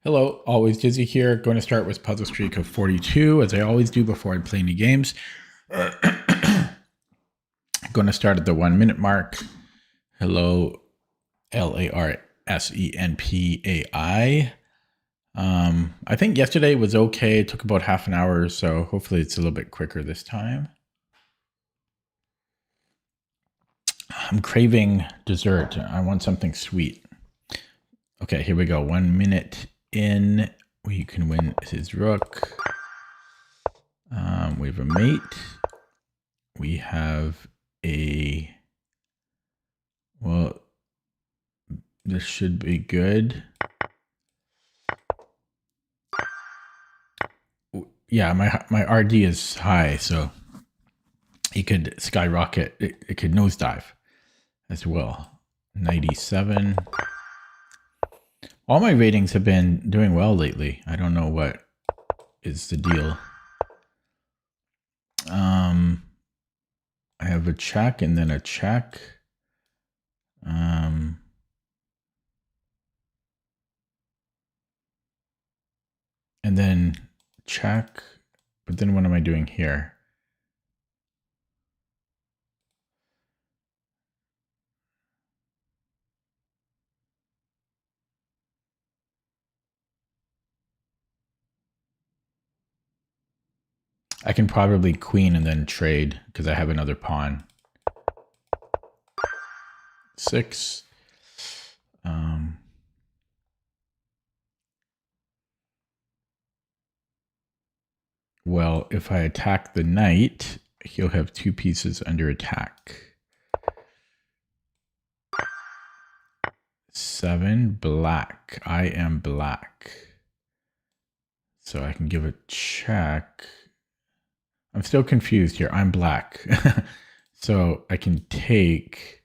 Hello, always Dizzy here. Going to start with puzzle streak of 42, as I always do before I play any games. Going to start at the 1 minute mark. Hello, LARSENPAI. I think yesterday was okay. It took about half an hour, so hopefully it's a little bit quicker this time. I'm craving dessert. I want something sweet. Okay, here we go. 1 minute in. We can win his rook. We have a mate. We have a, well, this should be good. Yeah, my RD is high, so he could skyrocket. It could nosedive as well. 97. All my ratings have been doing well lately. I don't know what is the deal. I have a check and then a check. And then check. But then what am I doing here? I can probably queen and then trade because I have another pawn. 6. Well, if I attack the knight, he'll have 2 pieces under attack. 7, black. I am black. So I can give a check. I'm still confused here. I'm black. So I can take.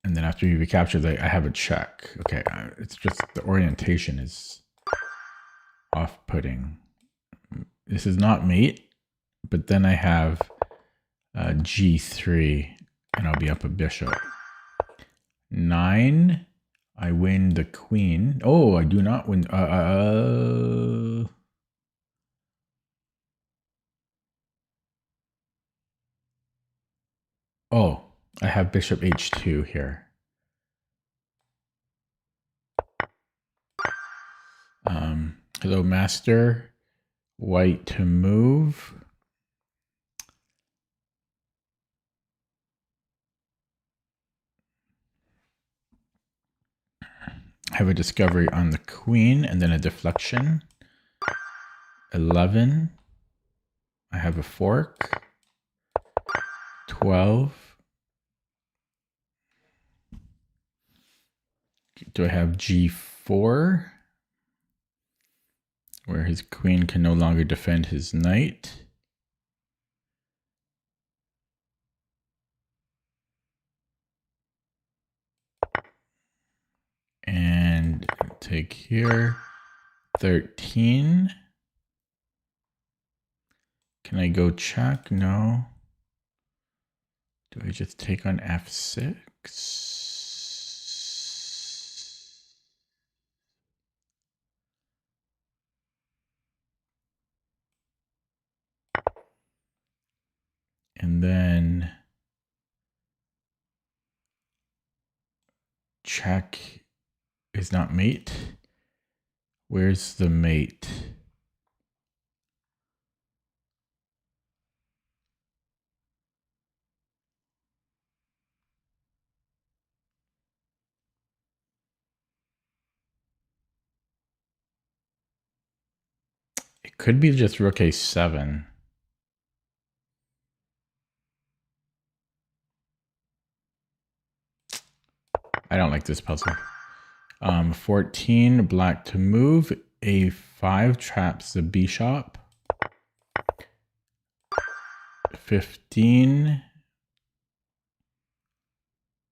And then after you recapture, I have a check. Okay, it's just the orientation is off-putting. This is not mate, but then I have G3, and I'll be up a bishop. 9, I win the queen. Oh, I do not win. Oh, I have bishop H2 here. Hello, master. White to move. I have a discovery on the queen and then a deflection. 11. I have a fork. 12. Do I have G4? Where his queen can no longer defend his knight. And take here. 13. Can I go check? No. Do I just take on F6? And then check is not mate. Where's the mate? It could be just rook A7. I don't like this puzzle. 14, black to move. A5 traps the bishop. 15,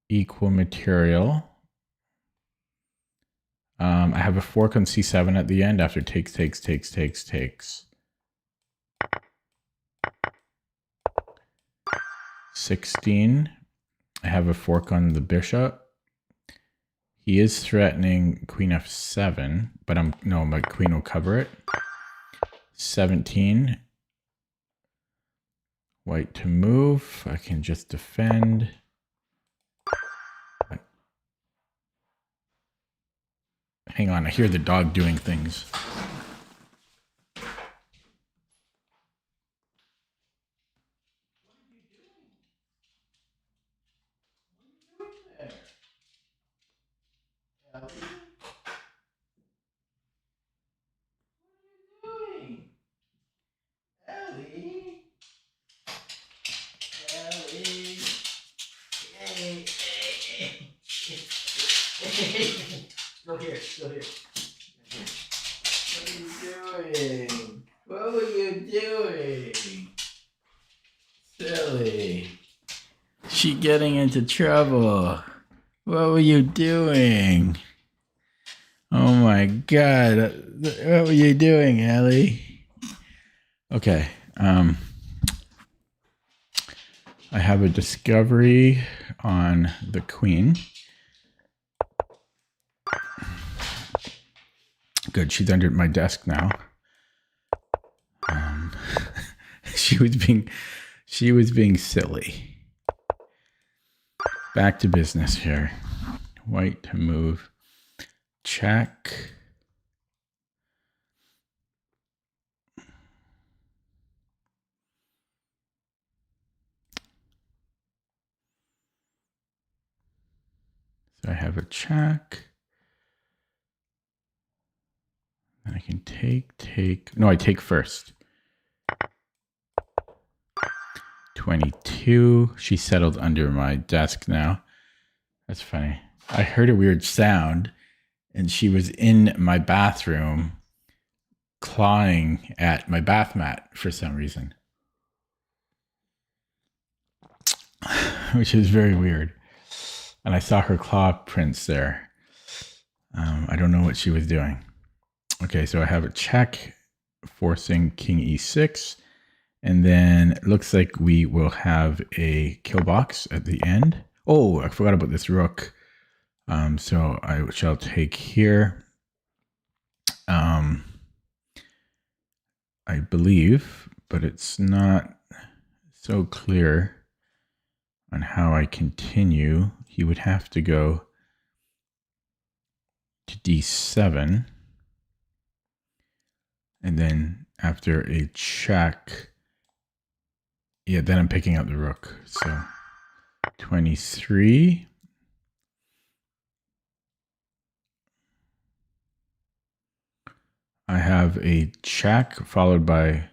equal material. I have a fork on C7 at the end after takes. 16, I have a fork on the bishop. He is threatening queen f7, but my queen will cover it. 17. White to move. I can just defend. Hang on, I hear the dog doing things. Ellie? Ellie? Hey, hey, hey. Go here, go here. What are you doing? What were you doing? Silly. She getting into trouble. What were you doing? Oh my God. What were you doing, Ellie? Okay. I have a discovery on the queen. Good, she's under my desk now. She was being silly. Back to business here. White to move. Check. So I have a check. And I can take. No, I take first. 22. She settled under my desk now. That's funny. I heard a weird sound, and she was in my bathroom clawing at my bath mat for some reason, which is very weird. And I saw her claw prints there. I don't know what she was doing. Okay, so I have a check forcing king e6. And then it looks like we will have a kill box at the end. Oh, I forgot about this rook. So I shall take here. I believe, but it's not so clear on how I continue. He would have to go to d7. And then after a check, yeah, then I'm picking up the rook. So 23. I have a check followed by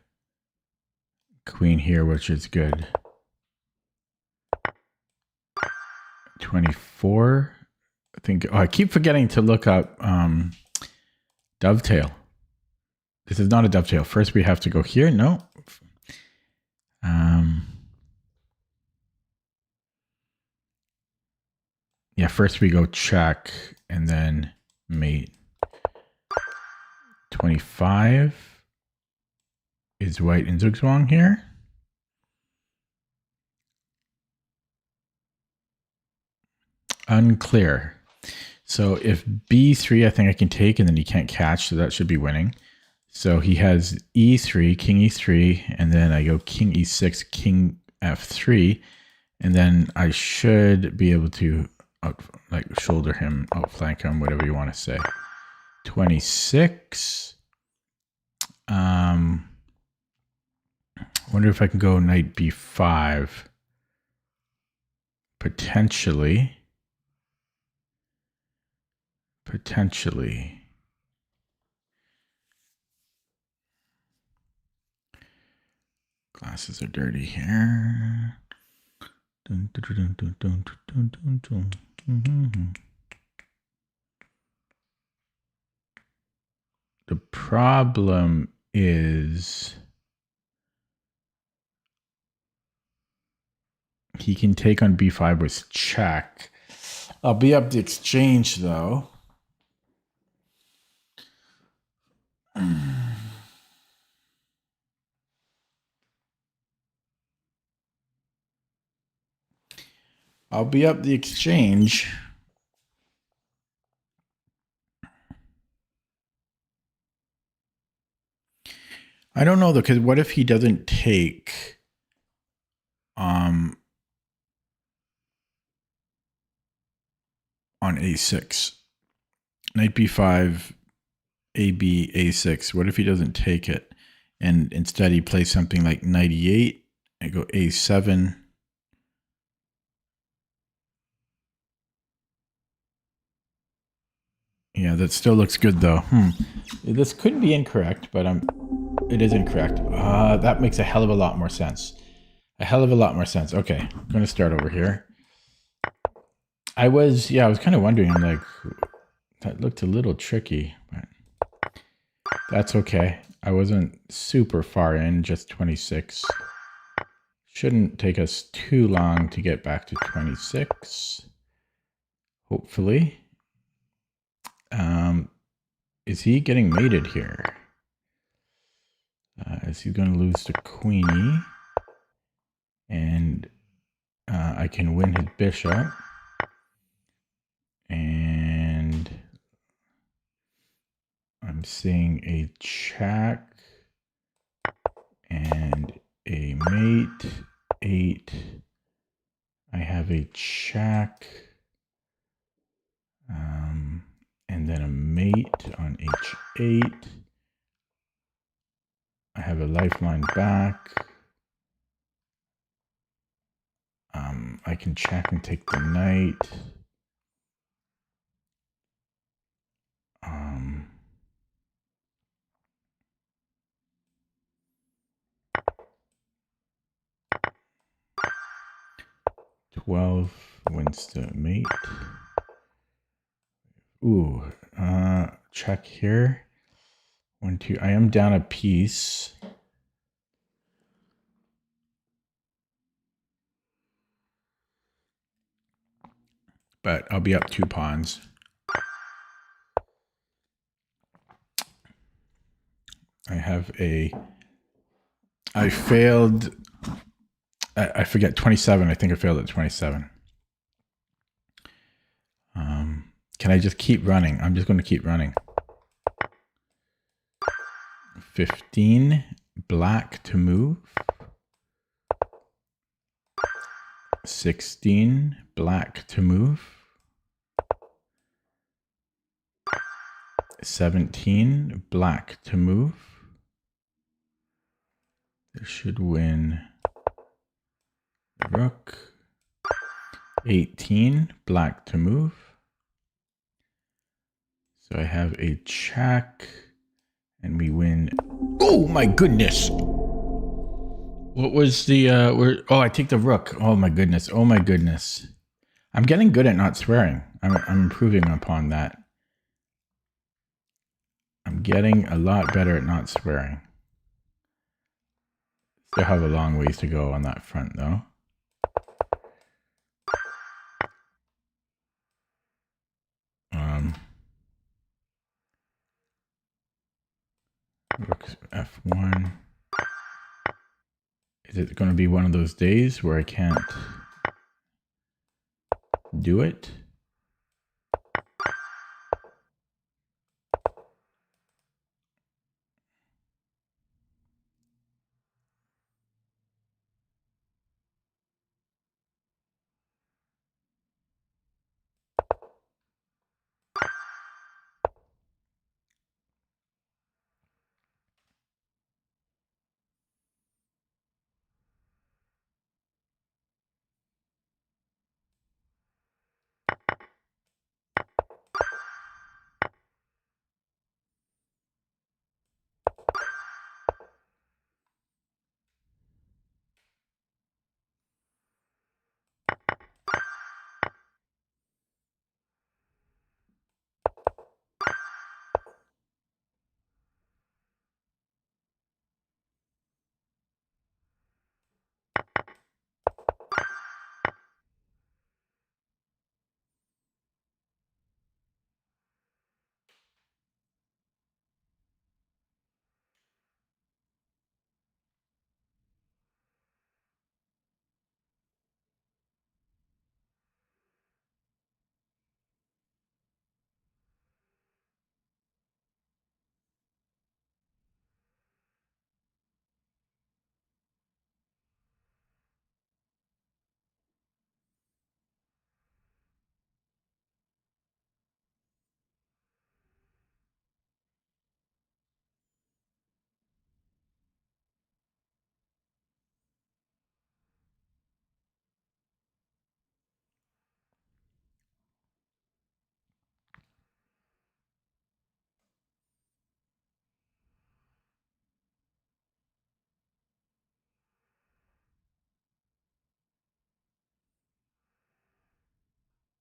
queen here, which is good. 24. I think. Oh, I keep forgetting to look up dovetail. This is not a dovetail. First, we have to go here. No. Yeah, first we go check and then mate. 25 is white in Zugzwang here. Unclear. So if b3, I think I can take, and then he can't catch, so that should be winning. So he has e3, king e3, and then I go king e6, king f3, and then I should be able to shoulder him, outflank him, whatever you want to say. 26. Wonder if I can go knight b5. Potentially. Glasses are dirty here. The problem is he can take on b5 with check. I'll be up the exchange though. I'll be up the exchange. I don't know though, because what if he doesn't take on a6? Knight b5, ab, a6. What if he doesn't take it? And instead he plays something like knight e8 and go a7. Yeah, that still looks good though. This could be incorrect, but it is incorrect. That makes a hell of a lot more sense. A hell of a lot more sense. Okay, I'm going to start over here. I was kind of wondering, like, that looked a little tricky, but that's okay. I wasn't super far in, just 26. Shouldn't take us too long to get back to 26. Hopefully. Is he getting mated here? Is he going to lose to queenie? And I can win his bishop. And I'm seeing a check and a mate. 8. I have a check. And then a mate on h8. I have a lifeline back. I can check and take the knight. 12 wins the mate. Ooh, check here. 1, 2. I am down a piece. But I'll be up 2 pawns. I failed. I forget 27. I think I failed at 27. Can I just keep running? I'm just going to keep running. 15, black to move. 16, black to move. 17, black to move. This should win the rook. 18, black to move. So I have a check, and we win. Oh my goodness! What was the I take the rook. Oh my goodness. Oh my goodness. I'm getting good at not swearing. I'm improving upon that. I'm getting a lot better at not swearing. Still have a long ways to go on that front though. Rook f1. Is it going to be one of those days where I can't do it?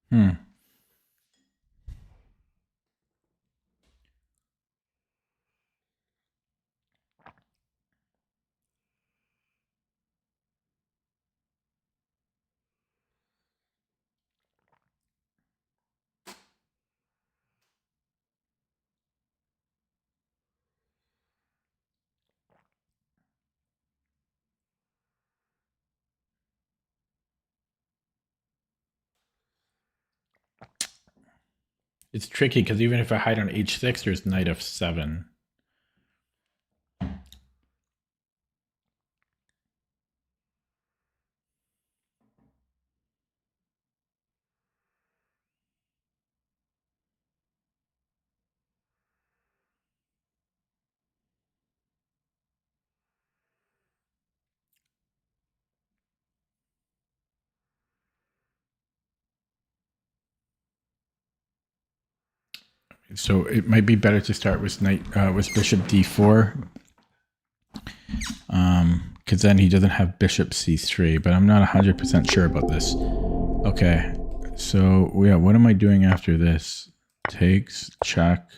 Hmm. It's tricky because even if I hide on h6, there's knight f7. So it might be better to start with with bishop d4, because then he doesn't have bishop c3. But I'm not 100% sure about this. Okay, so yeah, what am I doing after this? Takes, check.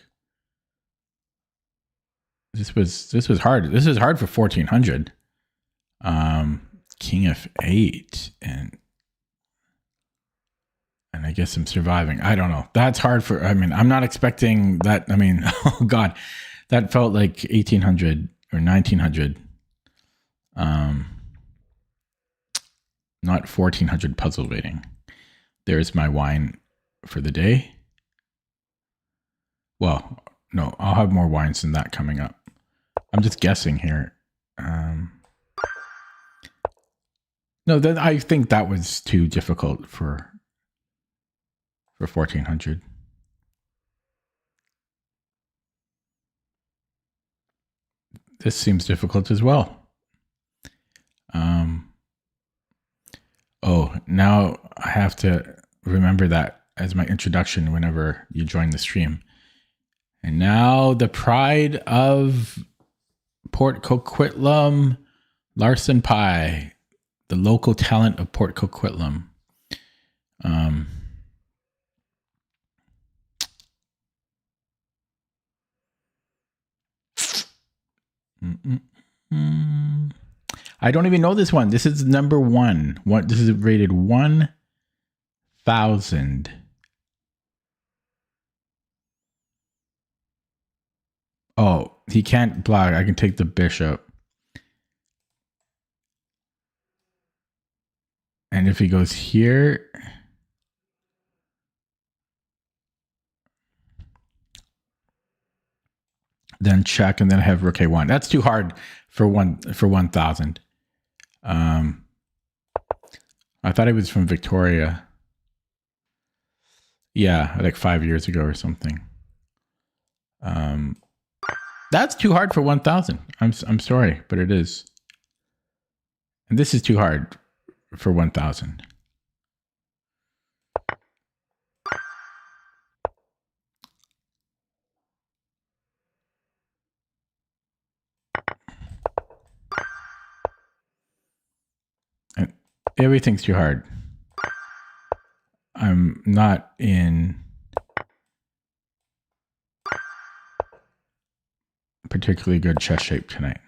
This was hard. This is hard for 1400. King f8 and I guess I'm surviving. I don't know. That's hard for, I mean, I'm not expecting that. I mean, oh God, that felt like 1800 or 1900. Not 1400 puzzle waiting. There's my wine for the day. Well, no, I'll have more wines than that coming up. I'm just guessing here. No, I think that was too difficult for 1400. This seems difficult as well. Oh, now I have to remember that as my introduction whenever you join the stream. And now the pride of Port Coquitlam, Larson Pie, the local talent of Port Coquitlam. I don't even know this one. This is number one. This is rated 1,000. Oh, he can't block. I can take the bishop. And if he goes here, then check, and then I have rook a1. That's too hard for 1,000. I thought he was from Victoria. Yeah, like 5 years ago or something. That's too hard for 1,000. I'm sorry, but it is. And this is too hard for 1,000. And everything's too hard. I'm not in particularly good chess shape tonight.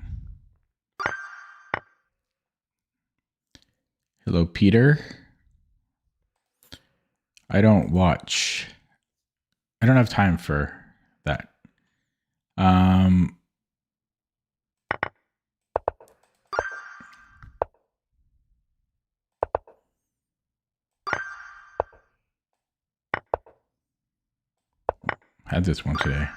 Hello, Peter. I don't watch. I don't have time for that. Had this one today.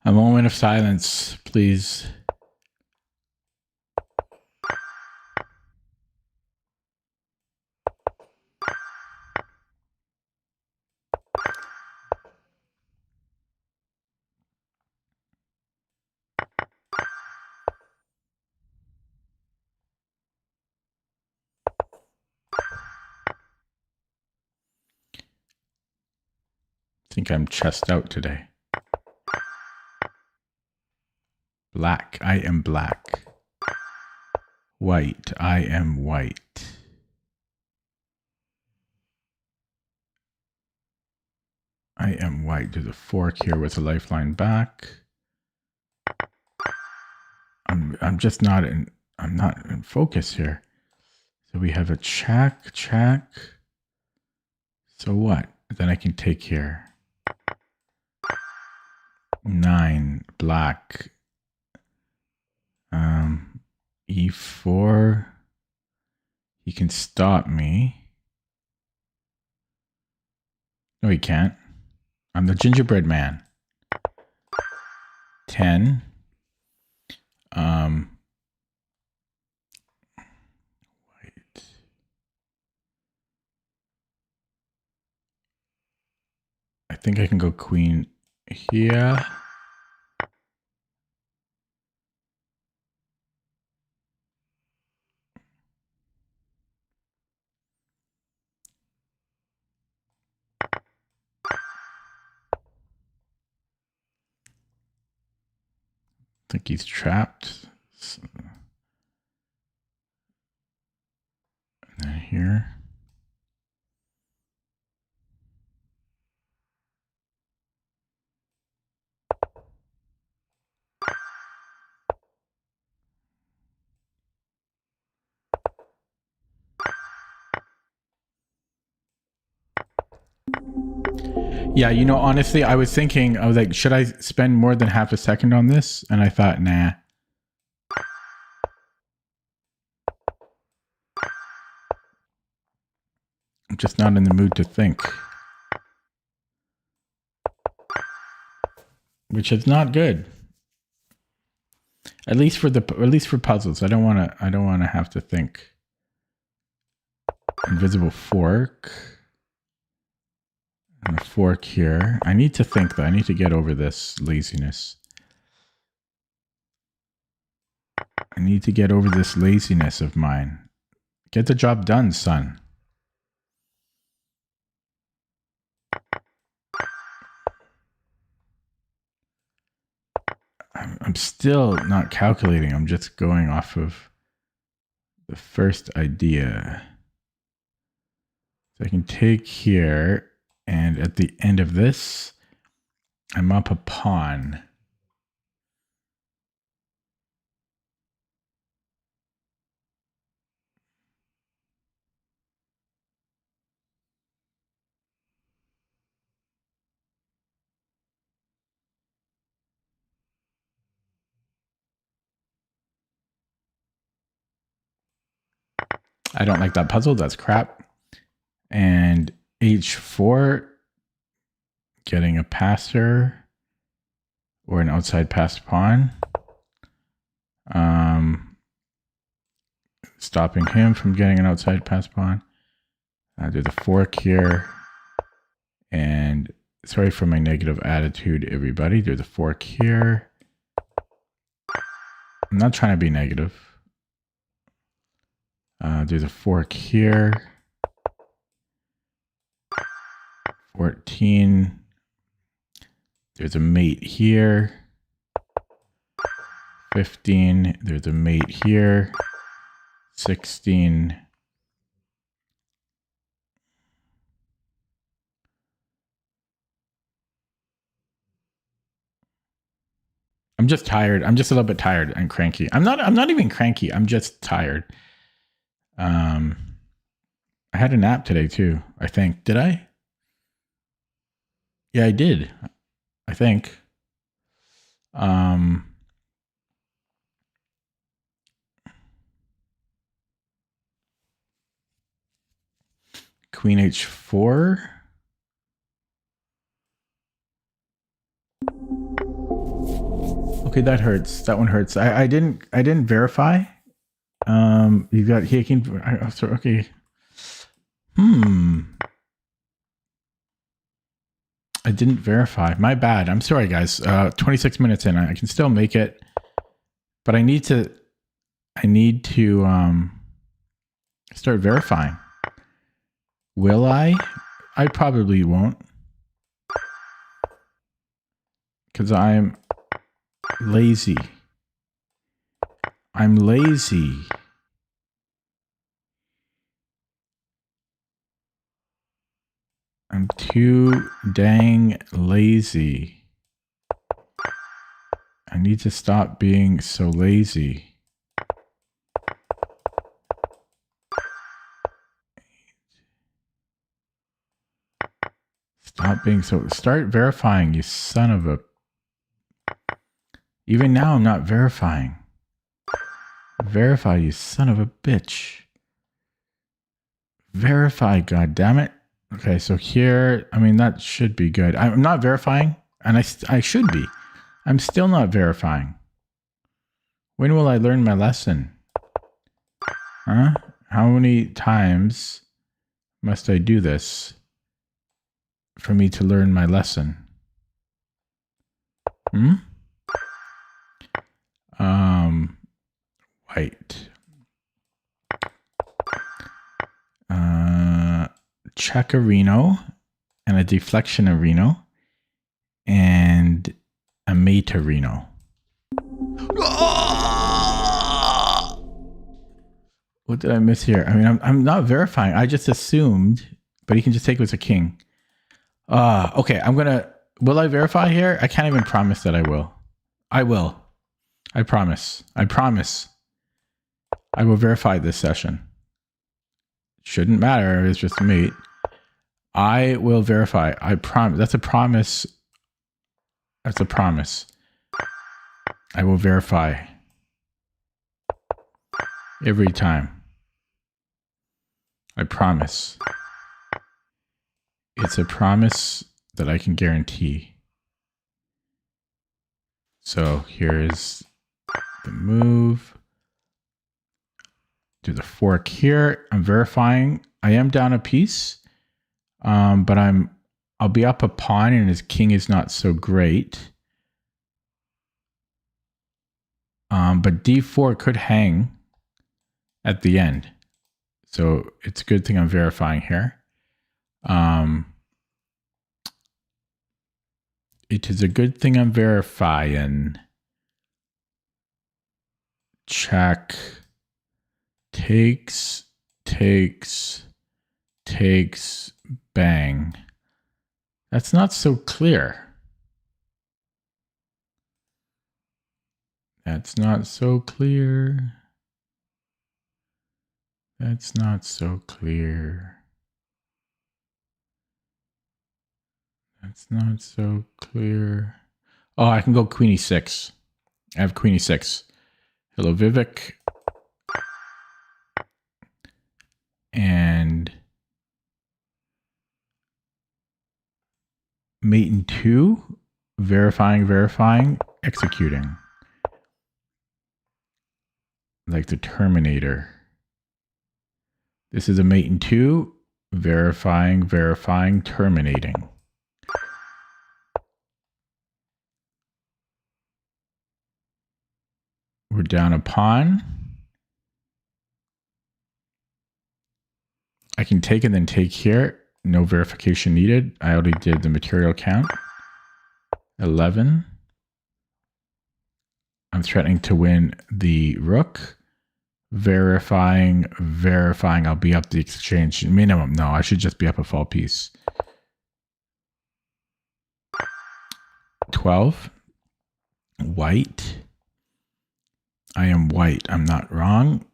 A moment of silence, please. think I'm chest out today. Black. I am black. White. I am white. I am white. There's a fork here with a lifeline back. I'm just not in. I'm not in focus here. So we have a check. So what? Then I can take here. 9 black. E4. He can stop me. No, he can't. I'm the gingerbread man. 10. Wait. I think I can go queen here. I think he's trapped. So, and then here. Yeah, you know, honestly, I was like, should I spend more than half a second on this? And I thought, nah. I'm just not in the mood to think. Which is not good. At least for puzzles. I don't want to have to think. Invisible fork. And a fork here. I need to think, though. I need to get over this laziness. I need to get over this laziness of mine. Get the job done, son. I'm still not calculating. I'm just going off of the first idea. So I can take here, and at the end of this, I'm up a pawn. I don't like that puzzle. That's crap. And H4, getting a passer or an outside passed pawn. Stopping him from getting an outside passed pawn. I'll do the fork here. And sorry for my negative attitude, everybody. Do the fork here. I'm not trying to be negative. Do the fork here. 14. There's a mate here. 15. There's a mate here. 16. I'm just tired. I'm just a little bit tired and cranky. I'm not even cranky. I'm just tired. I had a nap today too, I think. Did I? Yeah, I did. I think. Queen H4. Okay, that hurts. That one hurts. I didn't verify. You got okay. I didn't verify. My bad. I'm sorry, guys. 26 minutes in. I can still make it, but I need to start verifying. Will I? I probably won't. Because I'm lazy. I'm lazy. I'm too dang lazy. I need to stop being so lazy. Stop being so... Start verifying, you son of a... Even now, I'm not verifying. Verify, you son of a bitch. Verify, goddammit. Okay, so here... I mean, that should be good. I'm not verifying, and I should be. I'm still not verifying. When will I learn my lesson? Huh? How many times must I do this for me to learn my lesson? White. Check-a-reno and a deflection-a-reno and a mate-a-reno. What did I miss here? I mean, I'm not verifying. I just assumed, but he can just take it as a king. Okay, I'm gonna... Will I verify here? I can't even promise that I will. I will. I promise. I promise. I will verify this session. Shouldn't matter. It's just a mate. I will verify. I promise. That's a promise. That's a promise. I will verify. Every time. I promise. It's a promise that I can guarantee. So here's the move. Do the fork here. I'm verifying. I am down a piece, but I'll be up a pawn, and his king is not so great. But d4 could hang at the end, so it's a good thing I'm verifying here. It is a good thing I'm verifying. Check. Takes, bang. That's not so clear. That's not so clear. That's not so clear. That's not so clear. Oh, I can go queen e6. I have queen e6. Hello, Vivek. And mate in 2, verifying, executing. Like the Terminator. This is a mate in 2, verifying, terminating. We're down a pawn. I can take and then take here. No verification needed. I already did the material count. 11. I'm threatening to win the rook. Verifying. I'll be up the exchange minimum. No, I should just be up a fall piece. 12. White. I am white. I'm not wrong.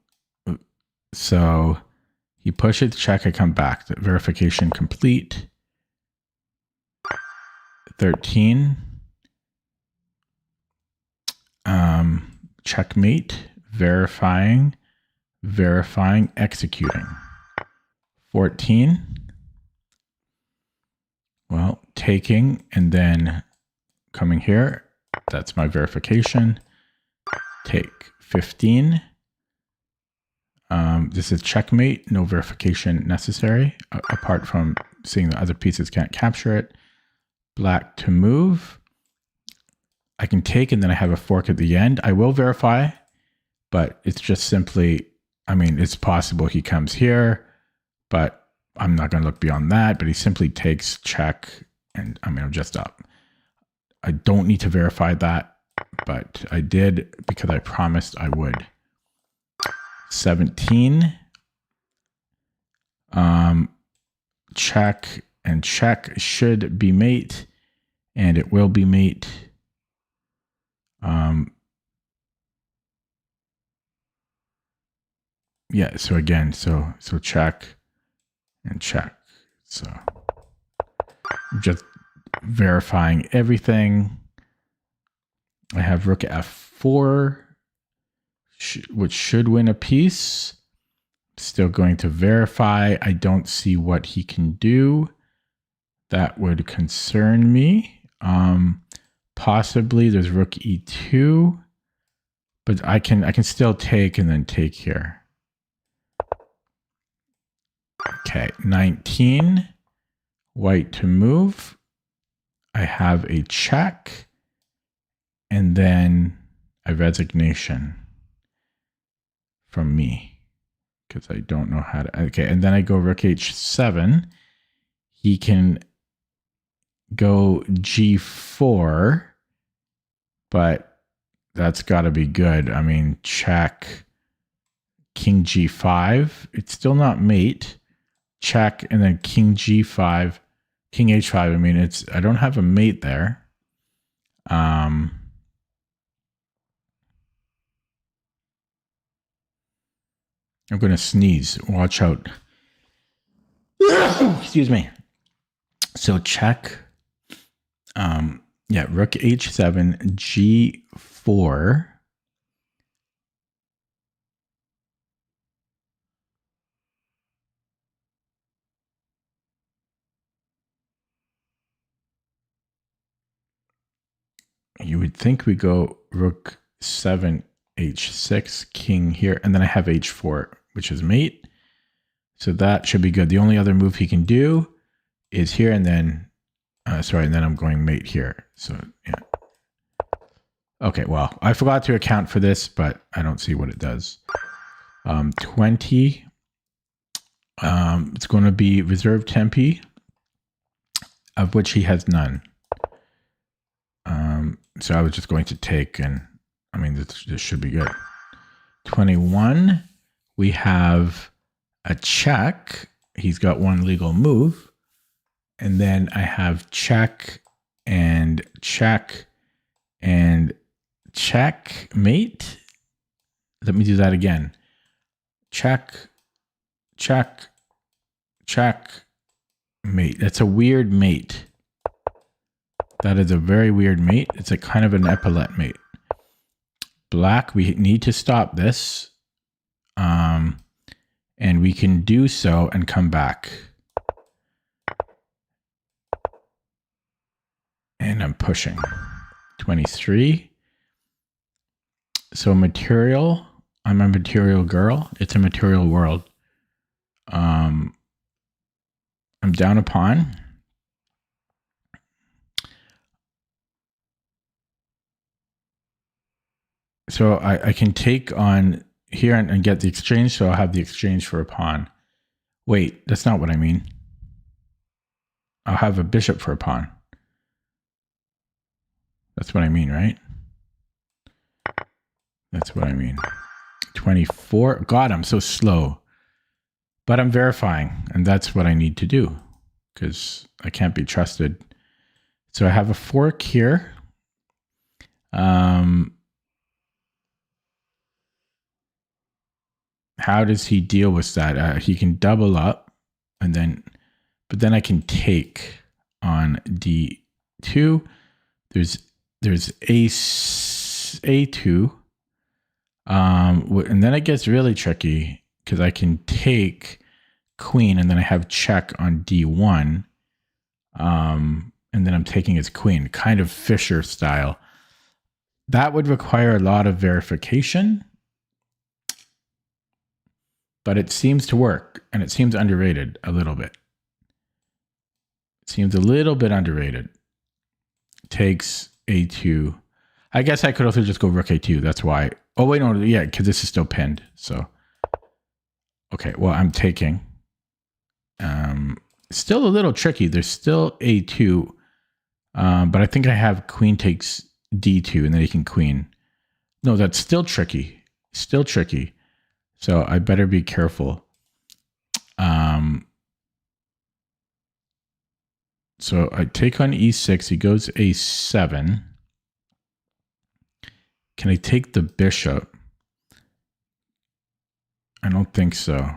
So he pushes, check, I come back. The verification complete. 13. Checkmate. Verifying, executing. 14. Well, taking and then coming here. That's my verification. Take. 15. This is checkmate. No verification necessary, apart from seeing the other pieces can't capture it. Black to move. I can take and then I have a fork at the end. I will verify, but it's just simply, I mean, it's possible he comes here, but I'm not going to look beyond that. But he simply takes check, and I mean, I'm just up. I don't need to verify that, but I did because I promised I would. 17. Check and check should be mate, and it will be mate. Yeah, so again, so check and check. So just verifying everything. I have rook f4, which should win a piece. Still going to verify. I don't see what he can do. That would concern me. Possibly there's rook e2, but I can still take and then take here. Okay, 19. White to move. I have a check, and then a resignation from me because I don't know how to. Okay, and then I go rook h7. He can go g4, but that's got to be good. I mean, check, king g5. It's still not mate. Check, and then king g5, king h5. I mean, I don't have a mate there. I'm going to sneeze. Watch out. Excuse me. So check. Yeah, rook h7, g4. You would think we go rook 7, h6, king here, and then I have h4, which is mate. So that should be good. The only other move he can do is here, and then, and then I'm going mate here. So, yeah. Okay, well, I forgot to account for this, but I don't see what it does. 20. It's going to be reserve tempi, of which he has none. So I was just going to take, and I mean, this should be good. 21, we have a check. He's got one legal move. And then I have check and check and check mate. Let me do that again. Check, check, check, mate. That's a weird mate. That is a very weird mate. It's a kind of an epaulette mate. Black, we need to stop this. And we can do so and come back. And I'm pushing. 23. So material. I'm a material girl. It's a material world. I'm down a pawn. So I can take on here and get the exchange, so I'll have the exchange for a pawn. Wait, that's not what I mean. I'll have a bishop for a pawn. That's what I mean, right? That's what I mean. 24. God, I'm so slow. But I'm verifying, and that's what I need to do because I can't be trusted. So I have a fork here. How does he deal with that? He can double up, and then, but then I can take on D2. There's A2, and then it gets really tricky because I can take queen, and then I have check on D1, and then I'm taking his queen, kind of Fischer style. That would require a lot of verification. But it seems to work, and it seems underrated a little bit. It seems a little bit underrated. Takes A2. I guess I could also just go rook A2. That's why. Oh, wait, no. Yeah, because this is still pinned. So, okay. Well, I'm taking. Still a little tricky. There's still A2. But I think I have queen takes d2, and then he can queen. No, that's still tricky. Still tricky. So I better be careful. So I take on e6. He goes a7. Can I take the bishop? I don't think so.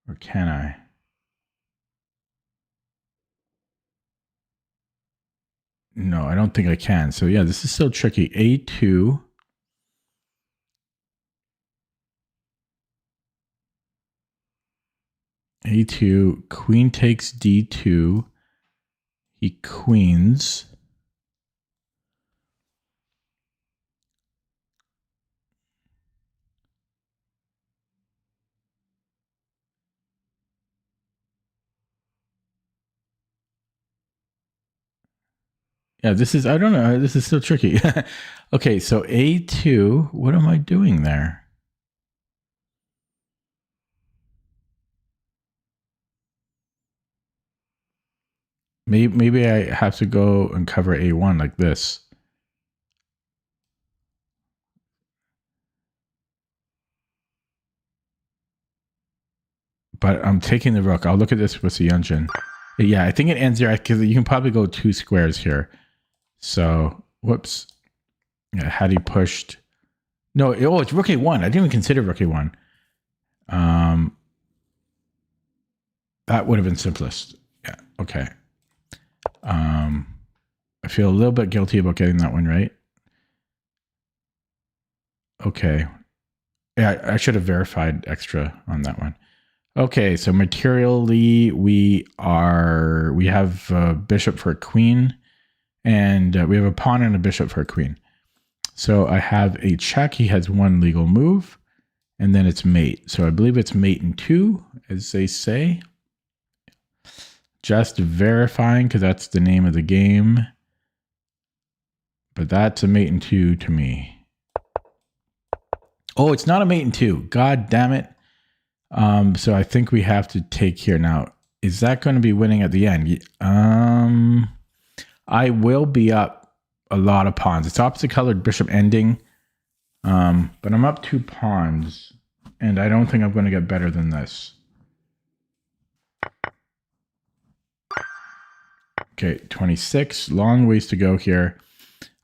Or can I? No, I don't think I can. So yeah, this is still tricky. A2. A2, queen takes D2. He queens. Yeah, this is, I don't know, this is still tricky. Okay, so A2, what am I doing there? Maybe I have to go and cover A1 like this. But I'm taking the rook. I'll look at this with the engine. Yeah, I think it ends there because you can probably go 2 squares here. So, whoops. Yeah, had he pushed... No, it's rook A1. I didn't even consider rook A1. That would have been simplest. Yeah, okay. I feel a little bit guilty about getting that one right. Okay. Yeah, I should have verified extra on that one. Okay, so materially we have a bishop for a queen, and we have a pawn and a bishop for a queen. So I have a check. He has one legal move, and then it's mate. So I believe it's mate in 2, as they say. Just verifying because that's the name of the game. But that's a mate in 2 to me. Oh, it's not a mate in 2. God damn it. So I think we have to take here. Now, is that going to be winning at the end? I will be up a lot of pawns. It's opposite colored bishop ending. But I'm up 2 pawns. And I don't think I'm going to get better than this. Okay, 26. Long ways to go here.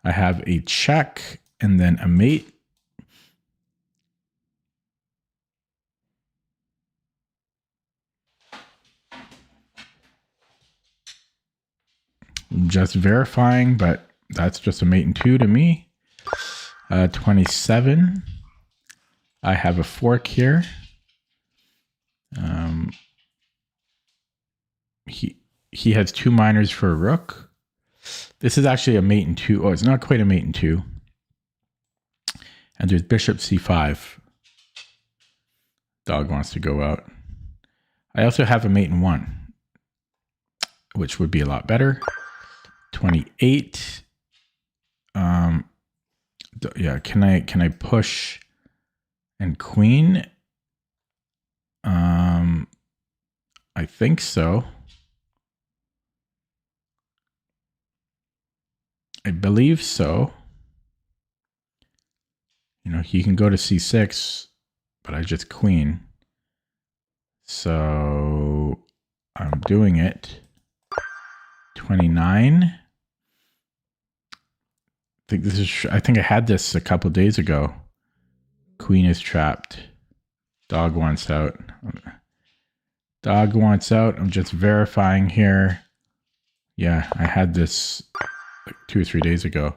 I have a check and then a mate. Just verifying, but that's just a mate in 2 to me. 27. I have a fork here. He has 2 minors for a rook. This is actually a mate in 2. Oh, it's not quite a mate in 2. And there's bishop c5. Dog wants to go out. I also have a mate in 1, which would be a lot better. 28. Yeah, can I push and queen? I think so. I believe so. You know, he can go to c6, but I just queen. So I'm doing it. 29. I think I had this a couple days ago. Queen is trapped. Dog wants out. Dog wants out. I'm just verifying here. Yeah, I had this like 2 or 3 days ago.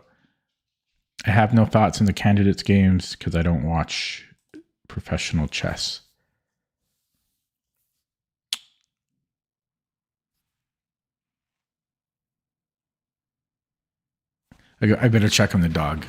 I have no thoughts in the candidates games because I don't watch professional chess. I better check on the dog.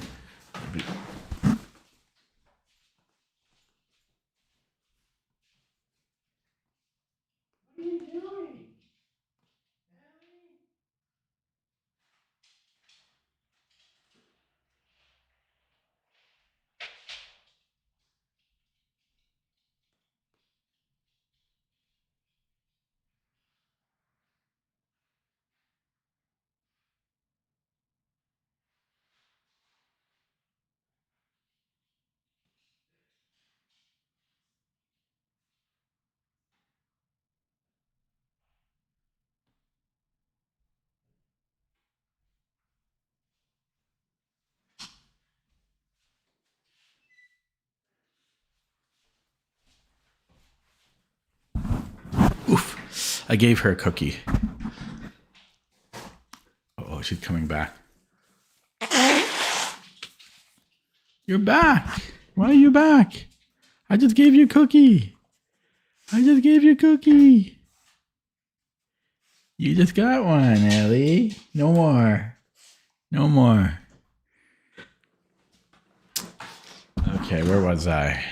I gave her a cookie. Oh, she's coming back. You're back. Why are you back? I just gave you a cookie. I just gave you a cookie. You just got one, Ellie. No more. No more. Okay, where was I?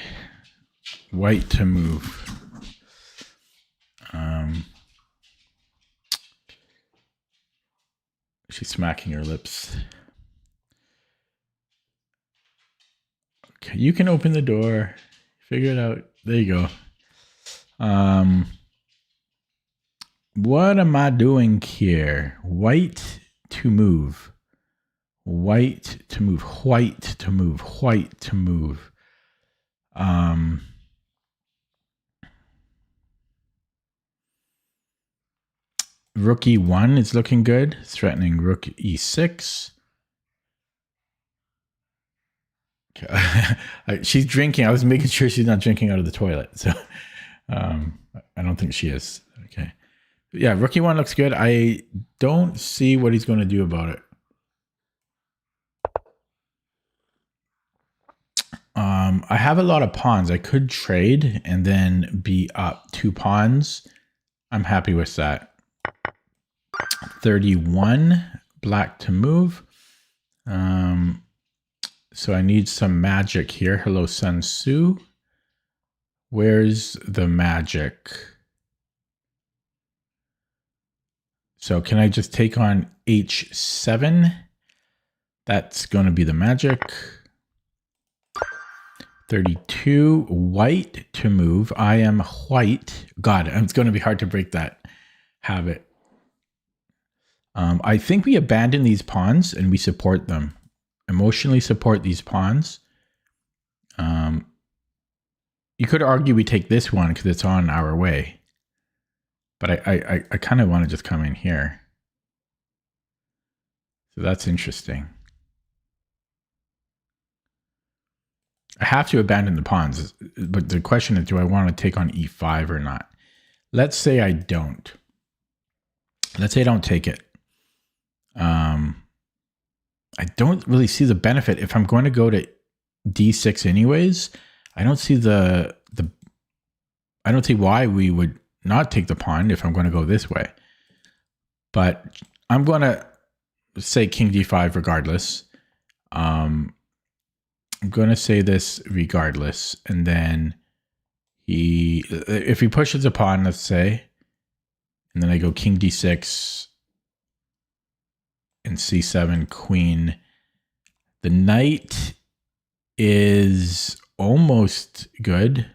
White to move. She's smacking her lips. Okay, you can open the door. Figure it out. There you go. What am I doing here? White to move. White to move. White to move. White to move. Rook E1 is looking good. Threatening rook E6. She's drinking. I was making sure she's not drinking out of the toilet. So I don't think she is. Okay. Yeah, rook E1 looks good. I don't see what he's going to do about it. I have a lot of pawns. I could trade and then be up 2 pawns. I'm happy with that. 31, black to move. So I need some magic here. Hello, Sun Tzu. Where's the magic? So can I just take on H7? That's going to be the magic. 32, white to move. I am white. God, it's going to be hard to break that habit. I think we abandon these pawns and we support them. Emotionally support these pawns. You could argue we take this one because it's on our way. But I kind of want to just come in here. So that's interesting. I have to abandon the pawns, but the question is, do I want to take on E5 or not? Let's say I don't. Let's say I don't take it. I don't really see the benefit. If I'm going to go to D6 anyways, I don't see I don't see why we would not take the pawn if I'm going to go this way. But I'm going to say King D5 regardless. I'm going to say this regardless. And then if he pushes a pawn, let's say, and then I go King D6 and C7 queen, the knight is almost good,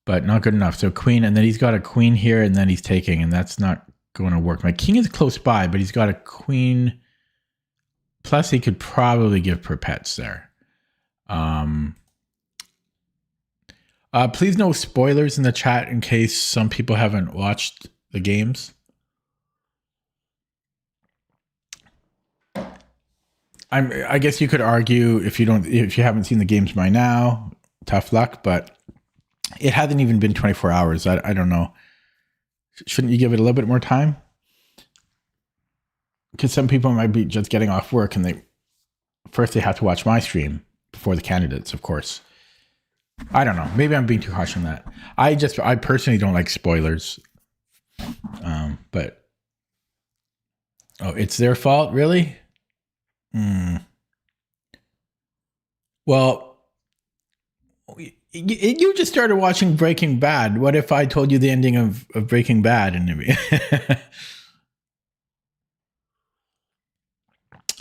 but not good enough. So queen, and then he's got a queen here, and then he's taking, and that's not going to work. My king is close by, but he's got a queen. Plus, he could probably give perpets there. Please no spoilers in the chat in case some people haven't watched the games. I guess you could argue if you haven't seen the games by now, tough luck, but it hasn't even been 24 hours. I don't know. Shouldn't you give it a little bit more time? Because some people might be just getting off work and they have to watch my stream before the candidates, of course. I don't know. Maybe I'm being too harsh on that. I personally don't like spoilers. But it's their fault, really? Well, you just started watching Breaking Bad. What if I told you the ending of Breaking Bad?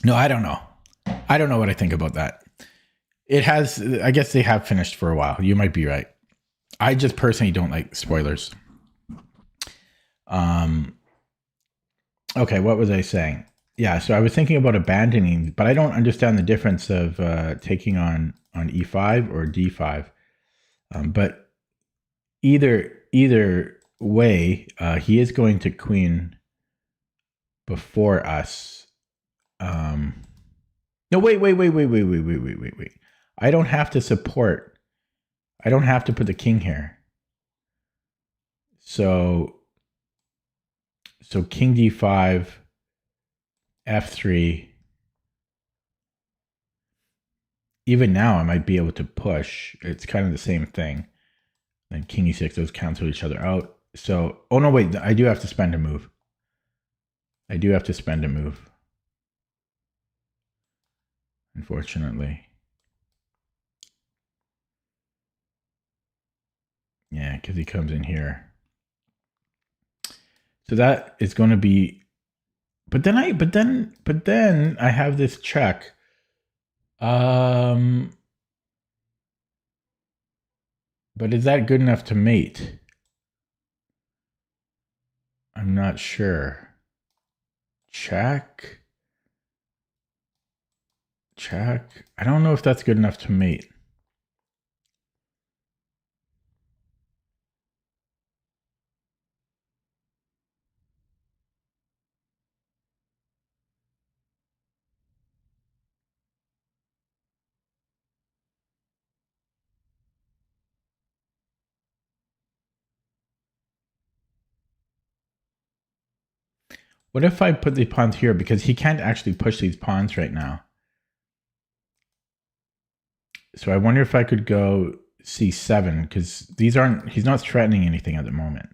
No, I don't know. I don't know what I think about that. I guess they have finished for a while. You might be right. I just personally don't like spoilers. Okay, what was I saying? Yeah, so I was thinking about abandoning, but I don't understand the difference of taking on E5 or D5. But either way, he is going to queen before us. No, wait. I don't have to support. I don't have to put the king here. So So king d5, f3. Even now, I might be able to push. It's kind of the same thing. And king e6, those cancel each other out. So, oh no, wait, I do have to spend a move. I do have to spend a move. Unfortunately. Yeah, because he comes in here. So that is going to be, but then I have this check. But is that good enough to mate? I'm not sure. Check. Check. I don't know if that's good enough to mate. What if I put the pawns here? Because he can't actually push these pawns right now. So I wonder if I could go c7, because these aren't, he's not threatening anything at the moment.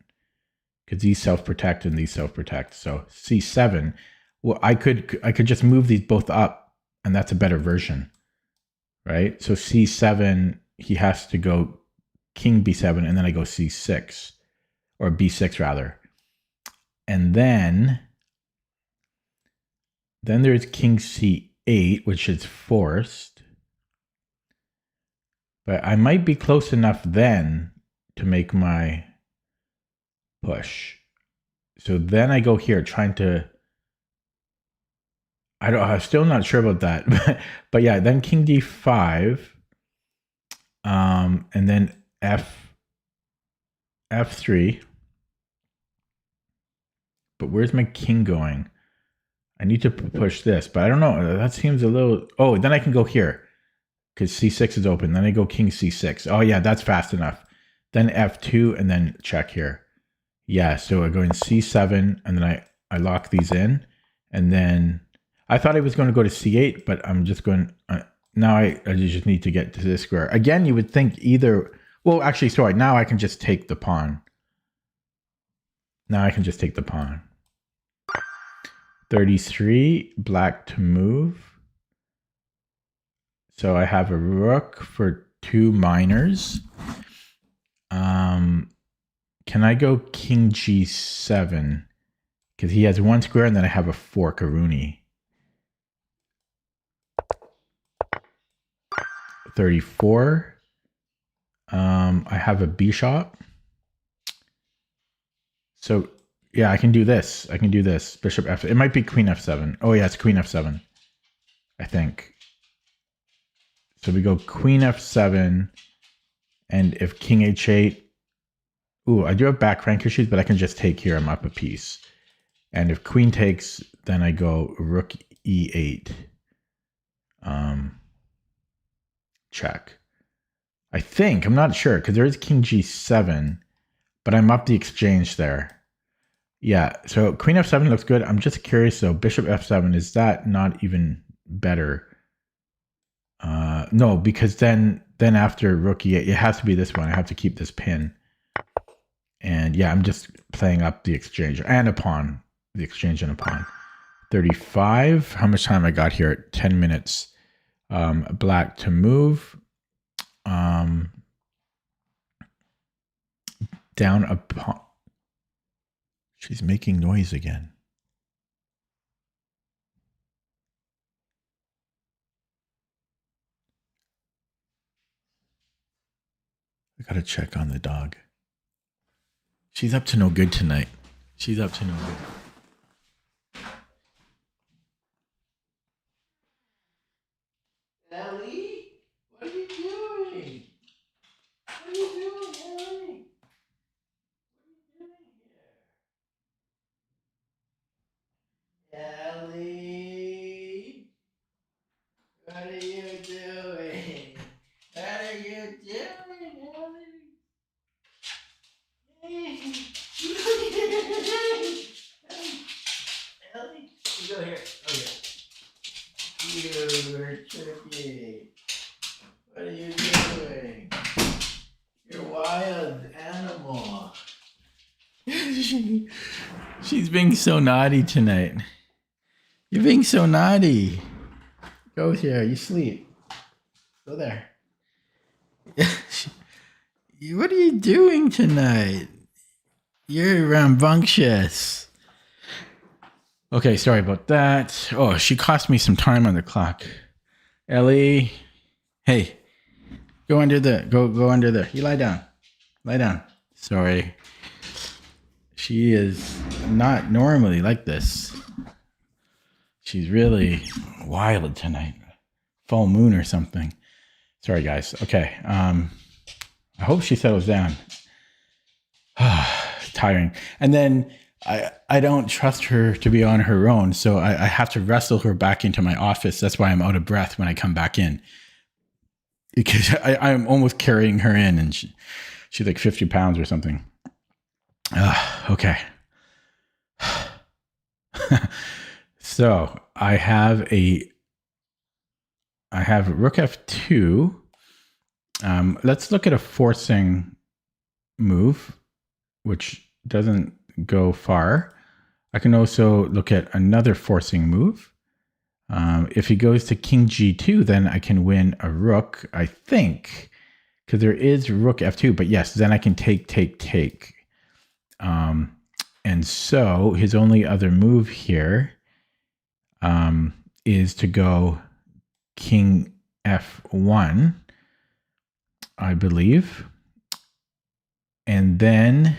Because these self-protect and these self-protect. So c7, well, I could just move these both up, and that's a better version, right? So c7, he has to go king b7, and then I go c6, or b6 rather. And then there's king c8, which is forced. But I might be close enough then to make my push. So then I go here trying to, I'm still not sure about that. But yeah, then king d5. And then f3. But where's my king going? I need to push this, but I don't know. That seems a little, oh, then I can go here because c6 is open. Then I go king c6. Oh yeah, that's fast enough. Then f2 and then check here. Yeah, so I go in c7 and then I lock these in. And then I thought I was going to go to c8, but I'm just going, now I just need to get to this square. Again, you would think either, well, actually, sorry, now I can just take the pawn. Now I can just take the pawn. 33, black to move. So I have a rook for 2 minors. Can I go king g7? Because he has 1 square, and then I have a fork, a Rooney. 34. I have a bishop. So yeah, I can do this. I can do this. Bishop f. It might be queen f7. Oh yeah, it's queen f7. I think. So we go queen f7, and if king h8. Ooh, I do have back rank issues, but I can just take here. I'm up a piece. And if queen takes, then I go rook e8. Check. I think, I'm not sure, because there is king g7, but I'm up the exchange there. Yeah, so queen f7 looks good. I'm just curious though, bishop f7, is that not even better? No, because then after rook e8, it has to be this one. I have to keep this pin. And yeah, I'm just playing up the exchange and a pawn. The exchange and a pawn. 35. How much time I got here? 10 minutes. Black to move. Down a pawn. She's making noise again. I gotta check on the dog. She's up to no good tonight. She's up to no good. Ellie, what are you doing? What are you doing, Ellie? What are you doing here? Ellie, what are you doing? What are you doing, Ellie? She's being so naughty tonight. You're being so naughty. Go here. You sleep. Go there. What are you doing tonight? You're rambunctious. Okay, sorry about that. Oh, she cost me some time on the clock. Ellie, hey, go under there. Go under there. You lie down. Lie down. Sorry. She is not normally like this. She's really wild tonight. Full moon or something. Sorry, guys. Okay. I hope she settles down. Tiring. And then I don't trust her to be on her own, so I have to wrestle her back into my office. That's why I'm out of breath when I come back in. Because I'm almost carrying her in, and she's like 50 pounds or something. Okay. So I have rook f2. Let's look at a forcing move, which doesn't go far. I can also look at another forcing move. If he goes to king g2, then I can win a rook, I think, because there is rook f2. But yes, then I can take. And so his only other move here is to go king f1, I believe. And then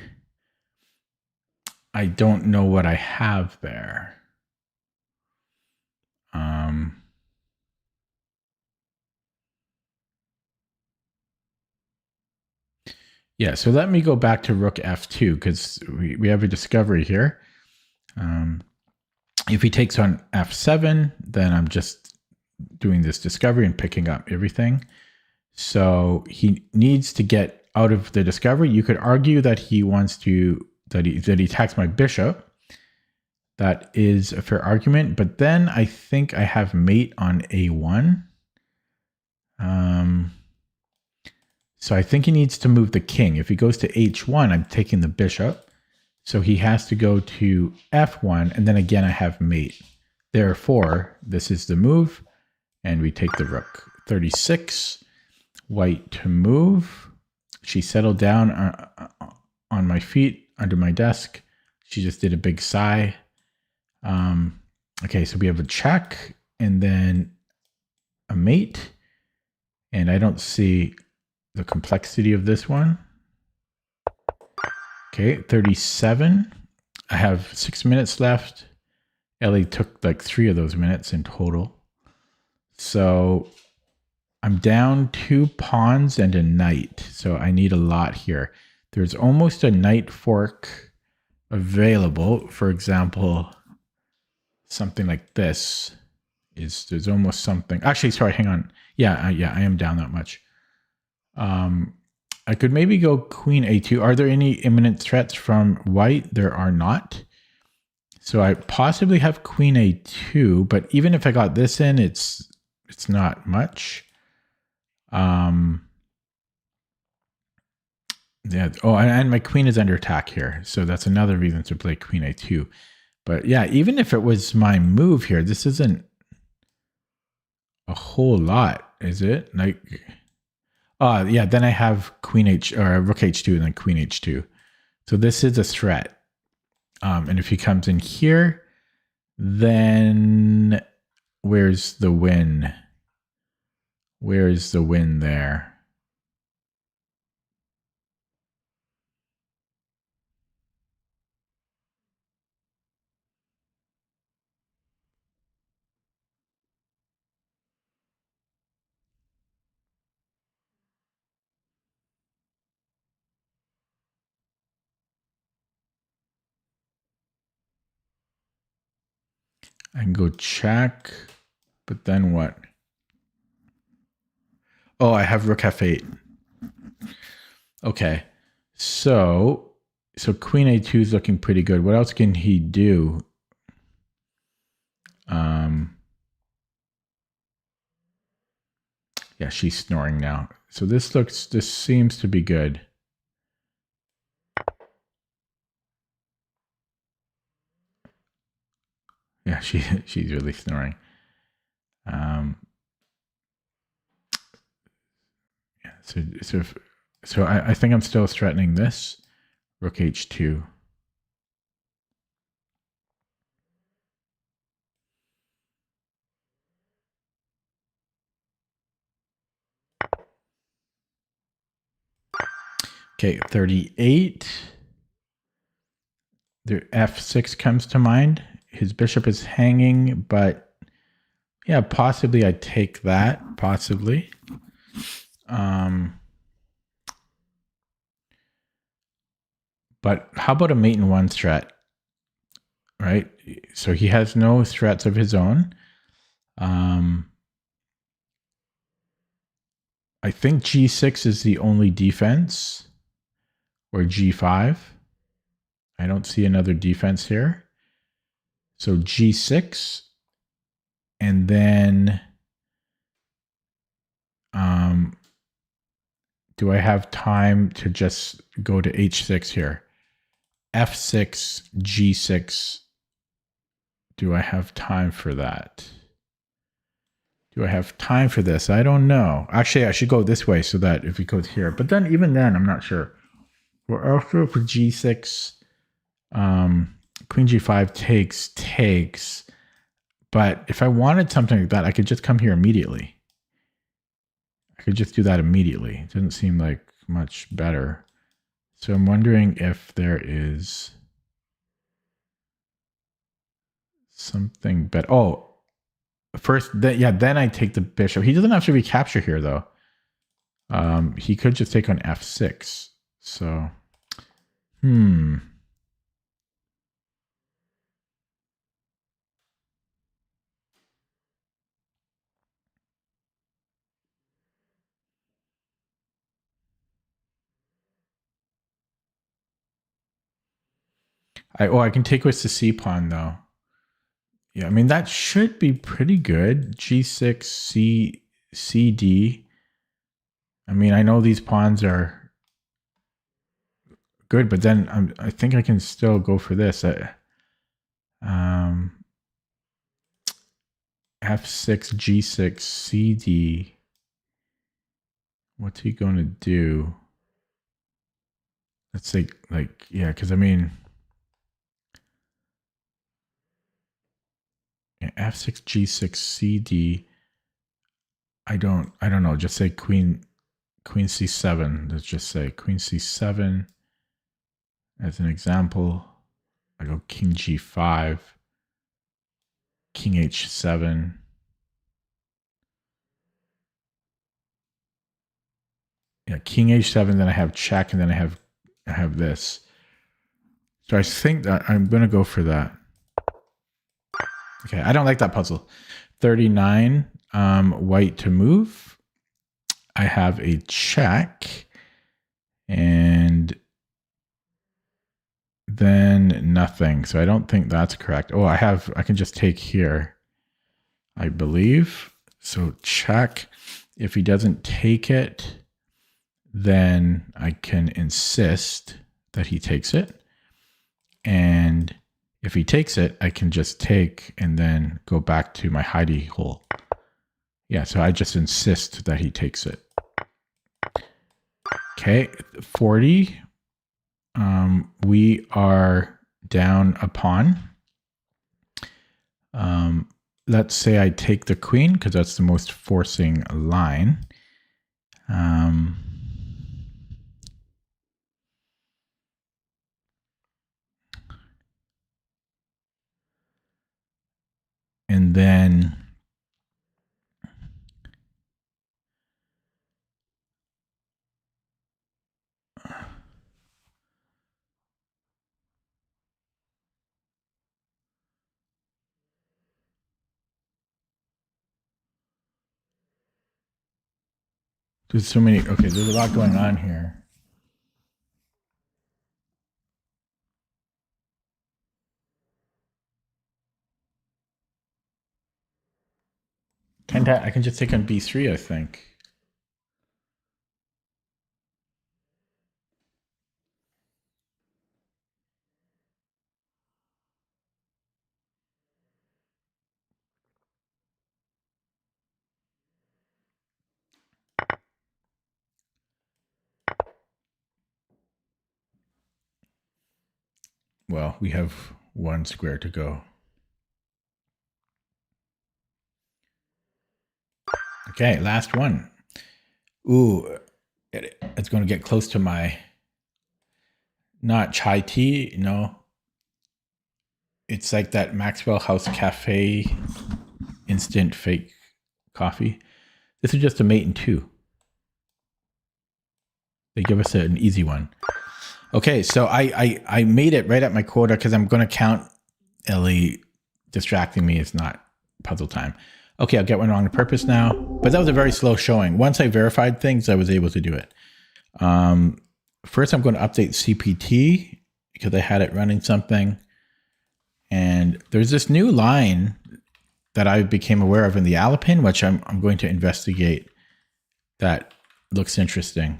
I don't know what I have there. Yeah, so let me go back to rook f2 because we have a discovery here. If he takes on f7, then I'm just doing this discovery and picking up everything. So he needs to get out of the discovery. You could argue that he wants to that he attacks my bishop. That is a fair argument, but then I think I have mate on a1. So I think he needs to move the king. If he goes to h1, I'm taking the bishop. So he has to go to f1, and then again I have mate. Therefore, this is the move, and we take the rook. 36, white to move. She settled down on my feet under my desk. She just did a big sigh. Okay, so we have a check and then a mate. And I don't see the complexity of this one. Okay, 37. I have 6 minutes left. Ellie took like 3 of those minutes in total. So I'm down 2 pawns and a knight. So I need a lot here. There's almost a knight fork available. For example, something like this there's almost something. Actually, sorry, hang on. Yeah, I am down that much. I could maybe go queen a2. Are there any imminent threats from white? There are not. So I possibly have queen a2, but even if I got this in, it's not much. Yeah. Oh, and my queen is under attack here. So that's another reason to play queen a2. But yeah, even if it was my move here, this isn't a whole lot, is it? Like, yeah, then I have queen h or rook h2 and then queen h2. So this is a threat. And if he comes in here, then where's the win? Where's the win there? I can go check, but then what? Oh, I have rook f8. Okay, so queen a2 is looking pretty good. What else can he do? Yeah, she's snoring now. So this seems to be good. she's really snoring. Yeah, so I think I'm still threatening this. Rook h2. Okay, 38. The f6 comes to mind. His bishop is hanging, but yeah, possibly I take that. Possibly. But how about a mate in one threat? Right? So he has no threats of his own. I think g6 is the only defense, or g5. I don't see another defense here. So g6, and then do I have time to just go to h6 here? f6, g6. Do I have time for that? Do I have time for this? I don't know. Actually, I should go this way so that if it goes here. But then, even then, I'm not sure. We're after for g6. Queen g5 takes. But if I wanted something like that, I could just come here immediately. I could just do that immediately. It doesn't seem like much better. So I'm wondering if there is something better. Oh, first, then I take the bishop. He doesn't have to recapture here, though. He could just take on f6. So, I can take with the c pawn, though. Yeah, I mean, that should be pretty good. G6, C, D. I mean, I know these pawns are good, but then I think I can still go for this. F6, G6, C, D. What's he going to do? Let's say, yeah, because I mean, yeah, F6, G6, C, D. I don't know. Just say Queen C7. Let's just say Queen C7 as an example. I go King G5, King H7. Yeah, King H7. Then I have check, and then I have this. So I think that I'm gonna go for that. Okay, I don't like that puzzle. 39, white to move. I have a check, and then nothing. So I don't think that's correct. Oh, I can just take here, I believe. So check. If he doesn't take it, then I can insist that he takes it. And if he takes it, I can just take and then go back to my hidey hole. Yeah, so I just insist that he takes it. Okay, 40. We are down a pawn. Let's say I take the queen because that's the most forcing line. And then there's so many. Okay, there's a lot going on here. I can just take on b3, I think. Well, we have one square to go. Okay, last one. Ooh, it's going to get close to my, not chai tea, no. It's like that Maxwell House Cafe instant fake coffee. This is just a mate in 2. They give us an easy one. Okay, so I made it right at my quota because I'm going to count Ellie distracting me. It's not puzzle time. Okay, I'll get one wrong on purpose now. But that was a very slow showing. Once I verified things, I was able to do it. First, I'm going to update CPT because I had it running something. And there's this new line that I became aware of in the Alapin, which I'm going to investigate. That looks interesting.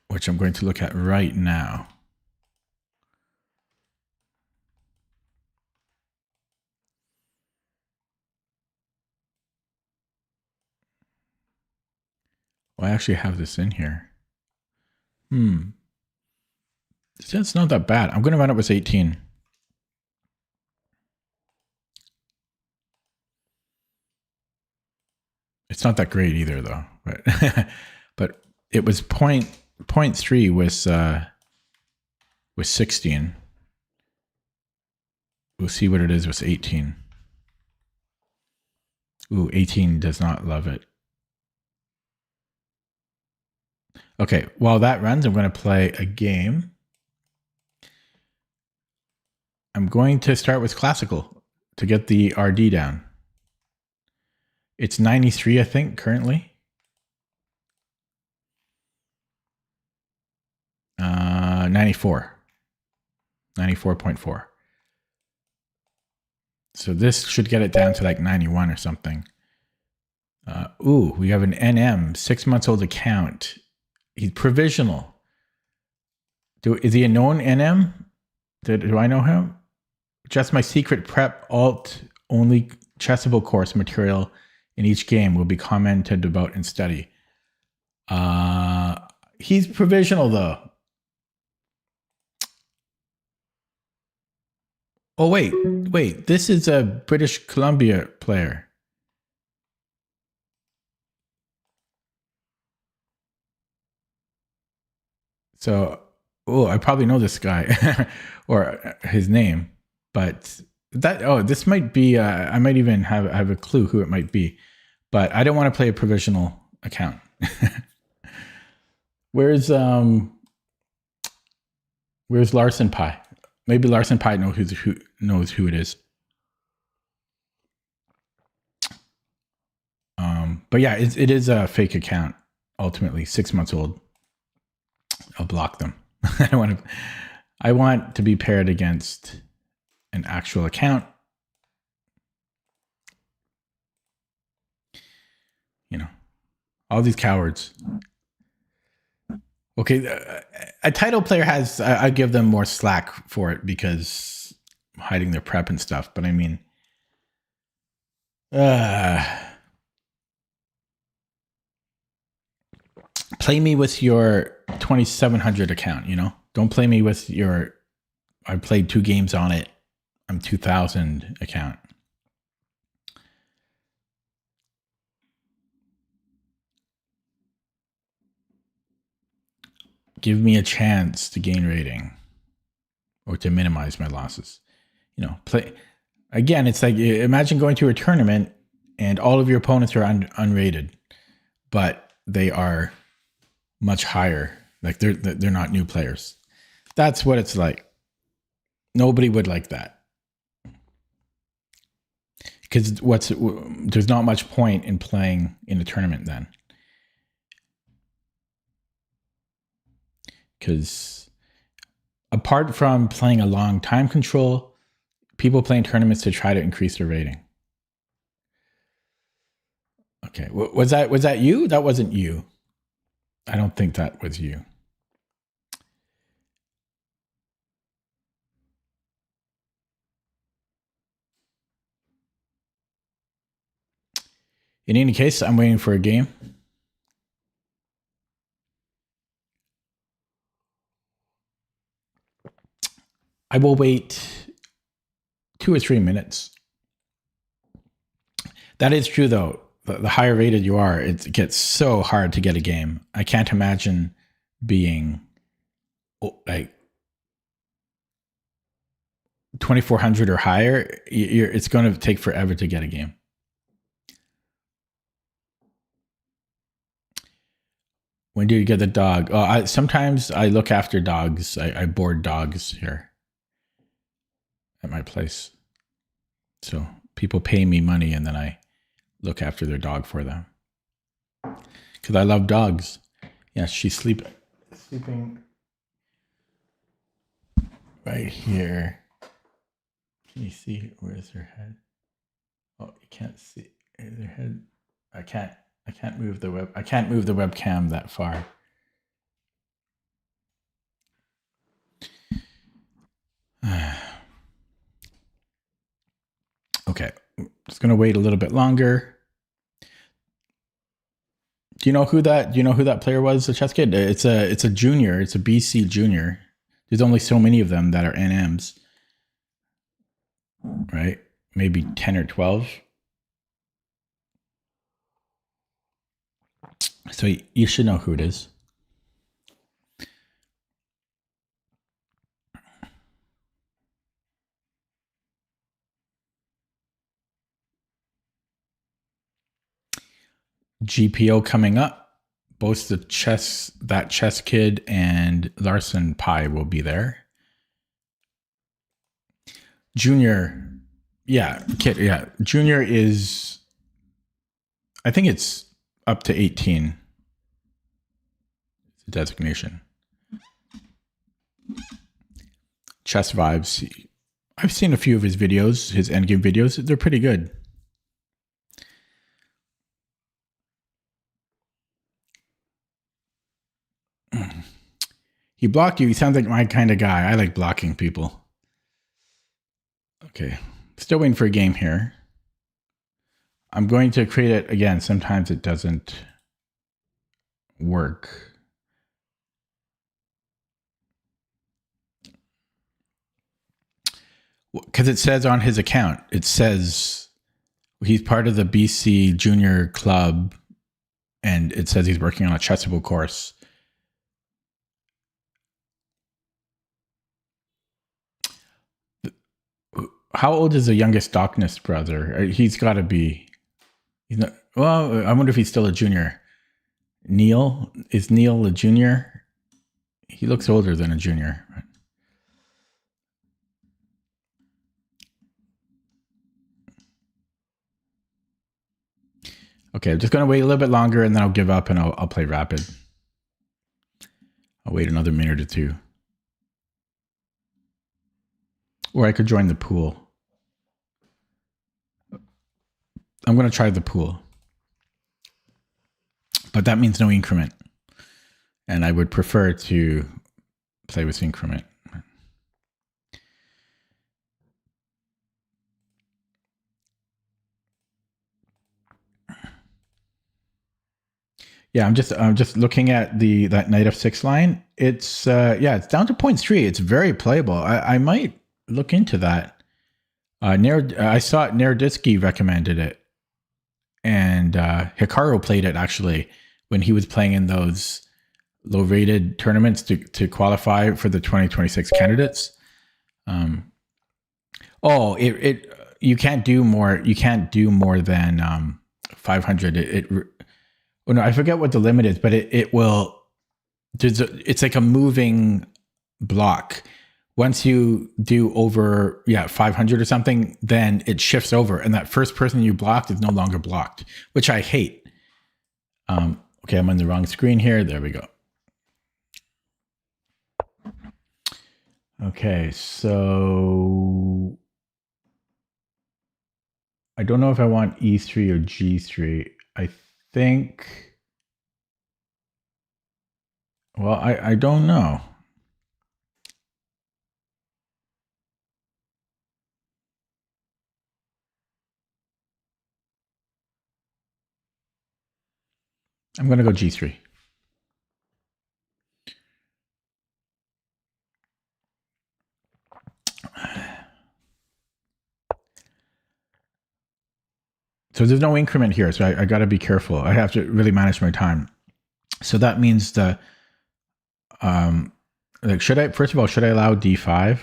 Which I'm going to look at right now. Well, I actually have this in here. It's not that bad. I'm going to run it with 18. It's not that great either, though. But but it was 0.3 with 16. We'll see what it is with 18. Ooh, 18 does not love it. Okay, while that runs, I'm going to play a game. I'm going to start with classical to get the RD down. It's 93, I think, currently. 94. 94.4. So this should get it down to like 91 or something. Ooh, we have an NM, 6 months old account. He's provisional. Is he a known NM? Do I know him? Just my secret prep alt only Chessable course material in each game will be commented about in study. He's provisional though. Oh wait, this is a British Columbia player. So, I probably know this guy or his name, but this might be, I might even have a clue who it might be, but I don't want to play a provisional account. Where's Larson Pie? Maybe Larson Pie knows who it is. But yeah, it is a fake account. Ultimately, 6 months old. I'll block them. I want to be paired against an actual account. You know, all these cowards. Okay, a title player has, I give them more slack for it because hiding their prep and stuff. But I mean, play me with your 2700 account, Don't play me with your, I played 2 games on it, I'm 2000 account. Give me a chance to gain rating or to minimize my losses. Play again. It's like, imagine going to a tournament and all of your opponents are unrated, but they are much higher. Like they're not new players. That's what it's like. Nobody would like that. Because there's not much point in playing in a tournament then. Because apart from playing a long time control, people play in tournaments to try to increase their rating. Okay, was that you? That wasn't you. I don't think that was you. In any case, I'm waiting for a game. I will wait 2 or 3 minutes. That is true, though. The higher rated you are, it gets so hard to get a game. I can't imagine being like 2400 or higher. It's going to take forever to get a game. When do you get the dog? Oh, sometimes I look after dogs. I board dogs here at my place. So people pay me money and then I look after their dog for them. Because I love dogs. Yeah, she's sleeping right here. Can you see where's her head? Oh, you can't see her head. I can't move the webcam that far. Okay, just gonna wait a little bit longer. Do you know who that player was? The chess kid. It's a junior. It's a BC junior. There's only so many of them that are NMs, right? Maybe 10 or 12. So you should know who it is. GPO coming up. Both that chess kid and Larson Pi will be there. Junior, yeah, kid, yeah. Junior is, I think it's up to 18. It's a designation. Chess Vibes. I've seen a few of his videos, his endgame videos. They're pretty good. He blocked you. He sounds like my kind of guy. I like blocking people. Okay. Still waiting for a game here. I'm going to create it again. Sometimes it doesn't work. Because it says on his account, it says he's part of the BC Junior Club, and it says he's working on a chessable course. How old is the youngest Darkness brother? He's got to be. He's not. Well, I wonder if he's still a junior. Neil, is Neil a junior? He looks older than a junior. Okay, I'm just gonna wait a little bit longer, and then I'll give up, and I'll play rapid. I'll wait another minute or two, or I could join the pool. I'm gonna try the pool, but that means no increment, and I would prefer to play with increment. Yeah, I'm just looking at that knight f6 line. It's it's down to 0.3. It's very playable. I might look into that. I saw it. Nerditsky recommended it, and Hikaru played it actually when he was playing in those low-rated tournaments to qualify for the 2026 candidates. You can't do more. You can't do more than 500. Oh no, I forget what the limit is, but it will. It's like a moving block. Once you do over 500 or something, then it shifts over, and that first person you blocked is no longer blocked, which I hate. Okay, I'm on the wrong screen here. There we go. Okay, so I don't know if I want E3 or G3. I think, well, I don't know. I'm going to go G3. So there's no increment here, so I got to be careful. I have to really manage my time. So that means the, like, first of all, should I allow D5?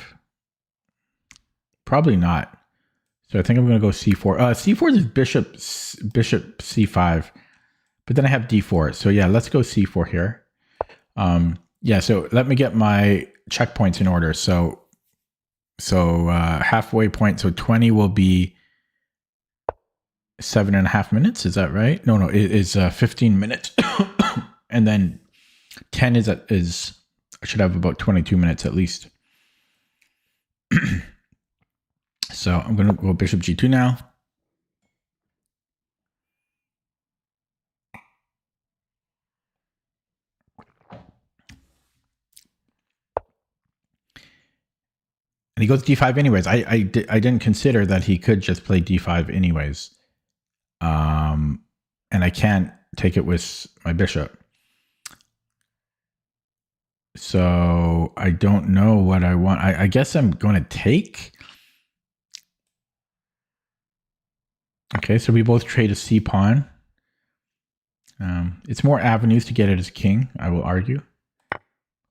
Probably not. So I think I'm going to go C4. C4 is bishop C5, but then I have D4. So yeah, let's go C4 here. Yeah, so let me get my checkpoints in order. So halfway point. So 20 will be 7.5 minutes. Is that right? No, it is 15 minutes. And then 10 is I should have about 22 minutes at least. So I'm going to go bishop G2 now. And he goes D5 anyways. I didn't consider that he could just play D5 anyways. And I can't take it with my bishop. So I don't know what I want. I guess I'm going to take. Okay, so we both trade a C pawn. It's more avenues to get it as king, I will argue.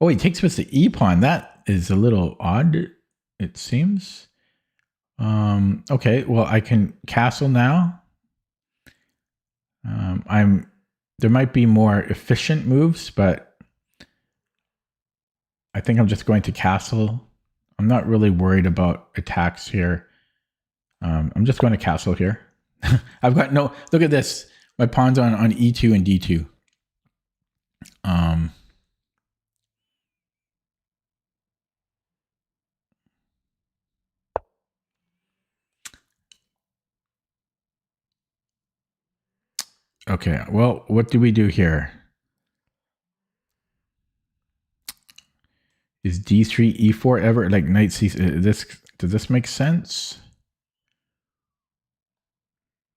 Oh, he takes with the E pawn. That is a little odd, it seems. Okay, well, I can castle now. There might be more efficient moves, but I think I'm just going to castle. I'm not really worried about attacks here. I'm just going to castle here. I've got no, look at this. My pawn's on E2 and D2. Okay, well, what do we do here? Is D3, E4 ever, like knight C, does this make sense?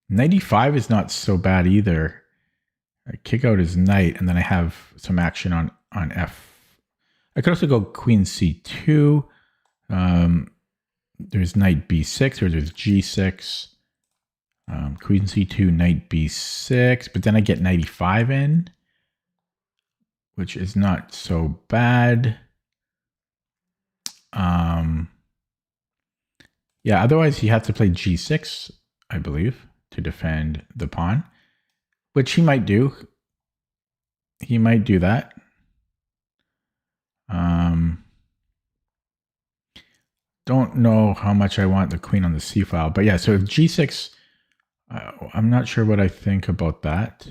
95 is not so bad either. I kick out his knight, and then I have some action on F. I could also go queen C2. There's knight B6, or there's G6. Queen C2, knight B6. But then I get 95 in, which is not so bad. Yeah, otherwise you have to play G6, I believe, to defend the pawn, which he might do. He might do that. Don't know how much I want the queen on the C file, but yeah, so if G6, I'm not sure what I think about that.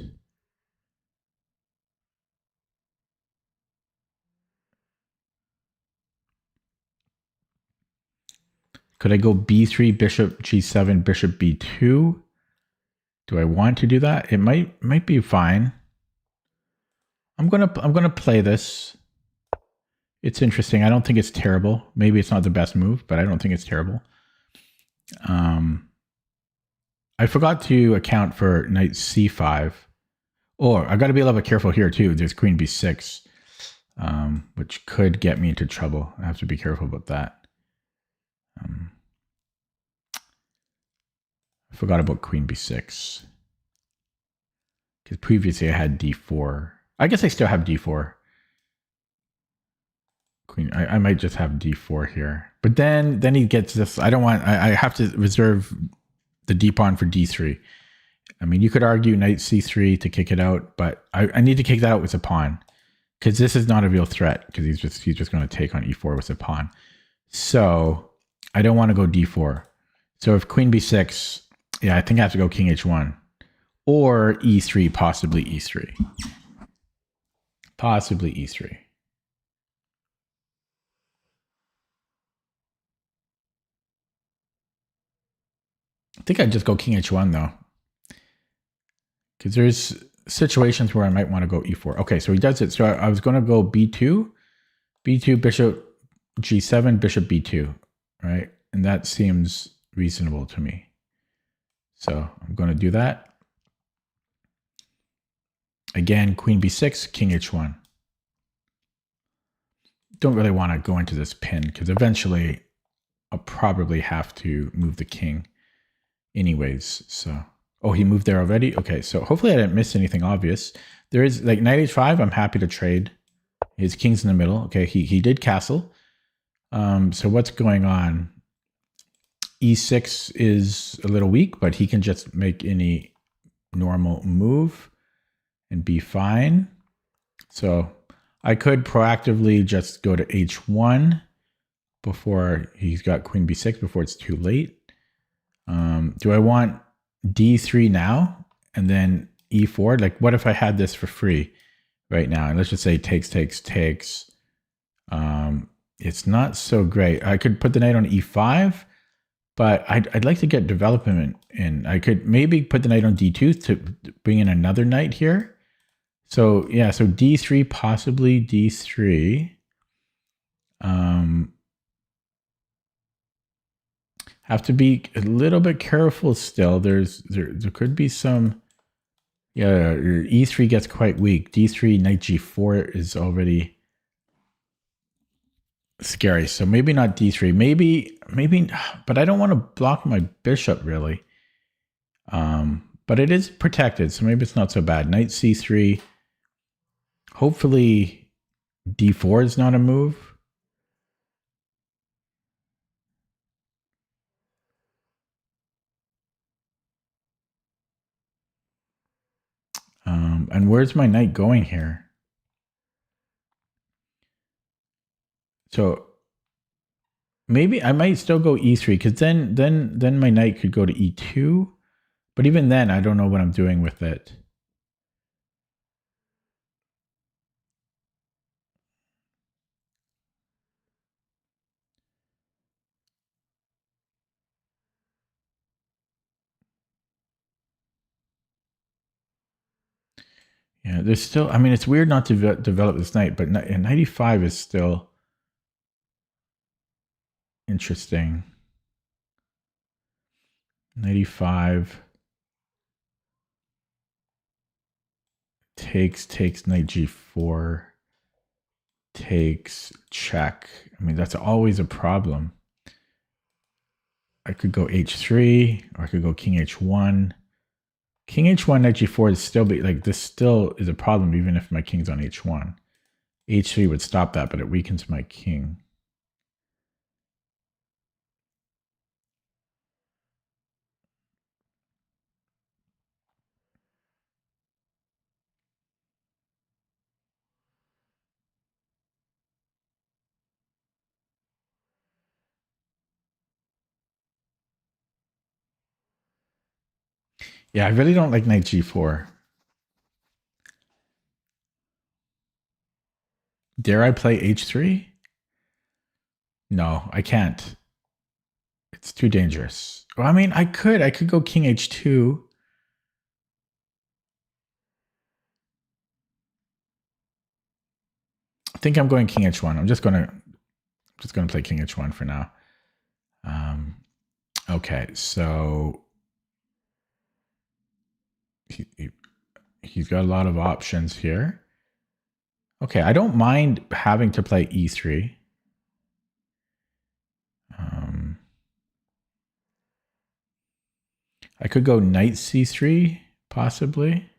Could I go B3, bishop G7, bishop B2? Do I want to do that? It might be fine. I'm gonna play this. It's interesting. I don't think it's terrible. Maybe it's not the best move, but I don't think it's terrible. I forgot to account for knight C5. Or I got to be a little bit careful here too. There's queen B6, which could get me into trouble. I have to be careful about that. I forgot about queen B6. Because previously I had D4. I guess I still have D4. Queen. I might just have D4 here. But then he gets this. I don't want. I have to reserve the D pawn for D3. I mean, you could argue knight C3 to kick it out, but I need to kick that out with a pawn, because this is not a real threat, because he's just going to take on E4 with a pawn. So I don't want to go D4. So if queen B6, yeah, I think I have to go king H1 or E3, possibly E3. Possibly E3. I think I'd just go king H1 though, because there's situations where I might want to go E4. Okay, so he does it. So I was going to go B2, bishop G7, bishop B2, right? And that seems reasonable to me. So I'm going to do that. Again, queen b6, king h1. Don't really want to go into this pin because eventually I'll probably have to move the king anyways. So, oh, he moved there already? Okay, so hopefully I didn't miss anything obvious. There is like knight h5, I'm happy to trade. His king's in the middle. Okay, he did castle. So what's going on? E6 is a little weak, but he can just make any normal move and be fine. So I could proactively just go to h1 before he's got queen b6 before it's too late. Do I want d3 now and then e4? Like, what if I had this for free right now? And let's just say takes. It's not so great. I could put the knight on e5, but I'd like to get development in. I could maybe put the knight on d2 to bring in another knight here. So yeah, so d3, possibly d3. Have to be a little bit careful still. There could be some. Yeah, e3 gets quite weak. d3, knight g4 is already scary. So maybe not d3. Maybe, but I don't want to block my bishop really. But it is protected, so maybe it's not so bad. Knight c3. Hopefully d4 is not a move. And where's my knight going here? So maybe I might still go e3 because then my knight could go to e2. But even then, I don't know what I'm doing with it. Yeah, there's still, I mean, it's weird not to develop this knight, but 95 is still interesting. 95 takes knight g4, takes check. I mean, that's always a problem. I could go h3, or I could go king h1. King h1, knight g4 is still like, this still is a problem even if my king's on h1. h3 would stop that, but it weakens my king. Yeah, I really don't like knight g4. Dare I play h3? No, I can't. It's too dangerous. Well, I mean, I could go king h2. I think I'm going king h1. I'm just gonna play king h1 for now. Okay, so he's got a lot of options here. Okay, I don't mind having to play e3. I could go knight c3, possibly,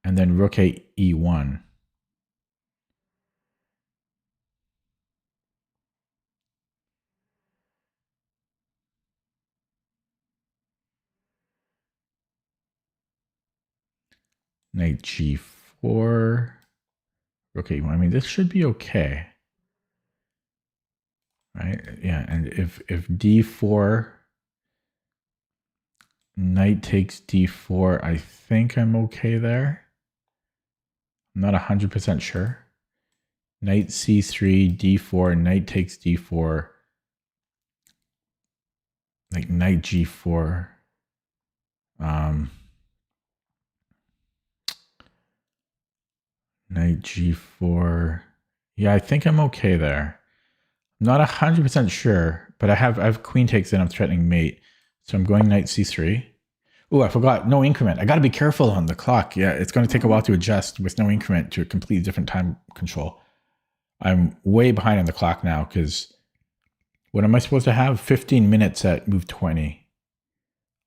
and then rook e1. Knight g4, rook e1. I mean, this should be okay. Right? Yeah, and if d4, knight takes d4, I think I'm okay there. I'm not 100% sure. Knight c3, d4, knight takes d4, like knight g4. Knight g4. Yeah, I think I'm okay there. I'm not 100% sure, but I have queen takes in, I'm threatening mate. So I'm going knight c3. Oh, I forgot. No increment. I got to be careful on the clock. Yeah, it's going to take a while to adjust with no increment to a completely different time control. I'm way behind on the clock now because what am I supposed to have? 15 minutes at move 20.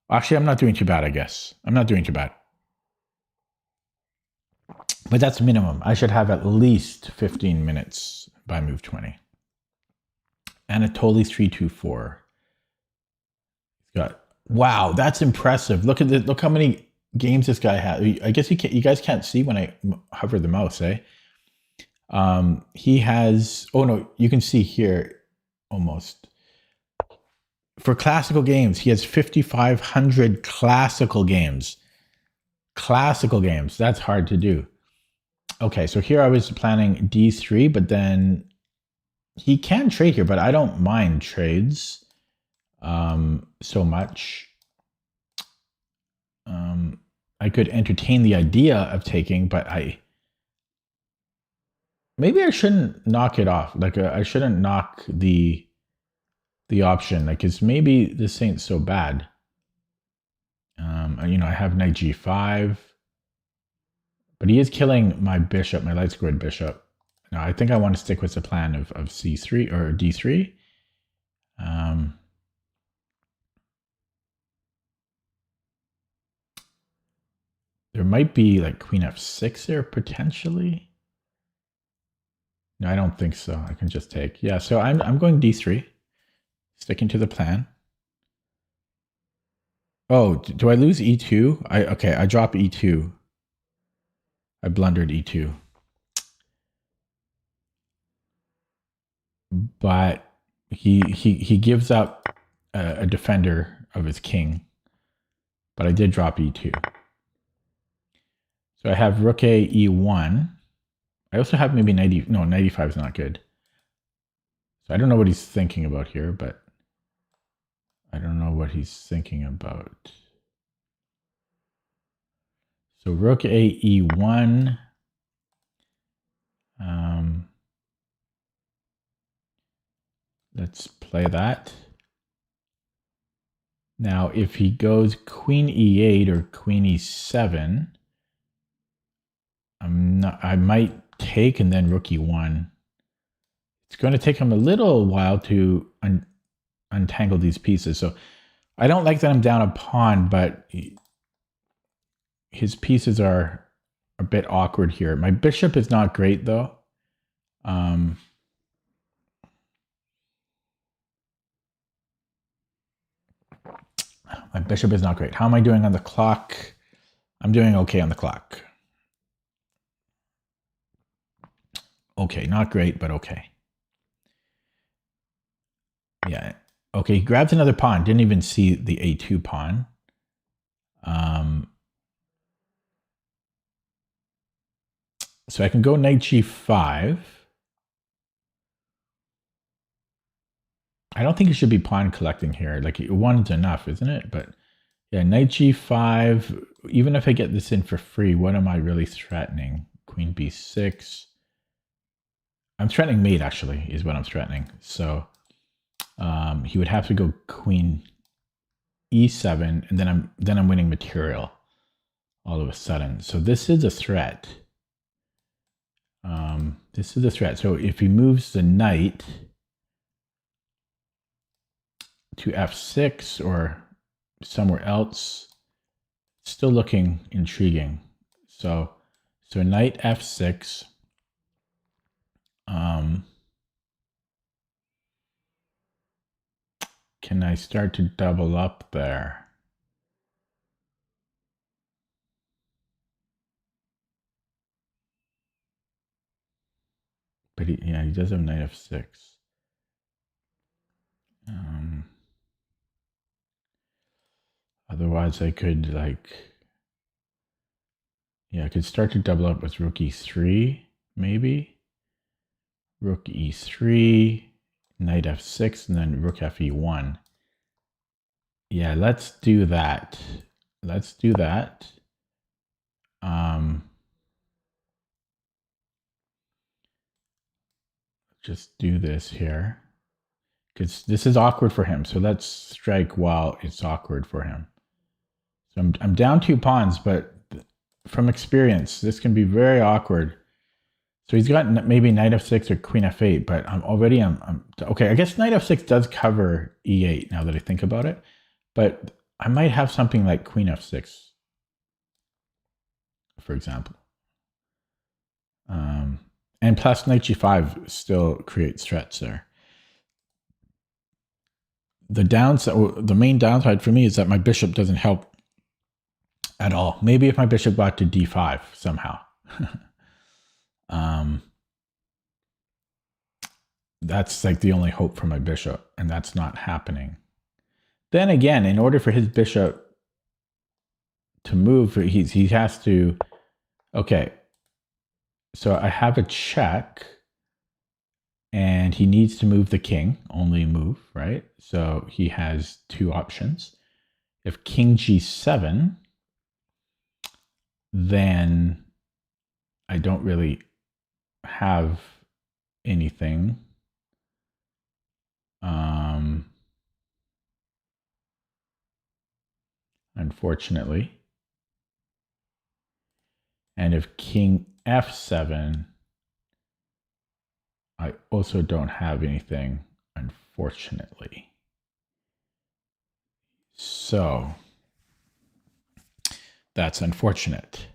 Actually, I'm not doing too bad, I guess. I'm not doing too bad. But that's minimum. I should have at least 15 minutes by move 20. Anatoly's 324. Got, wow, that's impressive. Look at look how many games this guy has. I guess you guys can't see when I hover the mouse, eh? He has, oh no, you can see here almost. For classical games, he has 5,500 classical games. Classical games, that's hard to do. Okay, so here I was planning D3, but then he can trade here, but I don't mind trades so much. I could entertain the idea of taking, but maybe I shouldn't knock it off. Like I shouldn't knock the option, like, because maybe this ain't so bad. You know, I have knight g5, but he is killing my bishop, my light squared bishop. Now I think I want to stick with the plan of c3 or d3. There might be like queen f6 there potentially. No, I don't think so. I can just take. Yeah, so I'm going d3, sticking to the plan. Oh, do I lose e2? Okay, I drop e2. I blundered e2. But he gives up a defender of his king. But I did drop e2. So I have rook a e1. I also have maybe 90. No, 95 is not good. So I don't know what he's thinking about here, but I don't know what he's thinking about. So rook a e1. Let's play that. Now, if he goes queen e8 or queen e7, I might take and then rook e1. It's going to take him a little while to untangle these pieces. So I don't like that I'm down a pawn, but his pieces are a bit awkward here. My bishop is not great though. My bishop is not great. How am I doing on the clock? I'm doing okay on the clock. Okay, not great, but okay. Yeah. Okay, he grabs another pawn. Didn't even see the a2 pawn. So I can go knight g5. I don't think it should be pawn collecting here. Like one's enough, isn't it? But yeah, knight g5. Even if I get this in for free, what am I really threatening? Queen b6. I'm threatening mate, actually, is what I'm threatening. So he would have to go queen e7, and then I'm winning material all of a sudden. So this is a threat. This is a threat. So if he moves the knight to f6 or somewhere else, still looking intriguing. So knight f6. Can I start to double up there? But he does have knight f6. Otherwise, I could I could start to double up with rook e3, maybe. Rook e3, knight f6, and then rook fe1. Yeah, let's do that. Let's do that. Just do this here. Because this is awkward for him. So let's strike while it's awkward for him. So I'm down 2 pawns, but from experience, this can be very awkward. So he's got maybe knight f6 or queen f8, but I'm okay. I guess knight f6 does cover e8 now that I think about it, but I might have something like queen f6, for example. And plus knight g5 still creates threats there. The main downside for me is that my bishop doesn't help at all. Maybe if my bishop got to d5 somehow. That's like the only hope for my bishop, and that's not happening. Then again, in order for his bishop to move, he has to, okay, so I have a check, and he needs to move the king, only move, right? So he has 2 options. If king g7, then I don't really have anything. Unfortunately. And if king f7, I also don't have anything, unfortunately. So that's unfortunate.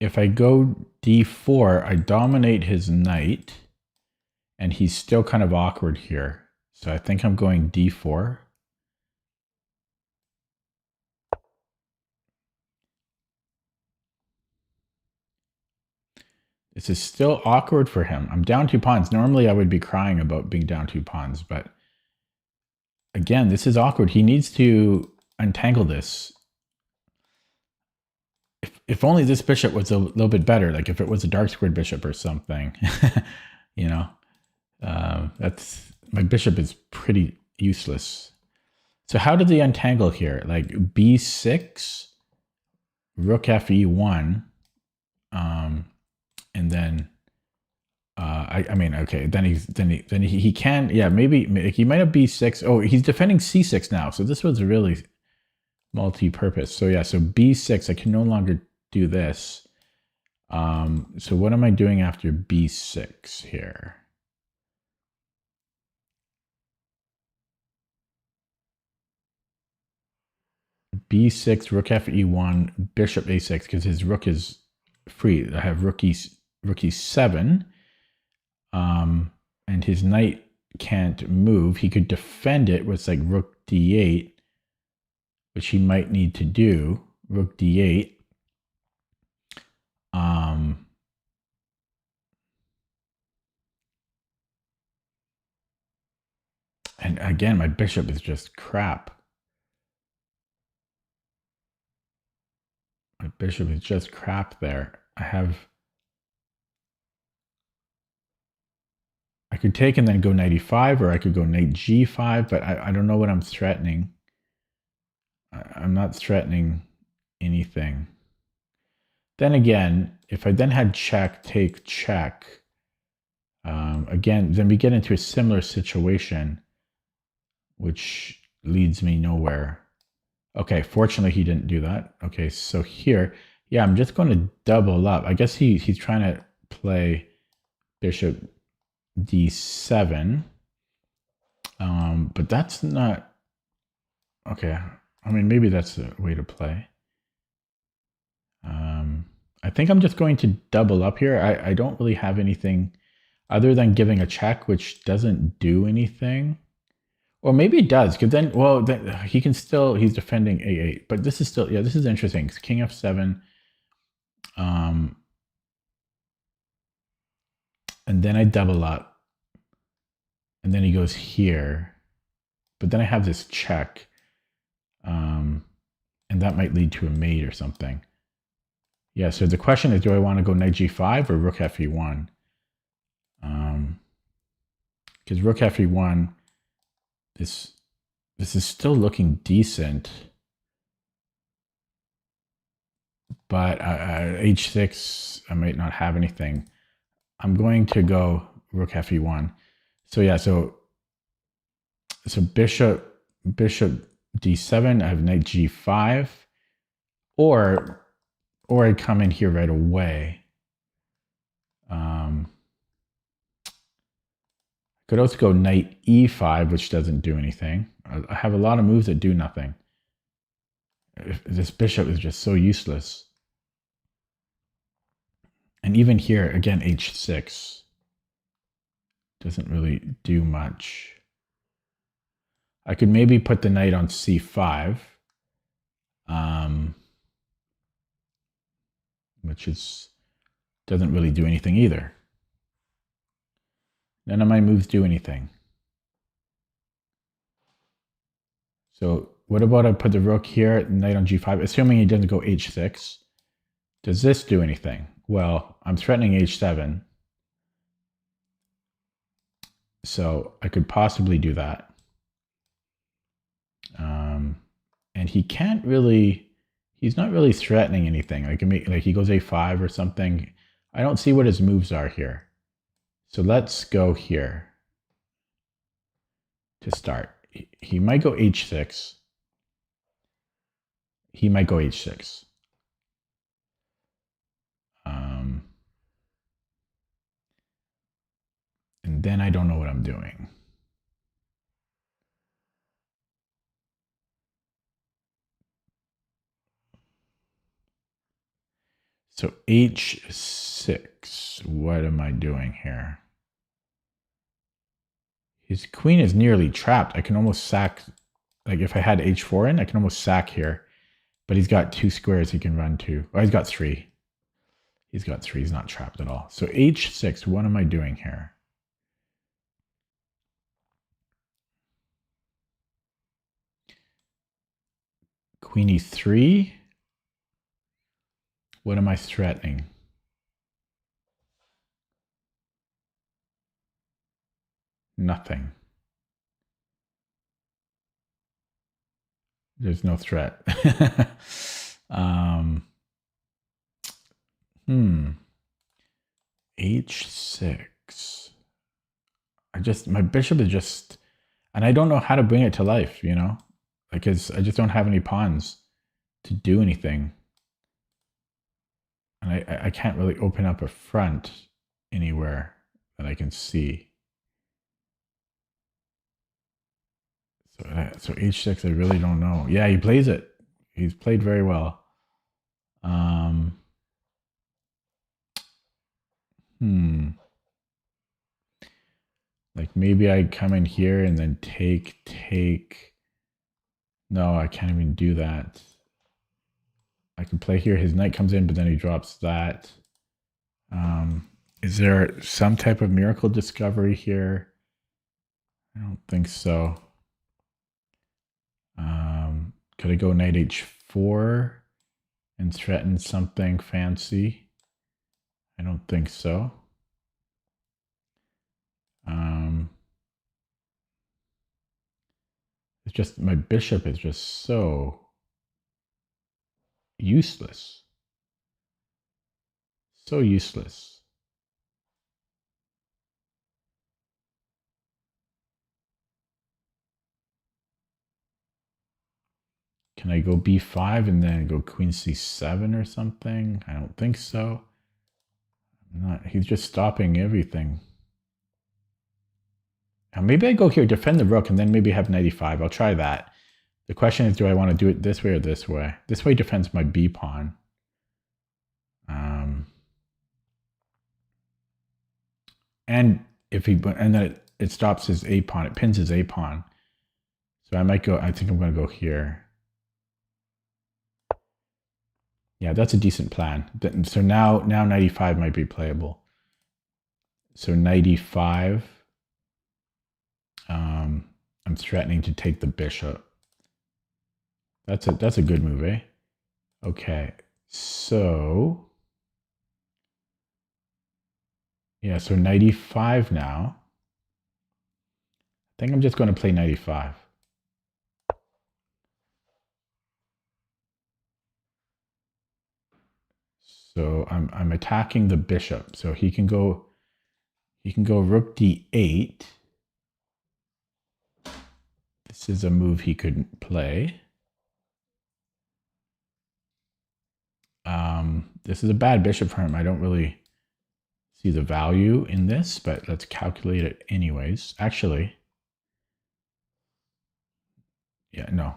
If I go d4, I dominate his knight, and he's still kind of awkward here. So I think I'm going d4. This is still awkward for him. I'm down 2 pawns. Normally I would be crying about being down 2 pawns, but again, this is awkward. He needs to untangle this. If only this bishop was a little bit better, like if it was a dark squared bishop or something, you know, my bishop is pretty useless. So how did they untangle here? Like b6, rook fe1, and then I mean, okay, then he can, yeah, maybe he might have b6. Oh, he's defending c6 now. So this was really multi-purpose. So yeah, so b6, I can no longer do this. So what am I doing after b6 here? b6, rook fe1, bishop a6, because his rook is free. I have rook e7, and his knight can't move. He could defend it with like rook d8, which he might need to do. Rook d8. And again, my bishop is just crap. My bishop is just crap there. I could take and then go knight e5, or I could go knight g5, but I don't know what I'm threatening. I'm not threatening anything. Then again, if I then had check, take, check, again, then we get into a similar situation, which leads me nowhere. Okay, fortunately he didn't do that. Okay, so here, yeah, I'm just going to double up. I guess he's trying to play bishop d7, but that's not, okay. I mean, maybe that's a way to play. I think I'm just going to double up here. I don't really have anything other than giving a check, which doesn't do anything. Or maybe it does, because then, well, he can still, he's defending a8. But this is still, yeah, this is interesting. It's king f7. And then I double up. And then he goes here. But then I have this check. And that might lead to a mate or something. Yeah, so the question is, do I want to go knight g5 or rook fe1? Because rook fe1, this is still looking decent. But h6, I might not have anything. I'm going to go rook fe1. So yeah, so bishop d7, I have knight g5, or I come in here right away. Could also go knight e5, which doesn't do anything. I have a lot of moves that do nothing. This bishop is just so useless. And even here, again, h6 doesn't really do much. I could maybe put the knight on c5, which doesn't really do anything either. None of my moves do anything. So what about I put the rook here, knight on g5, assuming he doesn't go h6. Does this do anything? Well, I'm threatening h7. So I could possibly do that. And he can't really, he's not really threatening anything. Like he goes a5 or something. I don't see what his moves are here. So let's go here to start. He might go h6. He might go h6. And then I don't know what I'm doing. So h6, what am I doing here? His queen is nearly trapped. I can almost sack, like if I had h4 in, I can almost sack here. But he's got 2 squares he can run to. Oh, he's got 3. He's got 3. He's not trapped at all. So h6, what am I doing here? Queen e3. What am I threatening? Nothing. There's no threat. H6. My bishop is just, and I don't know how to bring it to life, you know? Because I just don't have any pawns to do anything. And I can't really open up a front anywhere that I can see. So h6, I really don't know. Yeah, he plays it. He's played very well. Like maybe I come in here and then take. No, I can't even do that. I can play here. His knight comes in, but then he drops that. Is there some type of miracle discovery here? I don't think so. Could I go knight h4 and threaten something fancy? I don't think so. It's just, my bishop is just so useless. So useless. Can I go b5 and then go queen c7 or something? I don't think so. He's just stopping everything. Now maybe I go here, defend the rook, and then maybe have knight e5. I'll try that. The question is, do I want to do it this way or this way? This way defends my b pawn. And then it stops his a pawn. It pins his a pawn. So I might go. I think I'm going to go here. Yeah, that's a decent plan. So now knight e5 might be playable. So knight e5. I'm threatening to take the bishop. That's a good move, eh? Okay, so yeah, so knight e5 now. I think I'm just going to play knight e5. So I'm attacking the bishop. So he can go rook d8. This is a move he could play. This is a bad bishop for him. I don't really see the value in this, but let's calculate it anyways. Actually, yeah, no.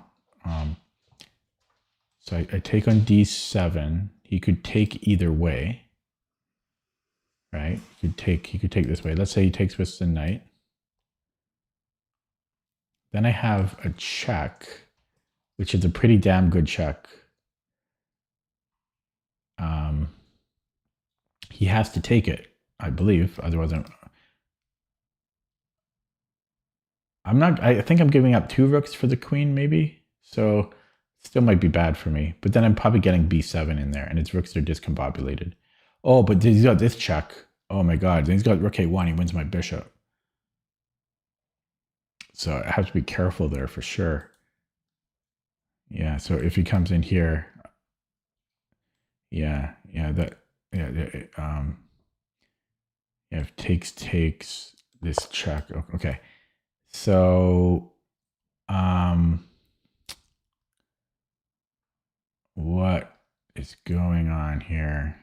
So I take on d7. He could take either way, right? He could take this way. Let's say he takes with the knight. Then I have a check, which is a pretty damn good check. He has to take it, I believe. Otherwise, I'm not. I think I'm giving up 2 rooks for the queen, maybe. So still might be bad for me. But then I'm probably getting b7 in there, and its rooks are discombobulated. Oh, but he's got this check. Oh my god! Then he's got rook a1. He wins my bishop. So I have to be careful there for sure. Yeah. So if he comes in here, yeah. If takes this check. Okay. So, what is going on here?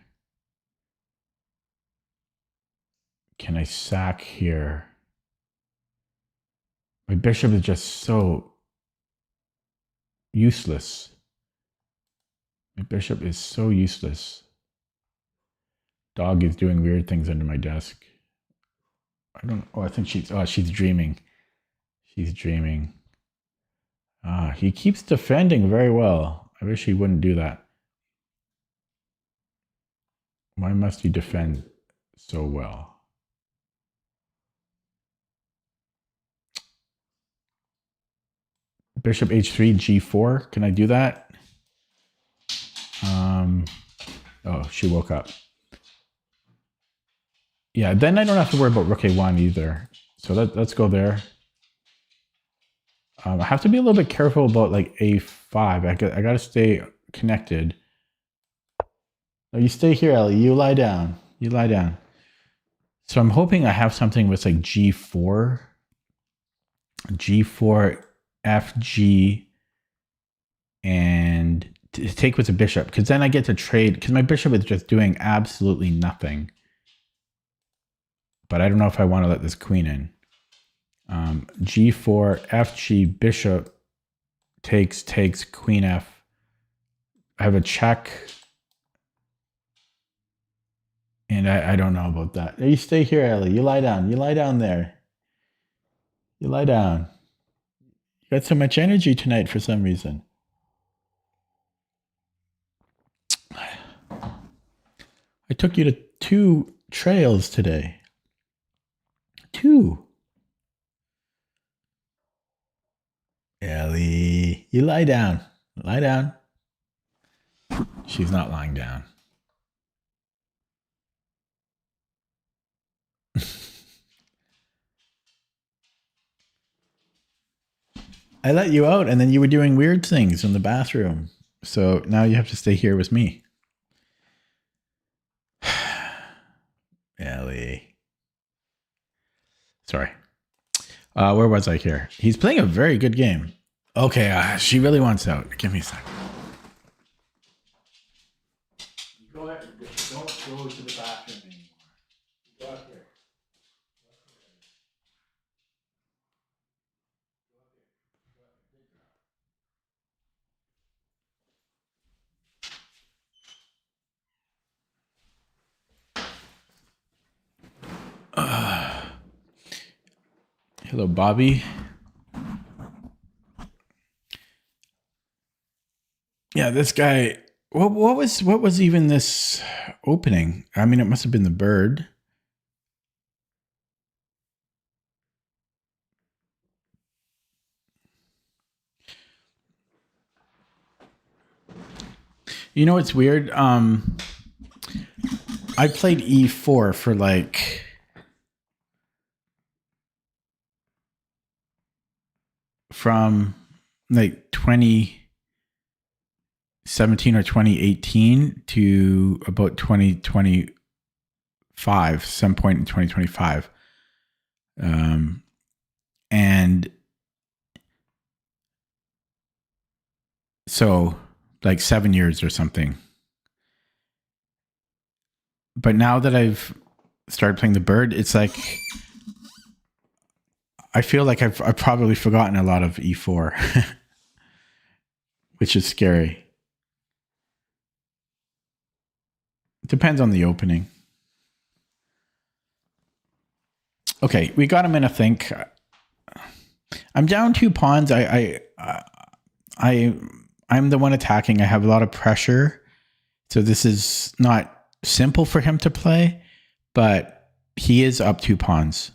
Can I sack here? My bishop is just so useless. My bishop is so useless. Dog is doing weird things under my desk. I don't. Oh, I think she's dreaming. She's dreaming. He keeps defending very well. I wish he wouldn't do that. Why must he defend so well? Bishop h3, g4. Can I do that? Oh, she woke up. Yeah, then I don't have to worry about rook a1 either. So let's go there. I have to be a little bit careful about like a5. I got to stay connected. No, you stay here, Ellie. You lie down. You lie down. So I'm hoping I have something with like g4. G4, fg, and take with a bishop. Because then I get to trade. Because my bishop is just doing absolutely nothing. But I don't know if I want to let this queen in. G4, fg, bishop, takes, queen f. I have a check. And I don't know about that. You stay here, Ellie. You lie down. You lie down there. You lie down. You got so much energy tonight for some reason. I took you to 2 trails today. 2. Ellie, you lie down. Lie down. She's not lying down. I let you out and then you were doing weird things in the bathroom. So now you have to stay here with me. Ellie. Sorry. Where was I here? He's playing a very good game. Okay, she really wants out. Give me a second. Go ahead. Don't go to the bathroom anymore. Go out here. Hello, Bobby. Yeah, this guy. What was even this opening? I mean, it must have been the bird. You know what's weird? I played e4 for like from like 2017 or 2018 to about 2025, some point in 2025. And So like 7 years or something. But now that I've started playing the bird, it's like I feel like I've probably forgotten a lot of e4, which is scary. Depends on the opening. Okay, we got him in a think. I'm down 2 pawns. I'm the one attacking. I have a lot of pressure, so this is not simple for him to play, but he is up 2 pawns.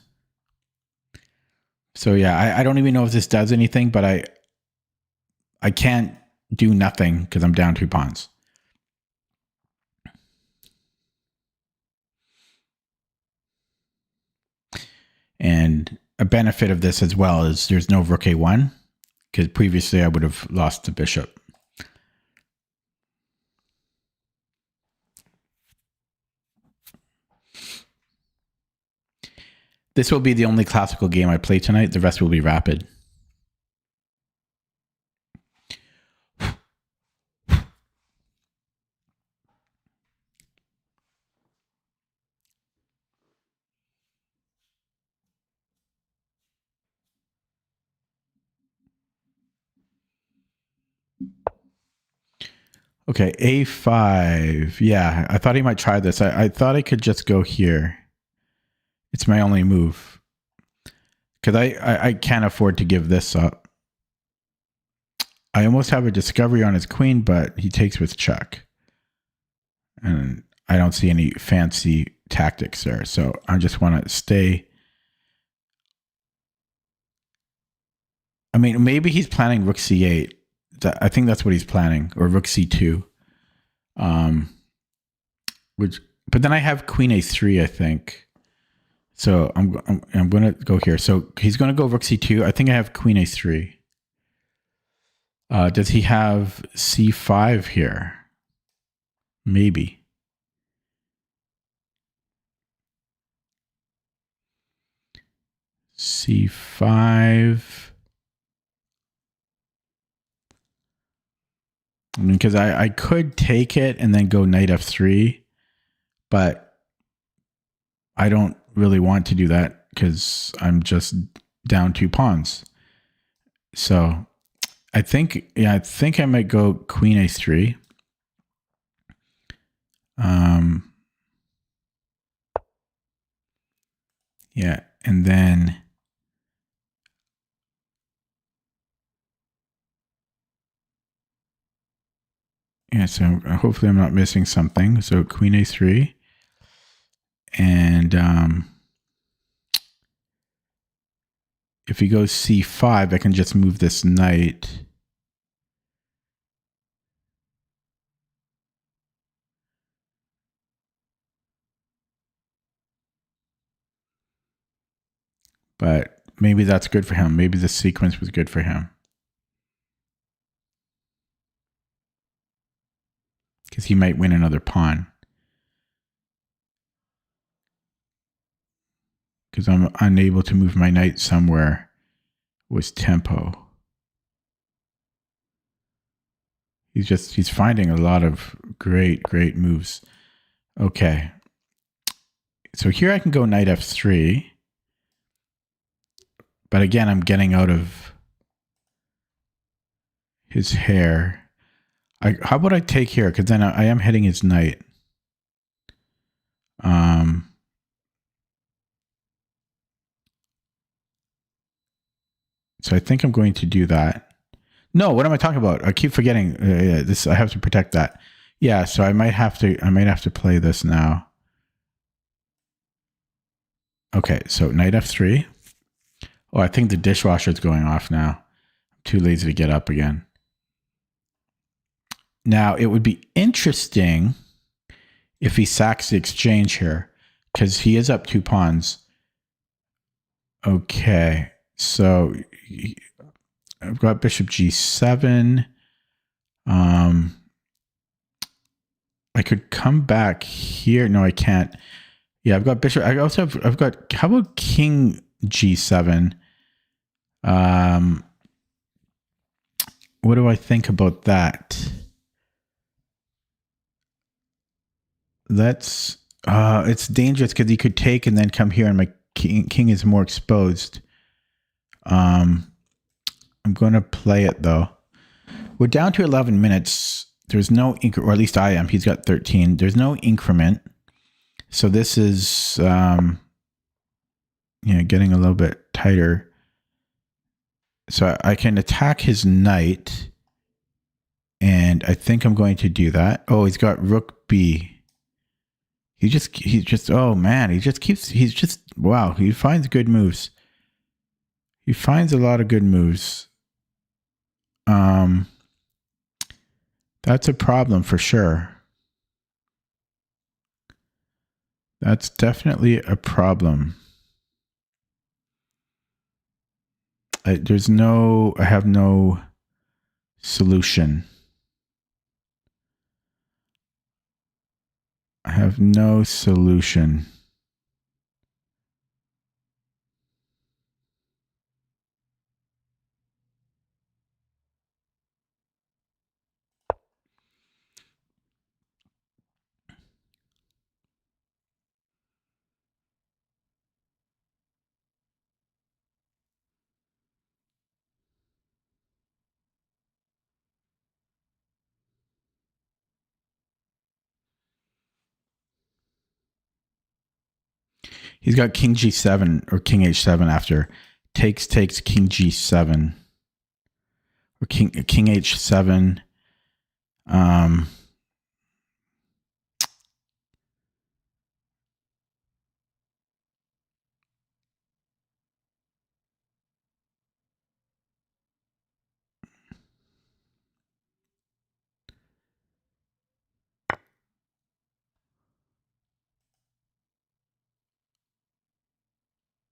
So yeah, I don't even know if this does anything, but I can't do nothing because I'm down 2 pawns. And a benefit of this as well is there's no rook a1, because previously I would have lost the bishop. This will be the only classical game I play tonight. The rest will be rapid. Okay, a5. Yeah, I thought he might try this. I thought I could just go here. It's my only move. Because I can't afford to give this up. I almost have a discovery on his queen, but he takes with check. And I don't see any fancy tactics there. So I just want to stay. I mean, maybe he's planning rook c8. I think that's what he's planning, or rook c2. But then I have queen a3, I think. So I'm going to go here. So he's going to go rook c2. I think I have queen a3. Does he have c5 here? Maybe. c5. I mean, because I could take it and then go knight f3, but I don't really want to do that because I'm just down 2 pawns. So I think I might go queen a3. Yeah, and then so hopefully I'm not missing something. So queen a3, and if he goes c5, I can just move this knight. But maybe that's good for him. Maybe this sequence was good for him. Because he might win another pawn. Because I'm unable to move my knight somewhere with tempo. He's finding a lot of great moves. Okay. So here I can go knight f3. But again, I'm getting out of his hair. How about I take here? Because then I am hitting his knight. So I think I'm going to do that. No, what am I talking about? I keep forgetting this. I have to protect that. Yeah, so I might have to play this now. Okay, so knight f3. Oh, I think the dishwasher is going off now. I'm too lazy to get up again. Now, it would be interesting if he sacks the exchange here, because he is up 2 pawns. Okay, so I've got bishop g7. I could come back here. No, I can't. Yeah, I've got bishop. I've got, how about king g7? what do I think about that? That's it's dangerous because he could take and then come here, and my king is more exposed. I'm going to play it though. We're down to 11 minutes. There's no or at least I am. He's got 13. There's no increment, so this is getting a little bit tighter. So I can attack his knight, and I think I'm going to do that. Oh, he's got rook b. He's just oh man, wow, he finds good moves. He finds a lot of good moves. That's a problem for sure. That's definitely a problem. I have no solution. I have no solution. He's got king g7 or king h7 after. Takes king g7 or king h7.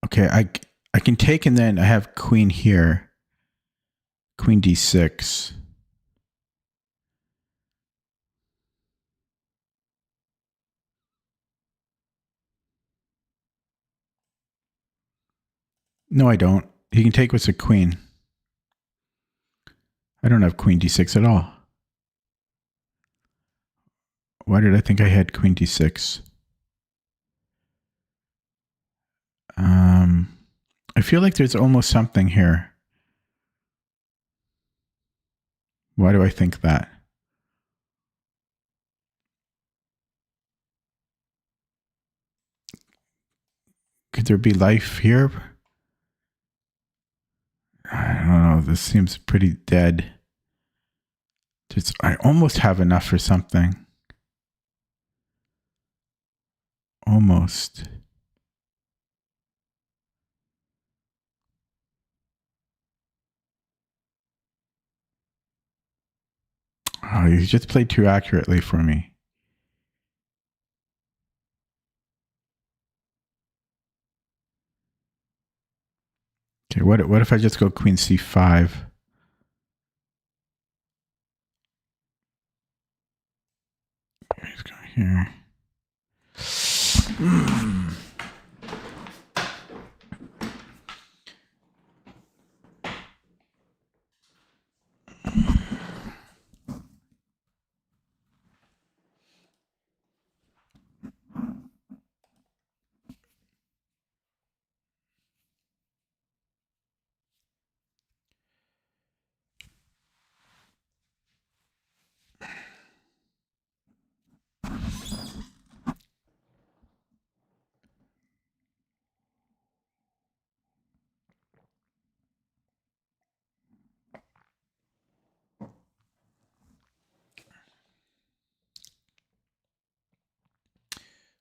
Okay, I can take, and then I have queen here. Queen d6. No, I don't. He can take with a queen. I don't have queen d6 at all. Why did I think I had queen d6? I feel like there's almost something here. Why do I think that? Could there be life here? I don't know. This seems pretty dead. I almost have enough for something. Almost. Oh, you just played too accurately for me. Okay, what if I just go queen c5? Let's go here.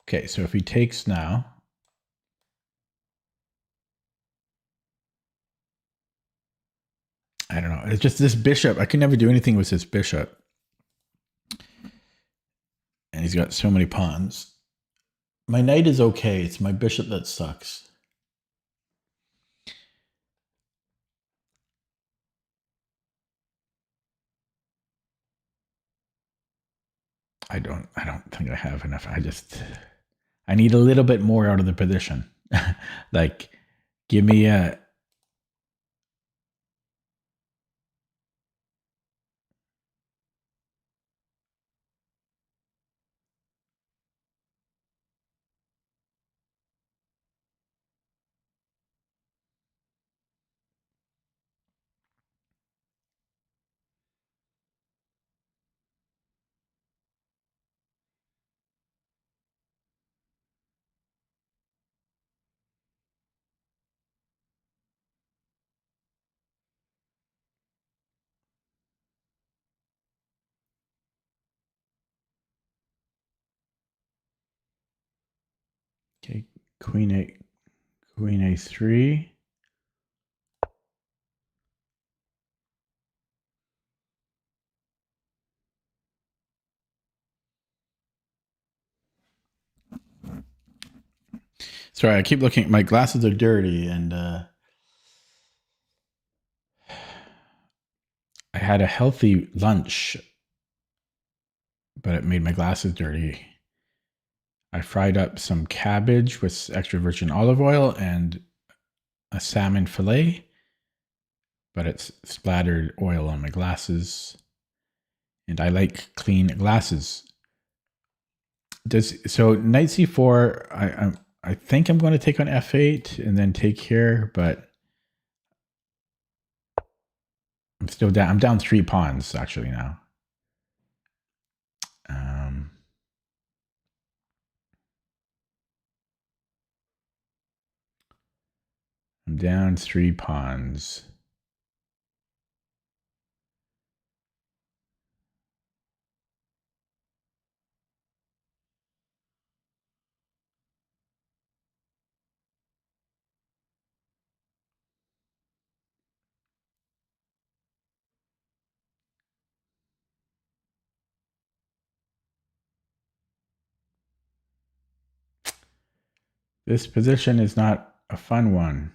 Okay, so if he takes now, I don't know. It's just this bishop. I can never do anything with this bishop. And he's got so many pawns. My knight is okay. It's my bishop that sucks. I don't think I have enough. I need a little bit more out of the position. Like, give me a Okay, queen a3. Sorry, I keep looking. My glasses are dirty, and I had a healthy lunch, but it made my glasses dirty. I fried up some cabbage with extra virgin olive oil and a salmon fillet, but it's splattered oil on my glasses. And I like clean glasses. So knight c4, I think I'm going to take on f8 and then take here, but I'm still down. I'm down 3 pawns actually now. I'm down 3 pawns. This position is not a fun one.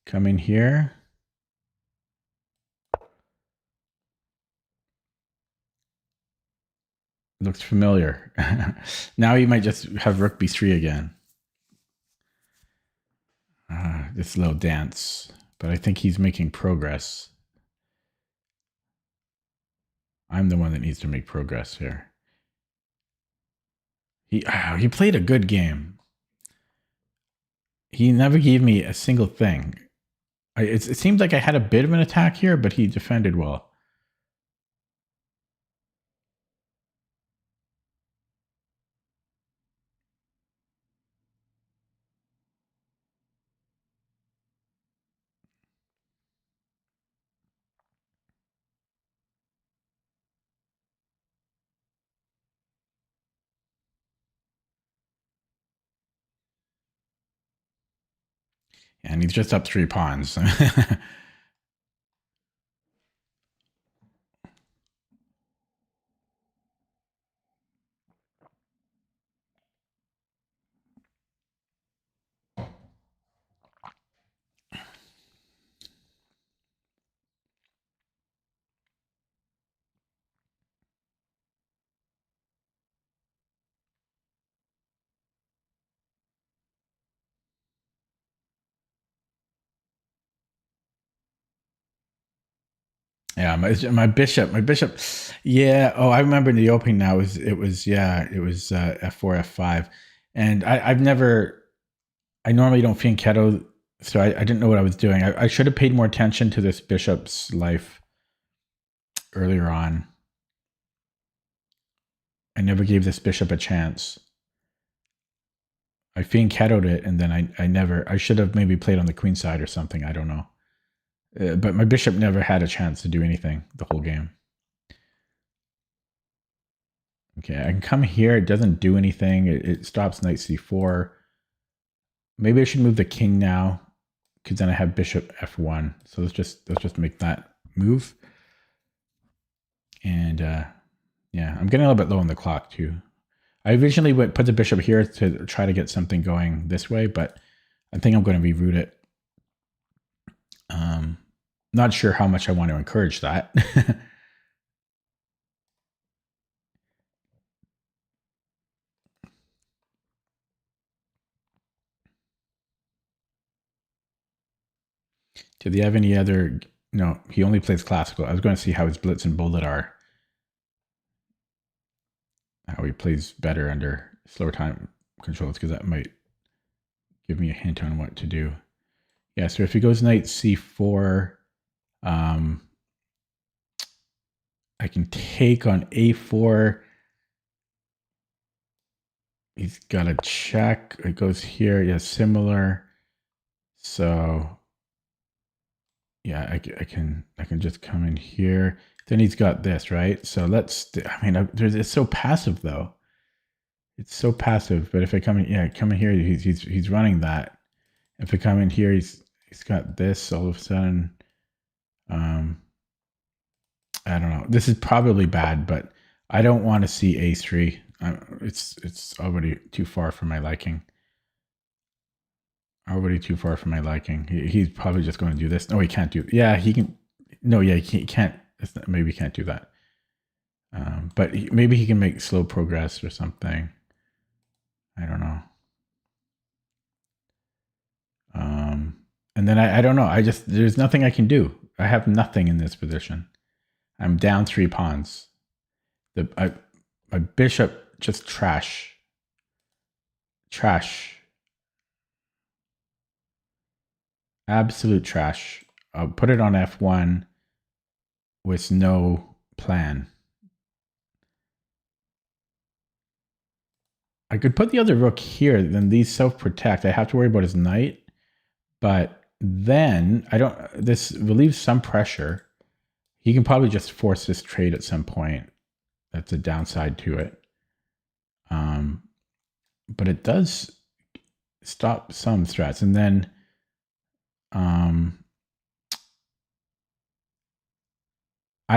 Come in here. Looks familiar. Now he might just have rook b3 again. This little dance. But I think he's making progress. I'm the one that needs to make progress here. He played a good game. He never gave me a single thing. It seemed like I had a bit of an attack here, but he defended well. And he's just up 3 pawns. Yeah, my bishop. Yeah. Oh, I remember in the opening now. It was f4, f5, and I've never. I normally don't fianchetto, so I didn't know what I was doing. I should have paid more attention to this bishop's life earlier on. I never gave this bishop a chance. I fianchettoed it, and then I should have maybe played on the queen side or something. I don't know. But my bishop never had a chance to do anything the whole game. Okay, I can come here. It doesn't do anything. It stops knight c4. Maybe I should move the king now, because then I have bishop f1. So let's just make that move. And yeah, I'm getting a little bit low on the clock too. I originally put the bishop here to try to get something going this way, but I think I'm going to reroute it. Not sure how much I want to encourage that. Do they have any other? No, he only plays classical. I was going to see how his blitz and bullet are. How he plays better under slower time controls, because that might give me a hint on what to do. Yeah, so if he goes knight c4, I can take on a4. He's got a check. It goes here. Yeah, similar. So yeah, I can just come in here. Then he's got this, right? So let's. I mean, it's so passive though. It's so passive. But if I come in, yeah, come in here, he's running that. If I come in here, he's got this all of a sudden. I don't know. This is probably bad, but I don't want to see a3. It's already too far for my liking. Already too far for my liking. He's probably just going to do this. No, he can't do. Yeah, he can. No, yeah, he can't. Maybe he can't do that. But maybe he can make slow progress or something. I don't know. And then I don't know. There's nothing I can do. I have nothing in this position. I'm down 3 pawns. My bishop just trash. Trash. Absolute trash. I'll put it on F1 with no plan. I could put the other rook here, then these self-protect. I have to worry about his knight. But then this relieves some pressure. He can probably just force this trade at some point. That's a downside to it. But it does stop some threats. And then I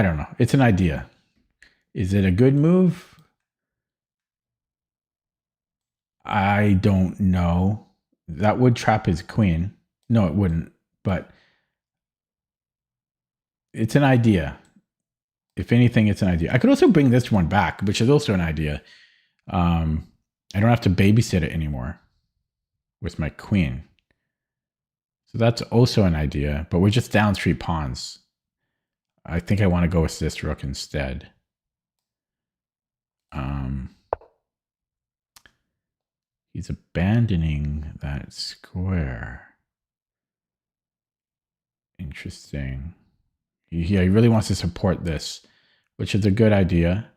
don't know. It's an idea. Is it a good move? I don't know. That would trap his queen. No, it wouldn't. But it's an idea. If anything, it's an idea. I could also bring this one back, which is also an idea. I don't have to babysit it anymore with my queen. So that's also an idea, but we're just down 3 pawns. I think I want to go with this rook instead. He's abandoning that square. Interesting. He really wants to support this, which is a good idea.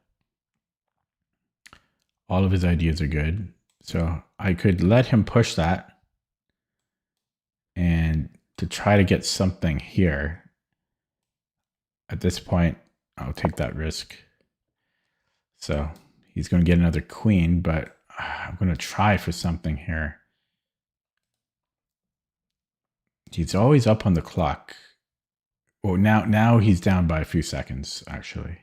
All of his ideas are good. So I could let him push that and to try to get something here. At this point, I'll take that risk. So he's going to get another queen, but I'm going to try for something here. He's always up on the clock. Well, now he's down by a few seconds, actually.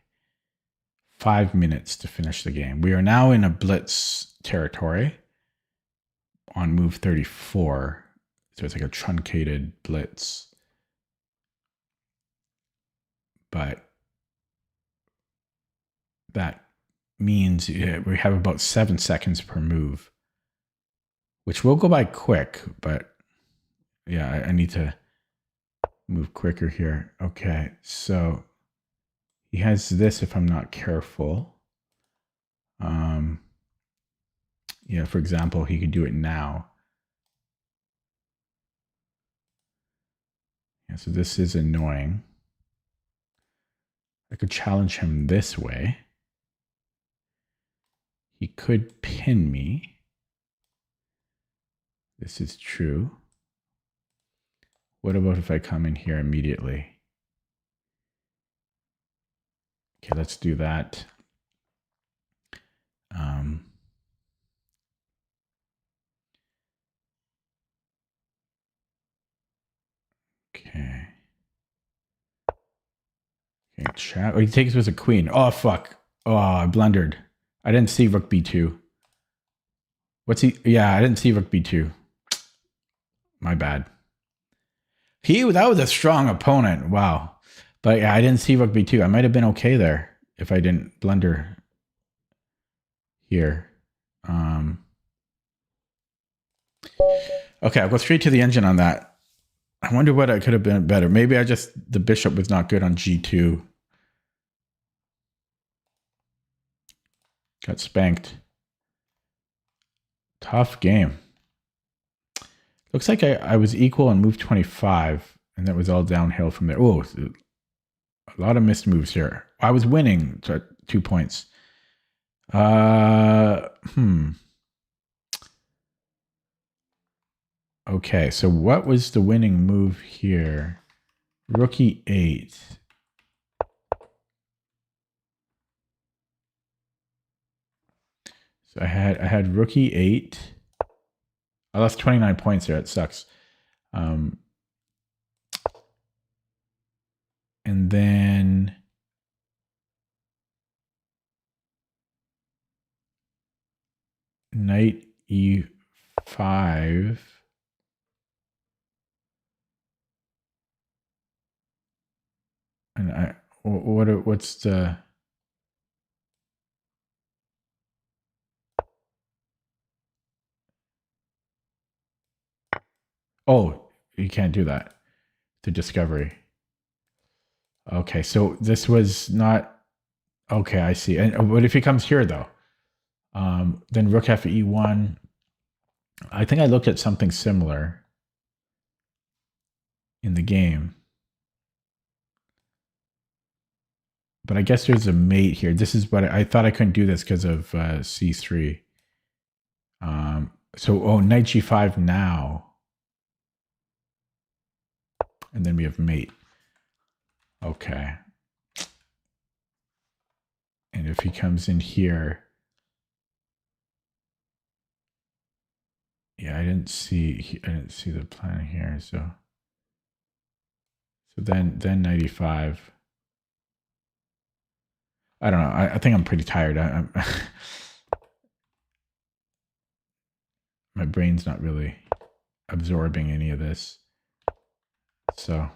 5 minutes to finish the game. We are now in a blitz territory on move 34. So it's like a truncated blitz. But that means we have about 7 seconds per move, which will go by quick, but yeah, I need to move quicker here. Okay, so he has this if I'm not careful. Yeah, for example, he could do it now. Yeah, so this is annoying. I could challenge him this way. He could pin me. This is true. What about if I come in here immediately? Okay, let's do that. Okay. Okay, chat. Oh, he takes with a queen. Oh, fuck. Oh, I blundered. I didn't see rook b2. What's he? Yeah, I didn't see rook b2. My bad. That was a strong opponent. Wow. But yeah, I didn't see rook b2. I might have been okay there if I didn't blunder here. Okay, I'll go straight to the engine on that. I wonder what I could have been better. Maybe the bishop was not good on g2. Got spanked. Tough game. Looks like I was equal on move 25, and that was all downhill from there. Oh, a lot of missed moves here. I was winning 2 points. Okay, so what was the winning move here? Rook e8. So I had rook e8. I lost 29 points there. It sucks. And then knight e5. And what's the... Oh, you can't do that. The discovery. Okay, so this was not... Okay, I see. And what if he comes here, though? Then rook f e1. I think I looked at something similar in the game. But I guess there's a mate here. This is what I thought I couldn't do this because of c3. So, knight g5 now. And then we have mate. Okay. And if he comes in here... Yeah, I didn't see the plan here, so then 95. I don't know. I think I'm pretty tired. My brain's not really absorbing any of this. So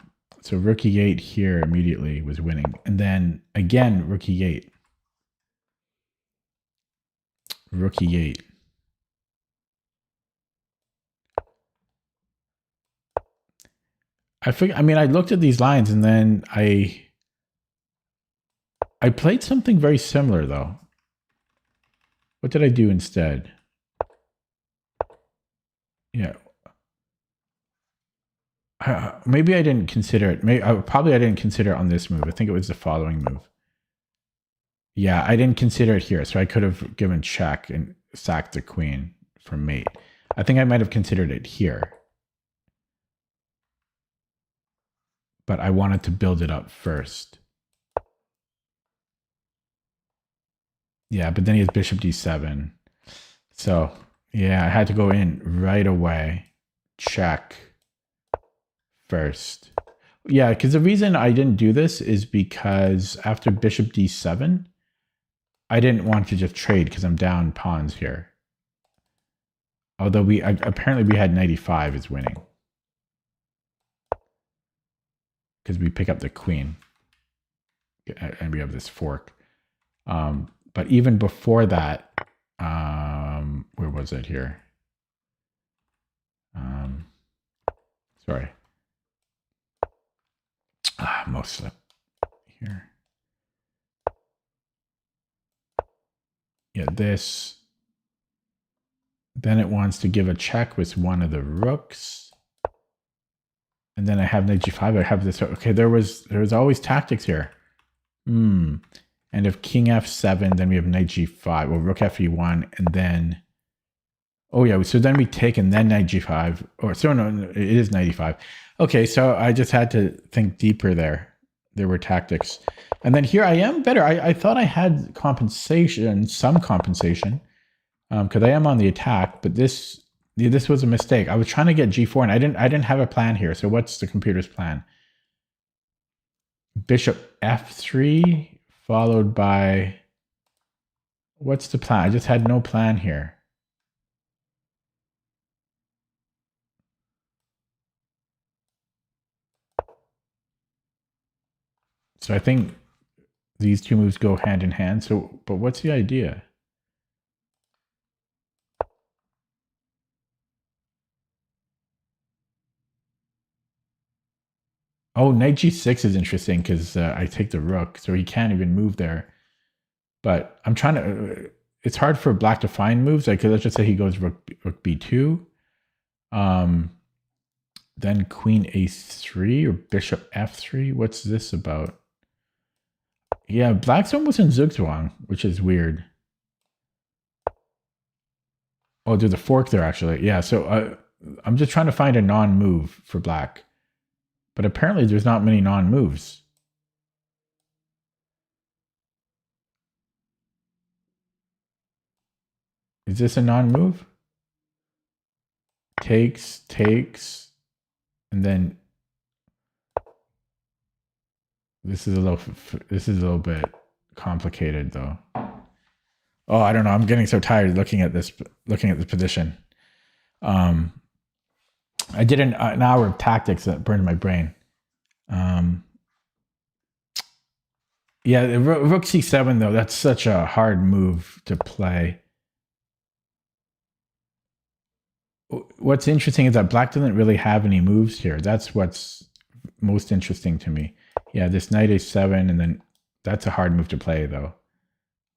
rook e8 here immediately was winning, and then again rook e8, rook e8. I mean, I looked at these lines and then I played something very similar though. What did I do instead? Yeah. Maybe I didn't consider it. Probably I didn't consider it on this move. I think it was the following move. Yeah, I didn't consider it here, so I could have given check and sacked the queen for mate. I think I might have considered it here. But I wanted to build it up first. Yeah, but then he has bishop d7. So, yeah, I had to go in right away. Check first. Yeah, because the reason I didn't do this is because after bishop d7, I didn't want to just trade because I'm down pawns here. Although apparently we had knight e5 is winning. Because we pick up the queen. And we have this fork. But even before that, where was it here? Sorry. Most of here. Yeah, this. Then it wants to give a check with one of the rooks. And then I have knight g5. I have this. Okay, there was always tactics here. And if king f7, then we have knight g5. Well, rook f e1, and then... Oh, yeah, so then we take and then knight g5. Or, so no, it is knight e5. Okay, so I just had to think deeper there. There were tactics. And then here I am better. I thought I had compensation, some compensation, because I am on the attack, but this was a mistake. I was trying to get g4, and I didn't have a plan here. So what's the computer's plan? Bishop f3 followed by... What's the plan? I just had no plan here. So I think these two moves go hand in hand. So, but what's the idea? Oh, knight g6 is interesting because I take the rook, so he can't even move there. But I'm trying to... it's hard for black to find moves. Like, let's just say he goes rook b2. Then queen a3 or bishop f3. What's this about? Yeah, black's almost in zugzwang, which is weird. Oh, there's a fork there, actually. Yeah, so I'm just trying to find a non-move for black. But apparently there's not many non-moves. Is this a non-move? Takes, and then this is a little bit complicated though. Oh, I don't know. I'm getting so tired looking at this position. I did an hour of tactics that burned my brain. Yeah, rook c7 though. That's such a hard move to play. What's interesting is that black doesn't really have any moves here. That's what's most interesting to me. Yeah, this knight a7, and then that's a hard move to play though.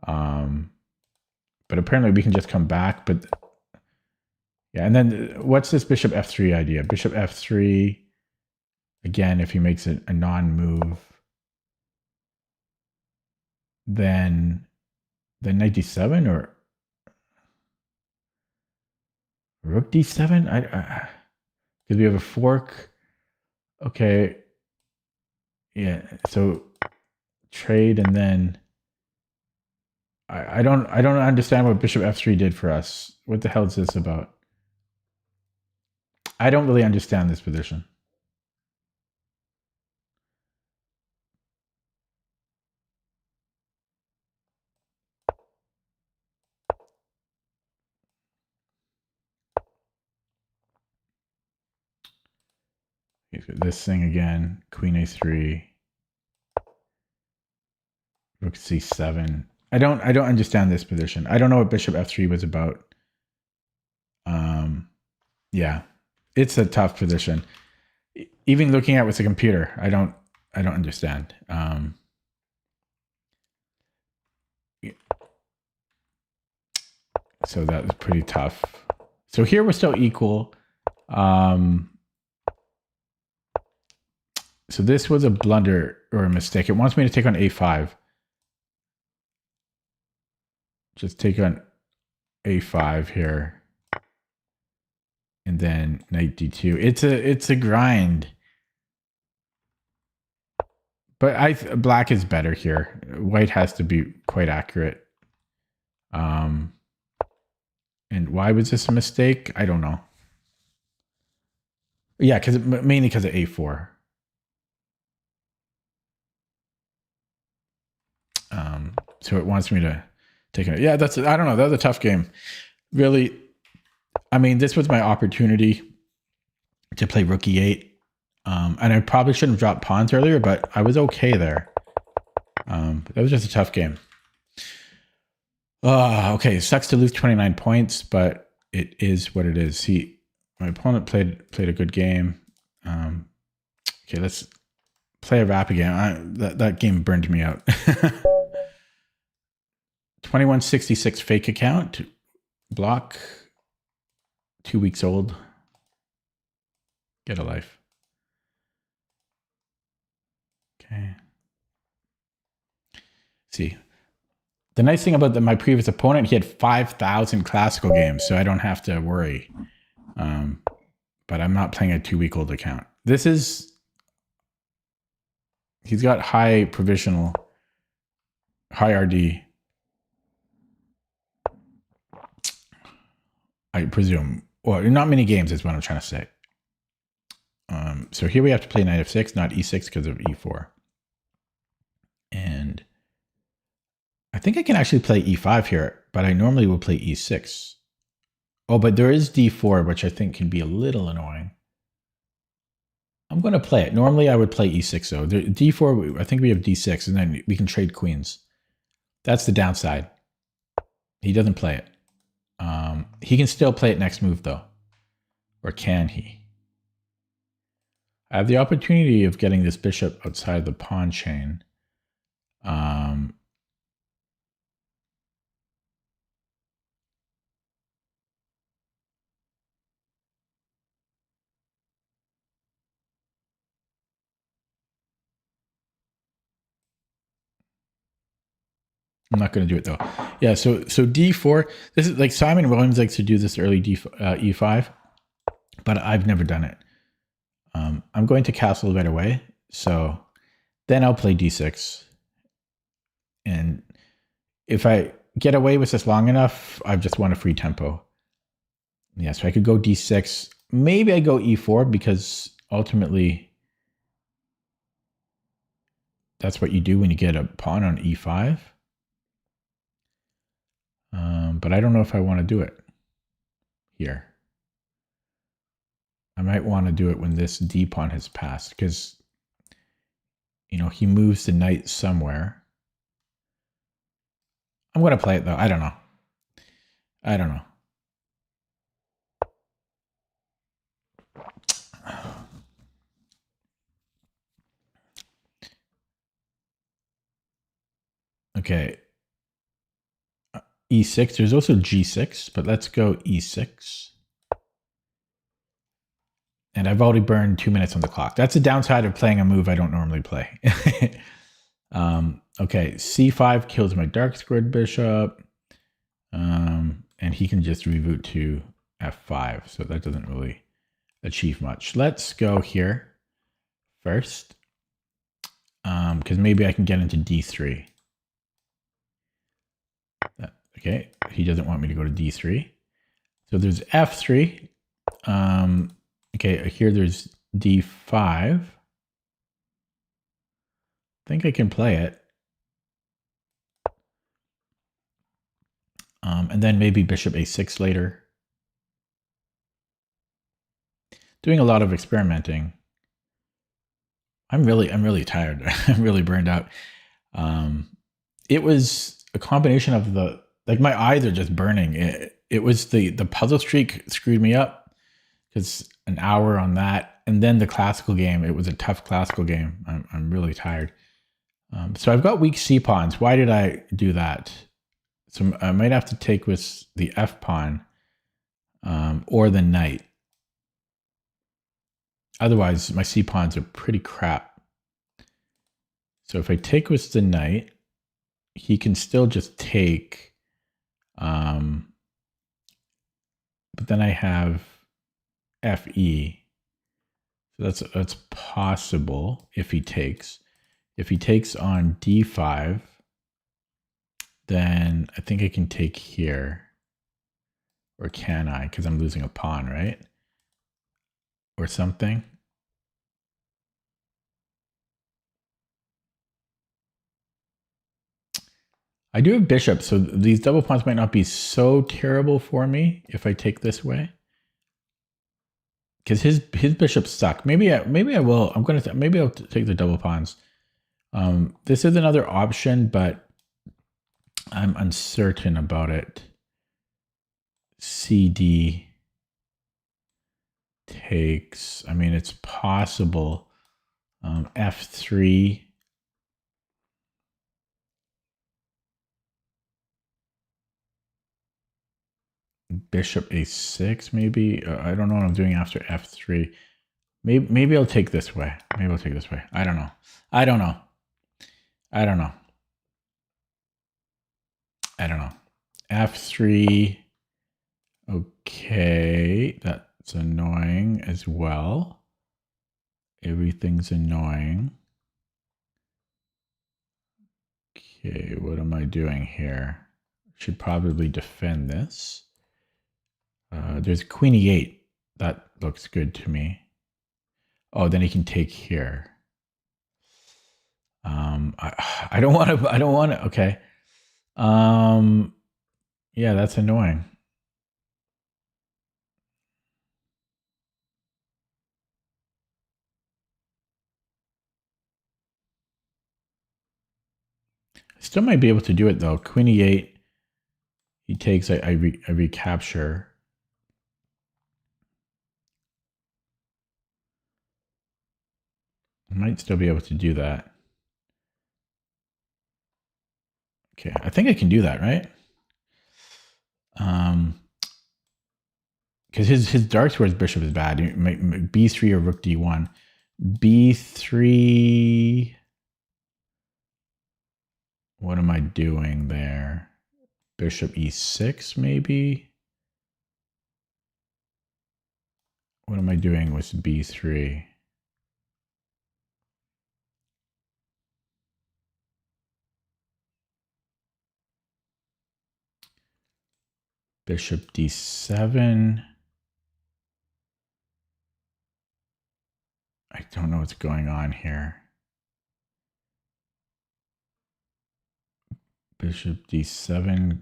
But apparently we can just come back. But yeah, and then what's this bishop f3 idea? Bishop f3, again, if he makes it a non-move, then knight d7 or rook d7? Because we have a fork. Okay. Yeah, so trade, and then I don't understand what bishop f3 did for us. What the hell is this about? I don't really understand this position. He's got this thing again, queen a3, rook c7. I don't understand this position. I don't know what bishop f3 was about. Yeah, it's a tough position. Even looking at it with a computer, I don't understand. So that was pretty tough. So here we're still equal. So this was a blunder or a mistake. It wants me to take on a5. Just take on a5 here. And then knight d2. It's a grind. But black is better here. White has to be quite accurate. And why was this a mistake? I don't know. Yeah, mainly because of a4. So it wants me to take it. Yeah, I don't know. That was a tough game. Really, I mean, this was my opportunity to play rook e8. And I probably shouldn't have dropped pawns earlier, but I was okay there. That was just a tough game. Okay, it sucks to lose 29 points, but it is what it is. My opponent played a good game. Okay, let's play a wrap again. That game burned me out. 2166 fake account. Block. 2 weeks old. Get a life. Okay. See. The nice thing about my previous opponent, he had 5,000 classical games, so I don't have to worry. But I'm not playing a 2-week-old account. He's got high provisional, high RD. I presume. Well, not many games is what I'm trying to say. So here we have to play knight f6, not e6 because of e4. And I think I can actually play e5 here, but I normally will play e6. Oh, but there is d4, which I think can be a little annoying. I'm going to play it. Normally I would play e6 though. D4, I think we have d6, and then we can trade queens. That's the downside. He doesn't play it. He can still play it next move though. Or can he? I have the opportunity of getting this bishop outside the pawn chain. I'm not going to do it though. Yeah, so d4. This is like Simon Williams likes to do this early e5, but I've never done it. I'm going to castle right away, so then I'll play d6. And if I get away with this long enough, I just want a free tempo. Yeah, so I could go d6. Maybe I go e4 because ultimately that's what you do when you get a pawn on e5. But I don't know if I want to do it here. I might want to do it when this d pawn has passed because, you know, he moves the knight somewhere. I'm going to play it though. I don't know. I don't know. Okay. E6. There's also G6, but let's go E6. And I've already burned 2 minutes on the clock. That's the downside of playing a move I don't normally play. Okay, C5 kills my dark squared bishop. And he can just reboot to F5. So that doesn't really achieve much. Let's go here first. Because maybe I can get into D3. Okay, he doesn't want me to go to D3. So there's F3. Okay, here there's D5. I think I can play it. And then maybe bishop A6 later. Doing a lot of experimenting. I'm really tired. I'm really burned out. It was a combination of my eyes are just burning. It was the puzzle streak screwed me up because an hour on that, and then the classical game. It was a tough classical game. I'm really tired. So I've got weak C pawns. Why did I do that? So I might have to take with the F pawn or the knight. Otherwise, my C pawns are pretty crap. So if I take with the knight, he can still just take. But then I have FE. So that's possible if he takes. If he takes on D5, then I think I can take here. Or can I? Because I'm losing a pawn, right? Or something. I do have bishop, so these double pawns might not be so terrible for me if I take this way. Because his bishop's stuck. Maybe I will. Maybe I'll take the double pawns. This is another option, but I'm uncertain about it. CD takes. I mean, it's possible. F3. Bishop A6, maybe. I don't know what I'm doing after F3. Maybe I'll take this way. Maybe I'll take this way. I don't know. I don't know. F3. Okay, that's annoying as well. Everything's annoying. Okay, what am I doing here? Should probably defend this. There's Queen E8. That looks good to me. Oh, then he can take here. I don't want to. Okay. Yeah, that's annoying. I still might be able to do it though. Queen E8. He takes. I recapture. I might still be able to do that. Okay, I think I can do that, right? Because his dark square's bishop is bad. B3 or rook D1. B3. What am I doing there? Bishop E6, maybe? What am I doing with B3? Bishop d7. I don't know what's going on here. Bishop d7,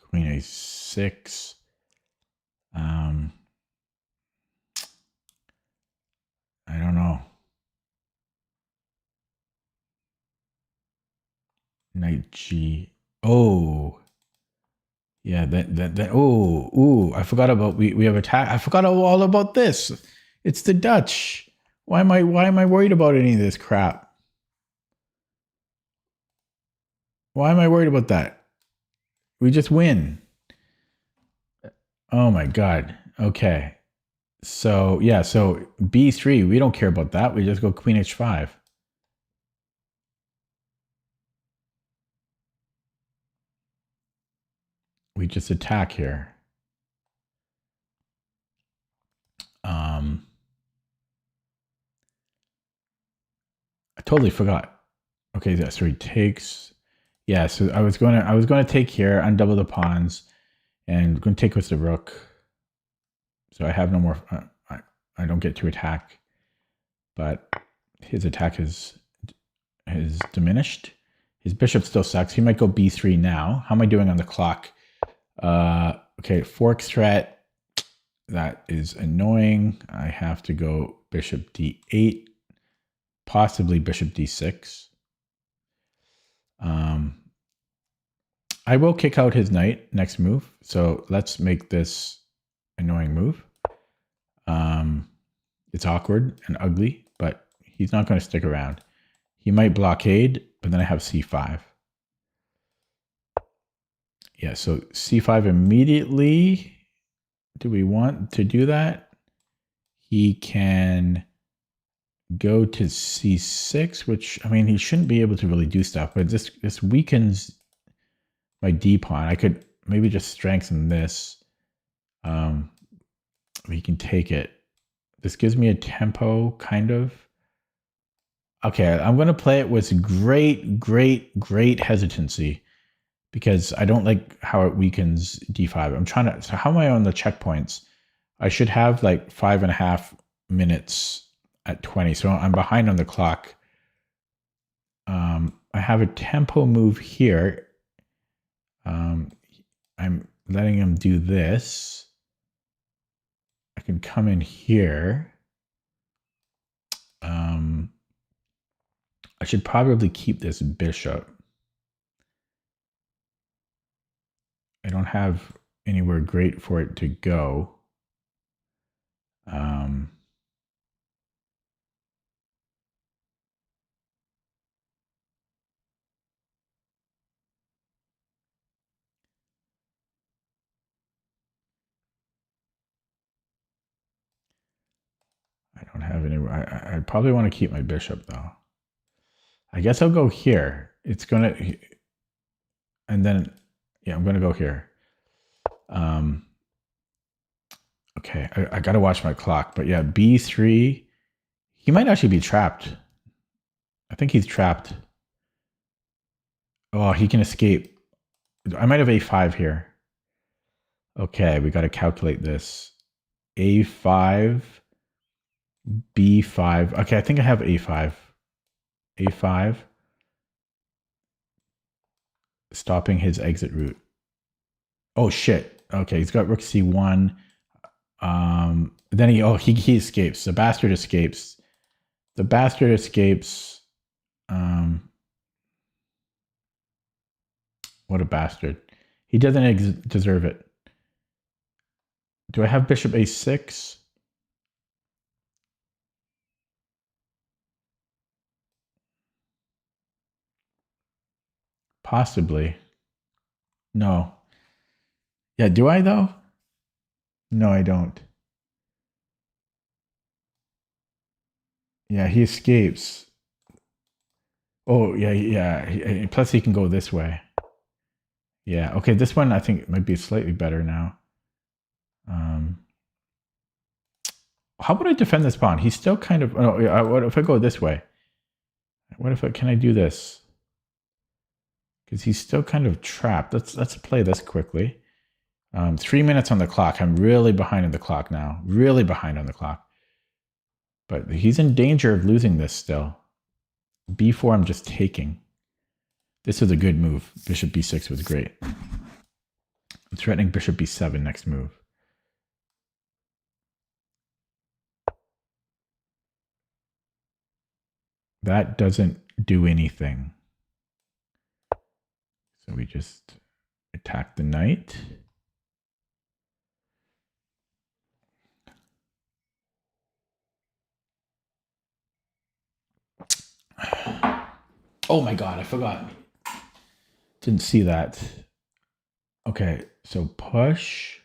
queen a6. I don't know. Knight g. Oh. Yeah, that ooh, I forgot about we have attack. I forgot all about this. It's the Dutch. Why am I worried about any of this crap? Why am I worried about that? We just win. Oh my god. Okay. So, yeah, so b3, we don't care about that. We just go queen h5. We just attack here. I totally forgot. Okay, yeah, so he takes. Yeah, so I was gonna take here, undouble the pawns, and going to take with the rook. So I have no more. I don't get to attack, but his attack is diminished. His bishop still sucks. He might go b3 now. How am I doing on the clock? Okay, fork threat. That is annoying. I have to go bishop d8, possibly bishop d6. I will kick out his knight next move. So let's make this annoying move. It's awkward and ugly, but he's not going to stick around. He might blockade, but then I have c5. Yeah, so c5 immediately. Do we want to do that? He can go to c6, which, I mean, he shouldn't be able to really do stuff, but this weakens my d pawn. I could maybe just strengthen this. We can take it. This gives me a tempo, kind of. Okay, I'm going to play it with great hesitancy because I don't like how it weakens d5. I'm trying to. So how am I on the checkpoints? I should have like 5.5 minutes at 20. So I'm behind on the clock. I have a tempo move here. I'm letting him do this. I can come in here. I should probably keep this bishop. I don't have anywhere great for it to go. I don't have anywhere. I probably want to keep my bishop though. I guess I'll go here. It's gonna, and then, yeah, I'm gonna go here. Okay, I gotta watch my clock, but yeah, b3. He might actually be trapped. I think he's trapped. Oh, he can escape. I might have a5 here. Okay, we got to calculate this. a5, b5. Okay, I think I have a5. a5. Stopping his exit route. Oh, shit. Okay, he's got rook c1. Then he escapes. The bastard escapes. The bastard escapes. What a bastard. He doesn't deserve it. Do I have bishop a6? Possibly. No. Yeah, do I though? No, I don't. Yeah, he escapes. Oh, yeah. Plus he can go this way. Yeah, okay, this one I think might be slightly better now. How would I defend this pawn? He's still kind of, what if I go this way? Can I do this? Because he's still kind of trapped. Let's play this quickly. 3 minutes on the clock. I'm really behind on the clock now. Really behind on the clock. But he's in danger of losing this still. B4 I'm just taking. This is a good move. Bishop B6 was great. I'm threatening Bishop B7 next move. That doesn't do anything. So we just attack the knight. Oh my god, I forgot. Didn't see that. Okay, so push.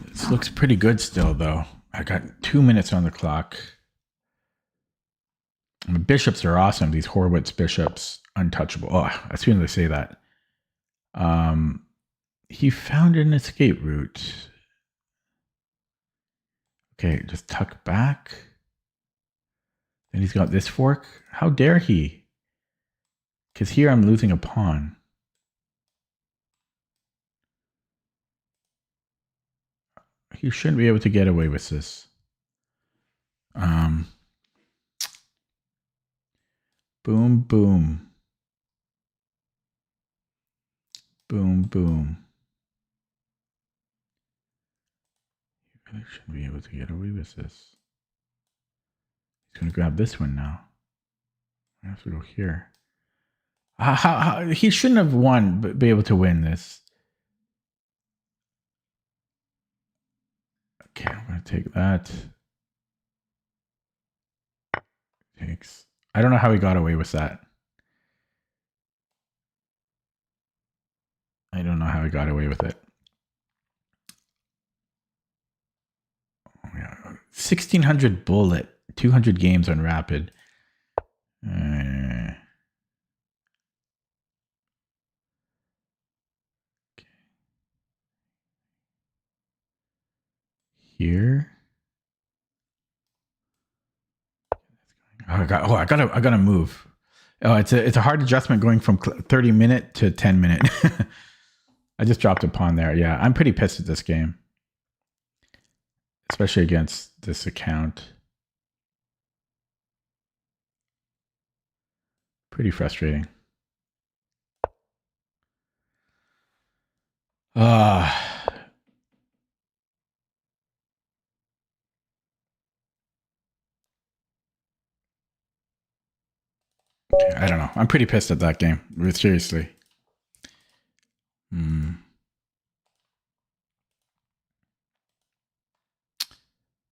This looks pretty good still, though. I got 2 minutes on the clock. And the bishops are awesome. These Horwitz bishops, untouchable. Oh, as soon as I say that. He found an escape route. Okay, just tuck back. Then he's got this fork. How dare he? Because here I'm losing a pawn. He shouldn't be able to get away with this. Boom, boom. Boom, boom. He really shouldn't be able to get away with this. He's going to grab this one now. I have to go here. He shouldn't have won, but be able to win this. Okay, I'm going to take that. Takes. I don't know how he got away with that. I don't know how he got away with it. Oh, yeah. 1600 bullet, 200 games on rapid. Okay. Here. I gotta move. Oh, it's a hard adjustment going from 30 minute to 10 minute. I just dropped a pawn there. Yeah, I'm pretty pissed at this game, especially against this account. Pretty frustrating. Okay, I don't know. I'm pretty pissed at that game. Seriously.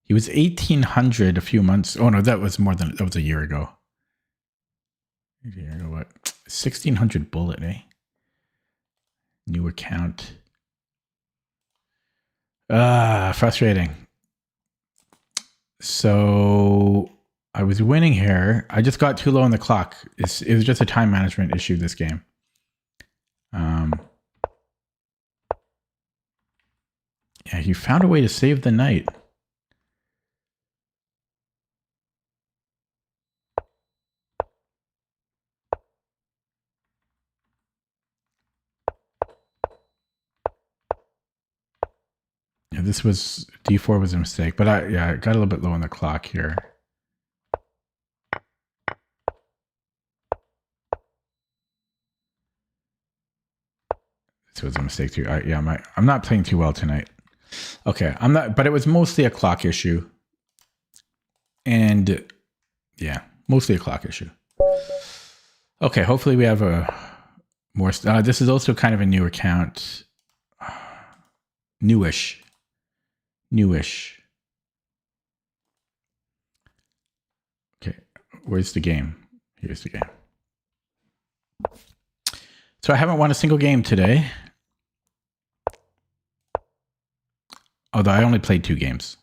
He was 1800 a few months. Oh no, that was more than that was a year ago. A year ago, what? 1600 bullet, eh? New account. Frustrating. So I was winning here. I just got too low on the clock. It was just a time management issue this game. Yeah, he found a way to save the knight. Yeah, this was d4 was a mistake, but I got a little bit low on the clock here. This was a mistake too. I'm not playing too well tonight. Okay, I'm not, but it was mostly a clock issue. And yeah, mostly a clock issue. Okay, hopefully we have a more. This is also kind of a new account. Newish. Okay, where's the game? Here's the game. So I haven't won a single game today. Although I only played 2 games.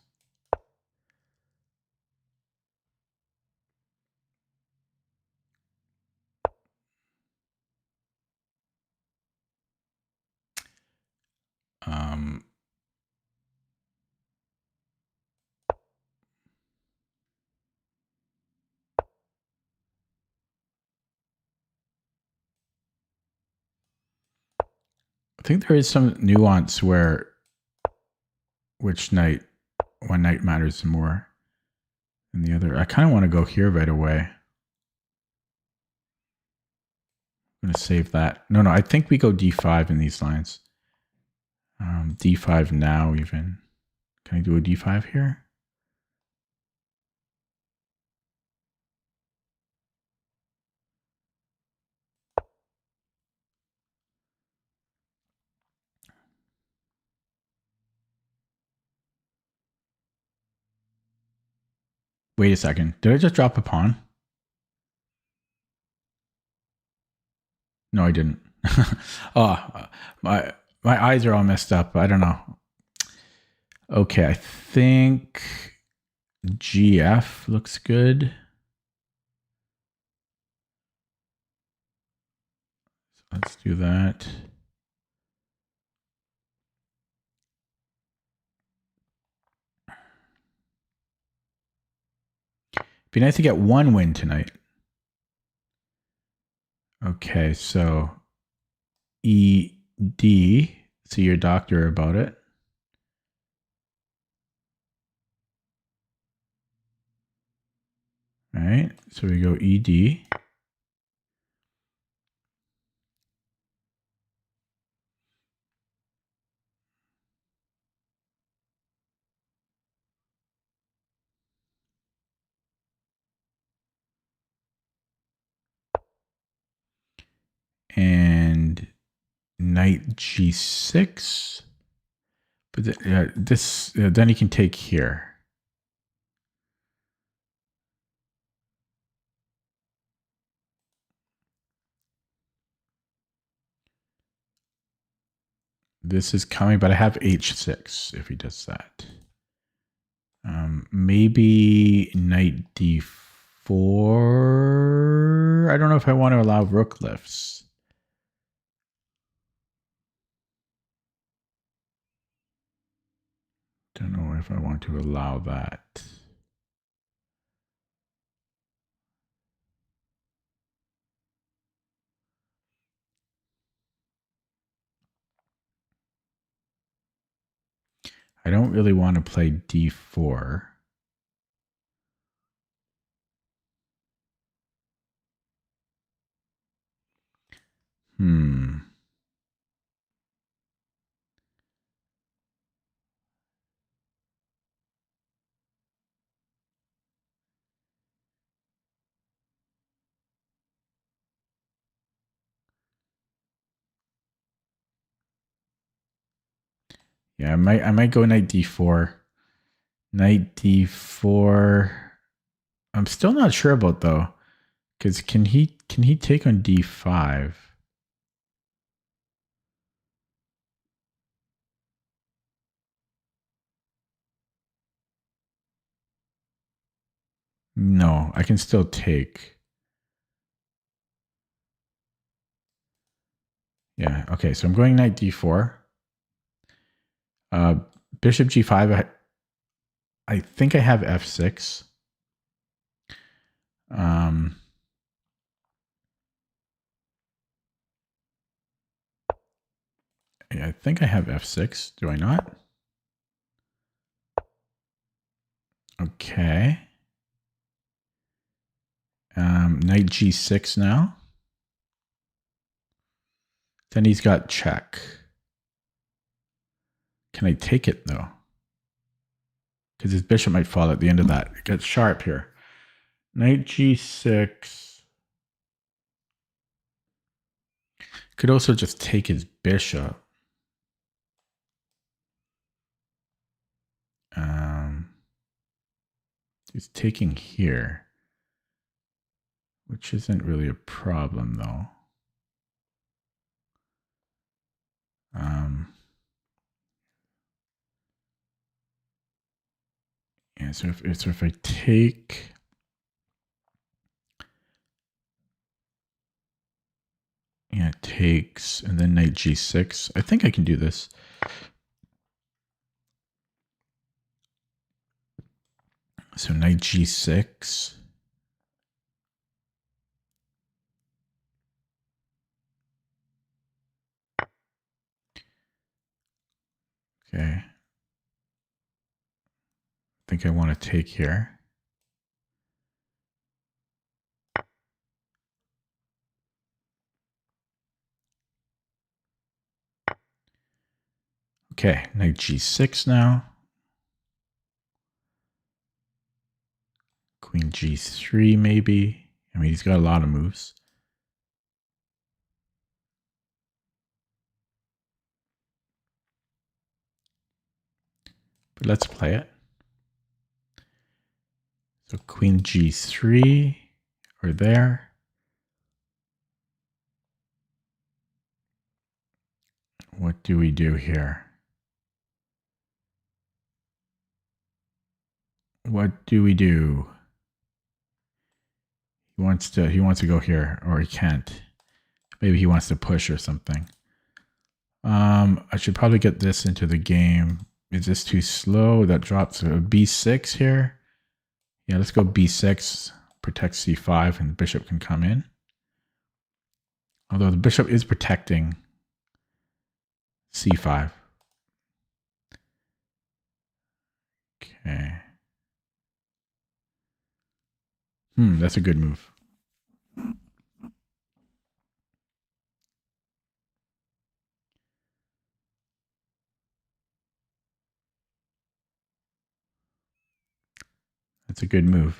think there is some nuance where one knight matters more than the other. I kind of want to go here right away. I'm going to save that. No, I think we go d5 in these lines. D5 now even. Can I do a d5 here? Wait a second. Did I just drop a pawn? No, I didn't. Oh, my eyes are all messed up. I don't know. Okay, I think GF looks good. So let's do that. Be nice to get one win tonight. Okay, so ED, see your doctor about it. All right, so we go ED. And knight G6. But then he can take here. This is coming, but I have H6 if he does that. Maybe knight D4. I don't know if I want to allow rook lifts. Don't know if I want to allow that. I don't really want to play D4. Yeah, I might go knight D4. Knight D4. I'm still not sure about though, because can he take on D5? No, I can still take. Yeah, okay, so I'm going knight D4. Bishop G5. I think I have F6. Yeah, I think I have F6. Do I not? Okay. Knight G6 now. Then he's got check. Can I take it though? Because his bishop might fall at the end of that. It gets sharp here. Knight G6. Could also just take his bishop. He's taking here, which isn't really a problem though. Yeah, so if I take, yeah, it takes, and then knight G6. I think I can do this. So knight G6. Okay. I think I want to take here. Okay, knight g6 now. Queen g3 maybe. I mean, he's got a lot of moves. But let's play it. So queen g3 or there. What do we do here? What do we do? He wants to go here, or he can't. Maybe he wants to push or something. I should probably get this into the game. Is this too slow? That drops a b6 here. Yeah, let's go b6. Protect c5 and the bishop can come in. Although the bishop is protecting c5. Okay. That's a good move. That's a good move.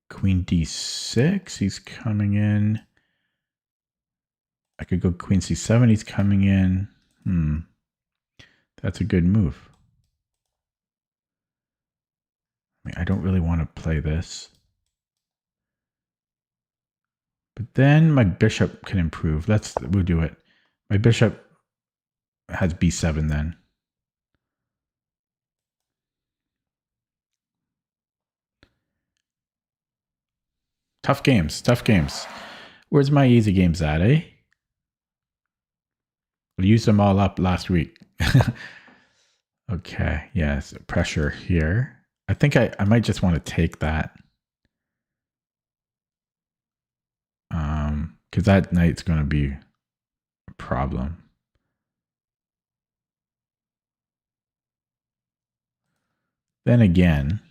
Queen d6, he's coming in. I could go queen c7, he's coming in. That's a good move. I mean, I don't really want to play this. But then my bishop can improve. We'll do it. My bishop has b7 then. Tough games, tough games. Where's my easy games at, eh? We used them all up last week. Okay, yes, pressure here. I think I might just want to take that. Because that knight's going to be a problem. Then again,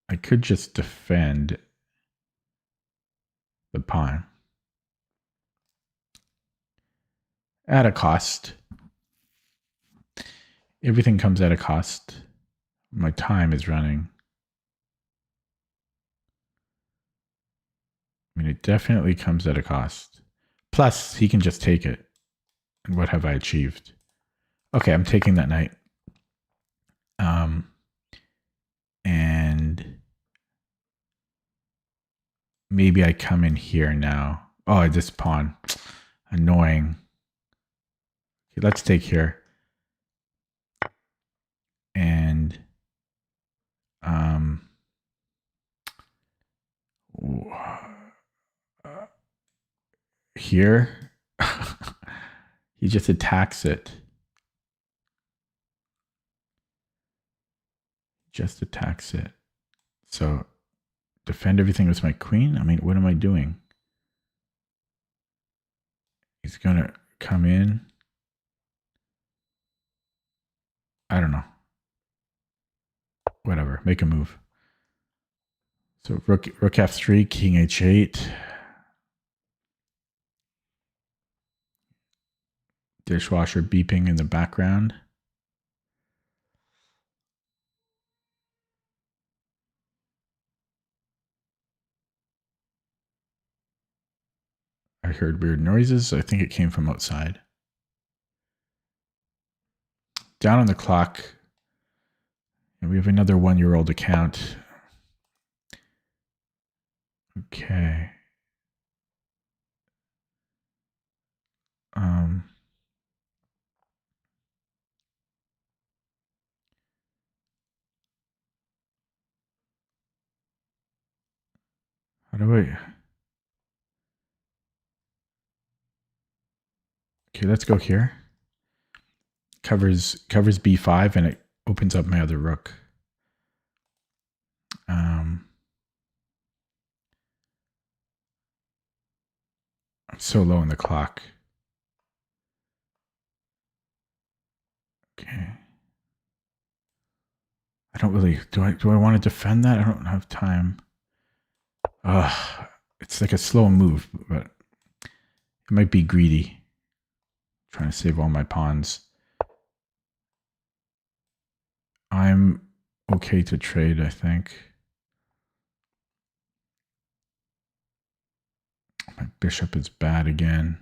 I could just defend the pawn at a cost. Everything comes at a cost. My time is running. I mean, it definitely comes at a cost. Plus, he can just take it. And what have I achieved? Okay, I'm taking that knight. And maybe I come in here now. Oh, this pawn. Annoying. Okay, let's take here. And here he just attacks it. Just attacks it. So defend everything with my queen? I mean, what am I doing? He's gonna come in. I don't know. Whatever, make a move. So rook f3, king h8. Dishwasher beeping in the background. I heard weird noises. I think it came from outside. Down on the clock. And we have another 1-year-old account. Okay. How do I? Okay, let's go here. Covers b5 and it opens up my other rook. I'm so low on the clock. Okay. I don't really... Do I want to defend that? I don't have time. It's like a slow move, but it might be greedy. I'm trying to save all my pawns. I'm okay to trade, I think. My bishop is bad again.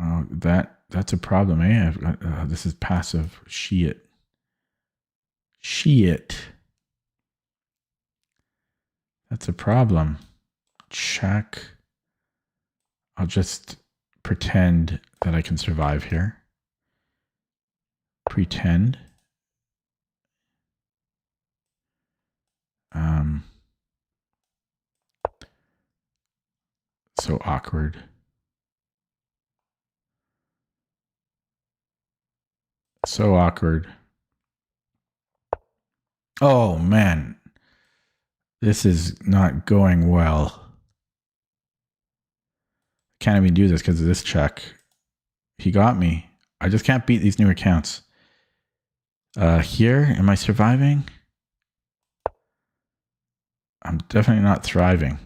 Oh, that's a problem, eh? I've got, this is passive. Shit. That's a problem. Check. I'll just pretend that I can survive here. Pretend. So awkward. So awkward. Oh, man. This is not going well. Can't even do this because of this check. He got me. I just can't beat these new accounts. Here, am I surviving? I'm definitely not thriving.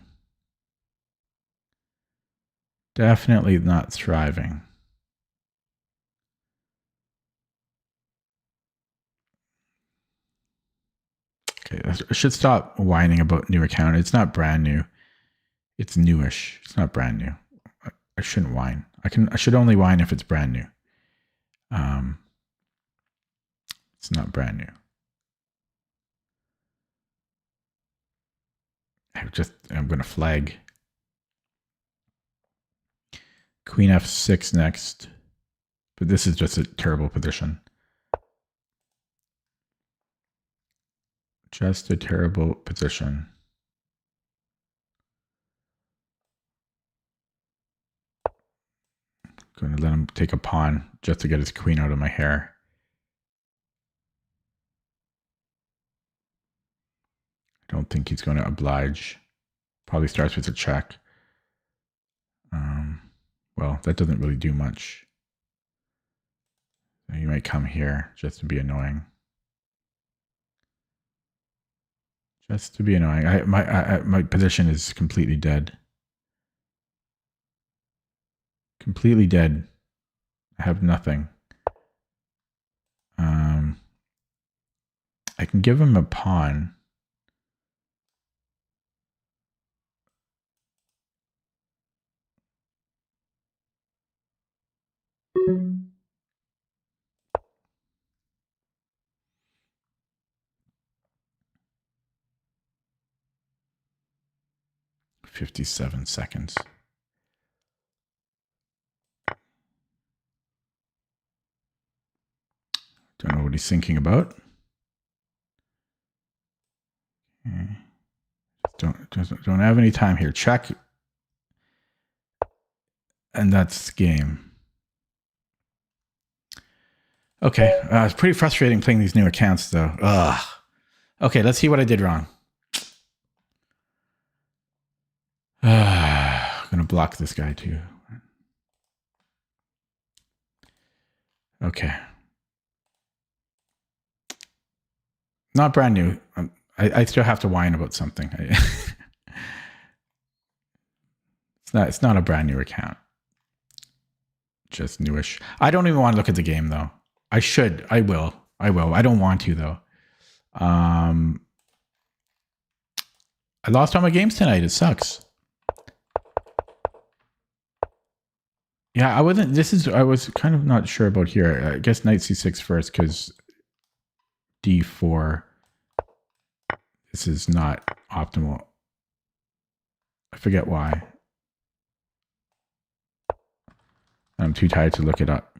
Definitely not thriving. Okay, I should stop whining about new account. It's not brand new. It's newish. It's not brand new. I shouldn't whine. I should only whine if it's brand new. It's not brand new. I'm going to flag. Queen f6 next. But this is just a terrible position. Just a terrible position. Going to let him take a pawn just to get his queen out of my hair. I don't think he's going to oblige. Probably starts with a check. Well, that doesn't really do much. You might come here just to be annoying. Just to be annoying. My position is completely dead. Completely dead. I have nothing. I can give him a pawn. $57 seconds. Don't know what he's thinking about. Okay. Don't have any time here. Check. And that's game. Okay. It's pretty frustrating playing these new accounts, though. Ugh. Okay, let's see what I did wrong. I'm going to block this guy, too. Okay. Not brand new. I still have to whine about something. It's not a brand new account. Just newish. I don't even want to look at the game, though. I should. I will. I don't want to, though. I lost all my games tonight. It sucks. Yeah, I was kind of not sure about here. I guess knight c6 first because d4. This is not optimal. I forget why. I'm too tired to look it up.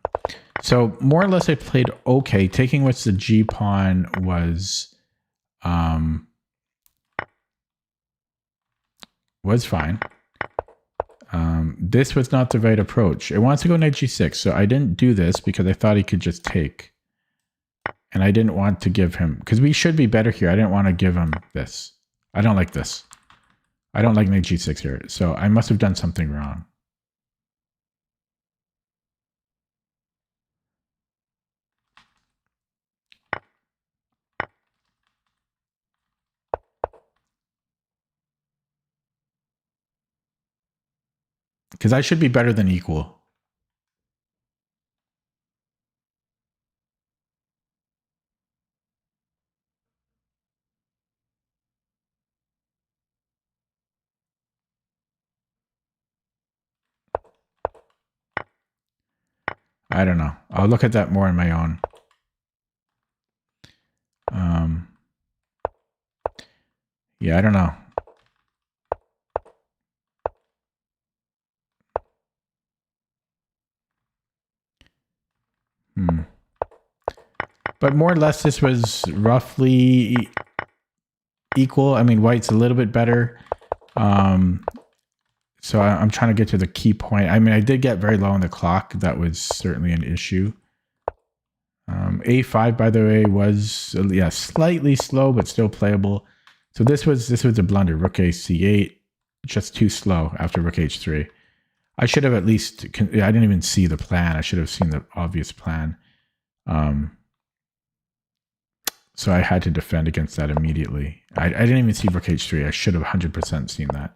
So more or less I played okay. Taking with the G pawn was fine. This was not the right approach. It wants to go knight g6, so I didn't do this because I thought he could just take. And I didn't want to give him, because we should be better here. I didn't want to give him this. I don't like this. I don't like knight g6 here. So I must have done something wrong. Because I should be better than equal. I don't know. I'll look at that more on my own. Yeah, I don't know. But more or less, this was roughly equal. I mean, white's a little bit better. So I'm trying to get to the key point. I mean, I did get very low on the clock. That was certainly an issue. A5, by the way, was slightly slow, but still playable. So this was a blunder. Rook A C8, just too slow after Rook H3. I should have at least. I didn't even see the plan. I should have seen the obvious plan. So I had to defend against that immediately. I didn't even see Rook H3. I should have 100% seen that.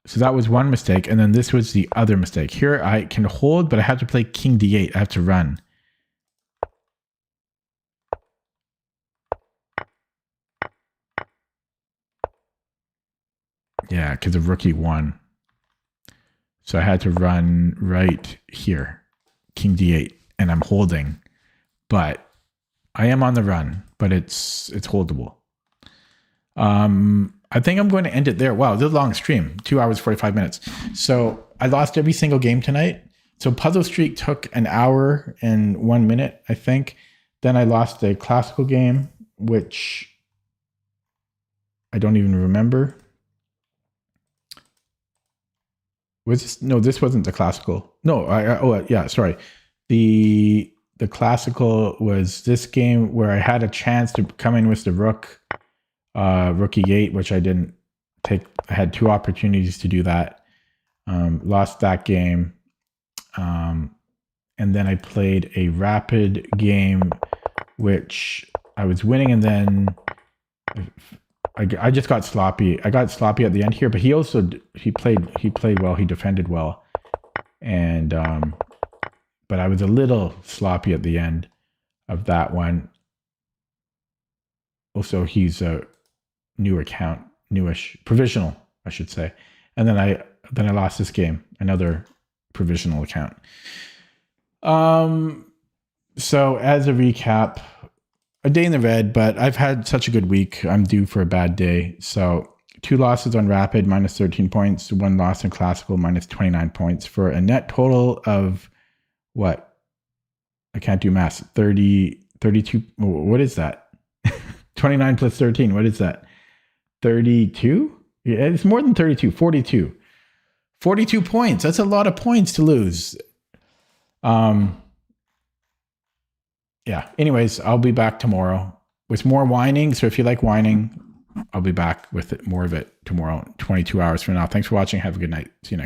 So that was one mistake. And then this was the other mistake. Here I can hold, but I have to play King D8. I have to run. Yeah, because of Rook E1. So I had to run right here. King D8. And I'm holding. But I am on the run. But it's holdable. I think I'm going to end it there. Wow, this is a long stream, 2 hours, 45 minutes. So I lost every single game tonight. So Puzzle Streak took an hour and 1 minute, I think. Then I lost a classical game, which I don't even remember. Was this? No, this wasn't the classical. No, yeah, sorry. The classical was this game where I had a chance to come in with the rook. Rook E8, which I didn't take. I had 2 opportunities to do that. Lost that game. And then I played a rapid game, which I was winning, and then I just got sloppy. I got sloppy at the end here, but he played well. He defended well, and but I was a little sloppy at the end of that one. Also, he's a newish, provisional, I should say. And then I lost this game, another provisional account. So as a recap, a day in the red, but I've had such a good week. I'm due for a bad day. So 2 losses on rapid, minus 13 points, 1 loss in classical, minus 29 points, for a net total of what? I can't do math. 32. What is that? 29 plus 13. What is that? 32? Yeah, it's more than 32. 42. 42 points. That's a lot of points to lose. Yeah. Anyways, I'll be back tomorrow with more whining. So if you like whining, I'll be back with more of it tomorrow, 22 hours from now. Thanks for watching. Have a good night. See you next time.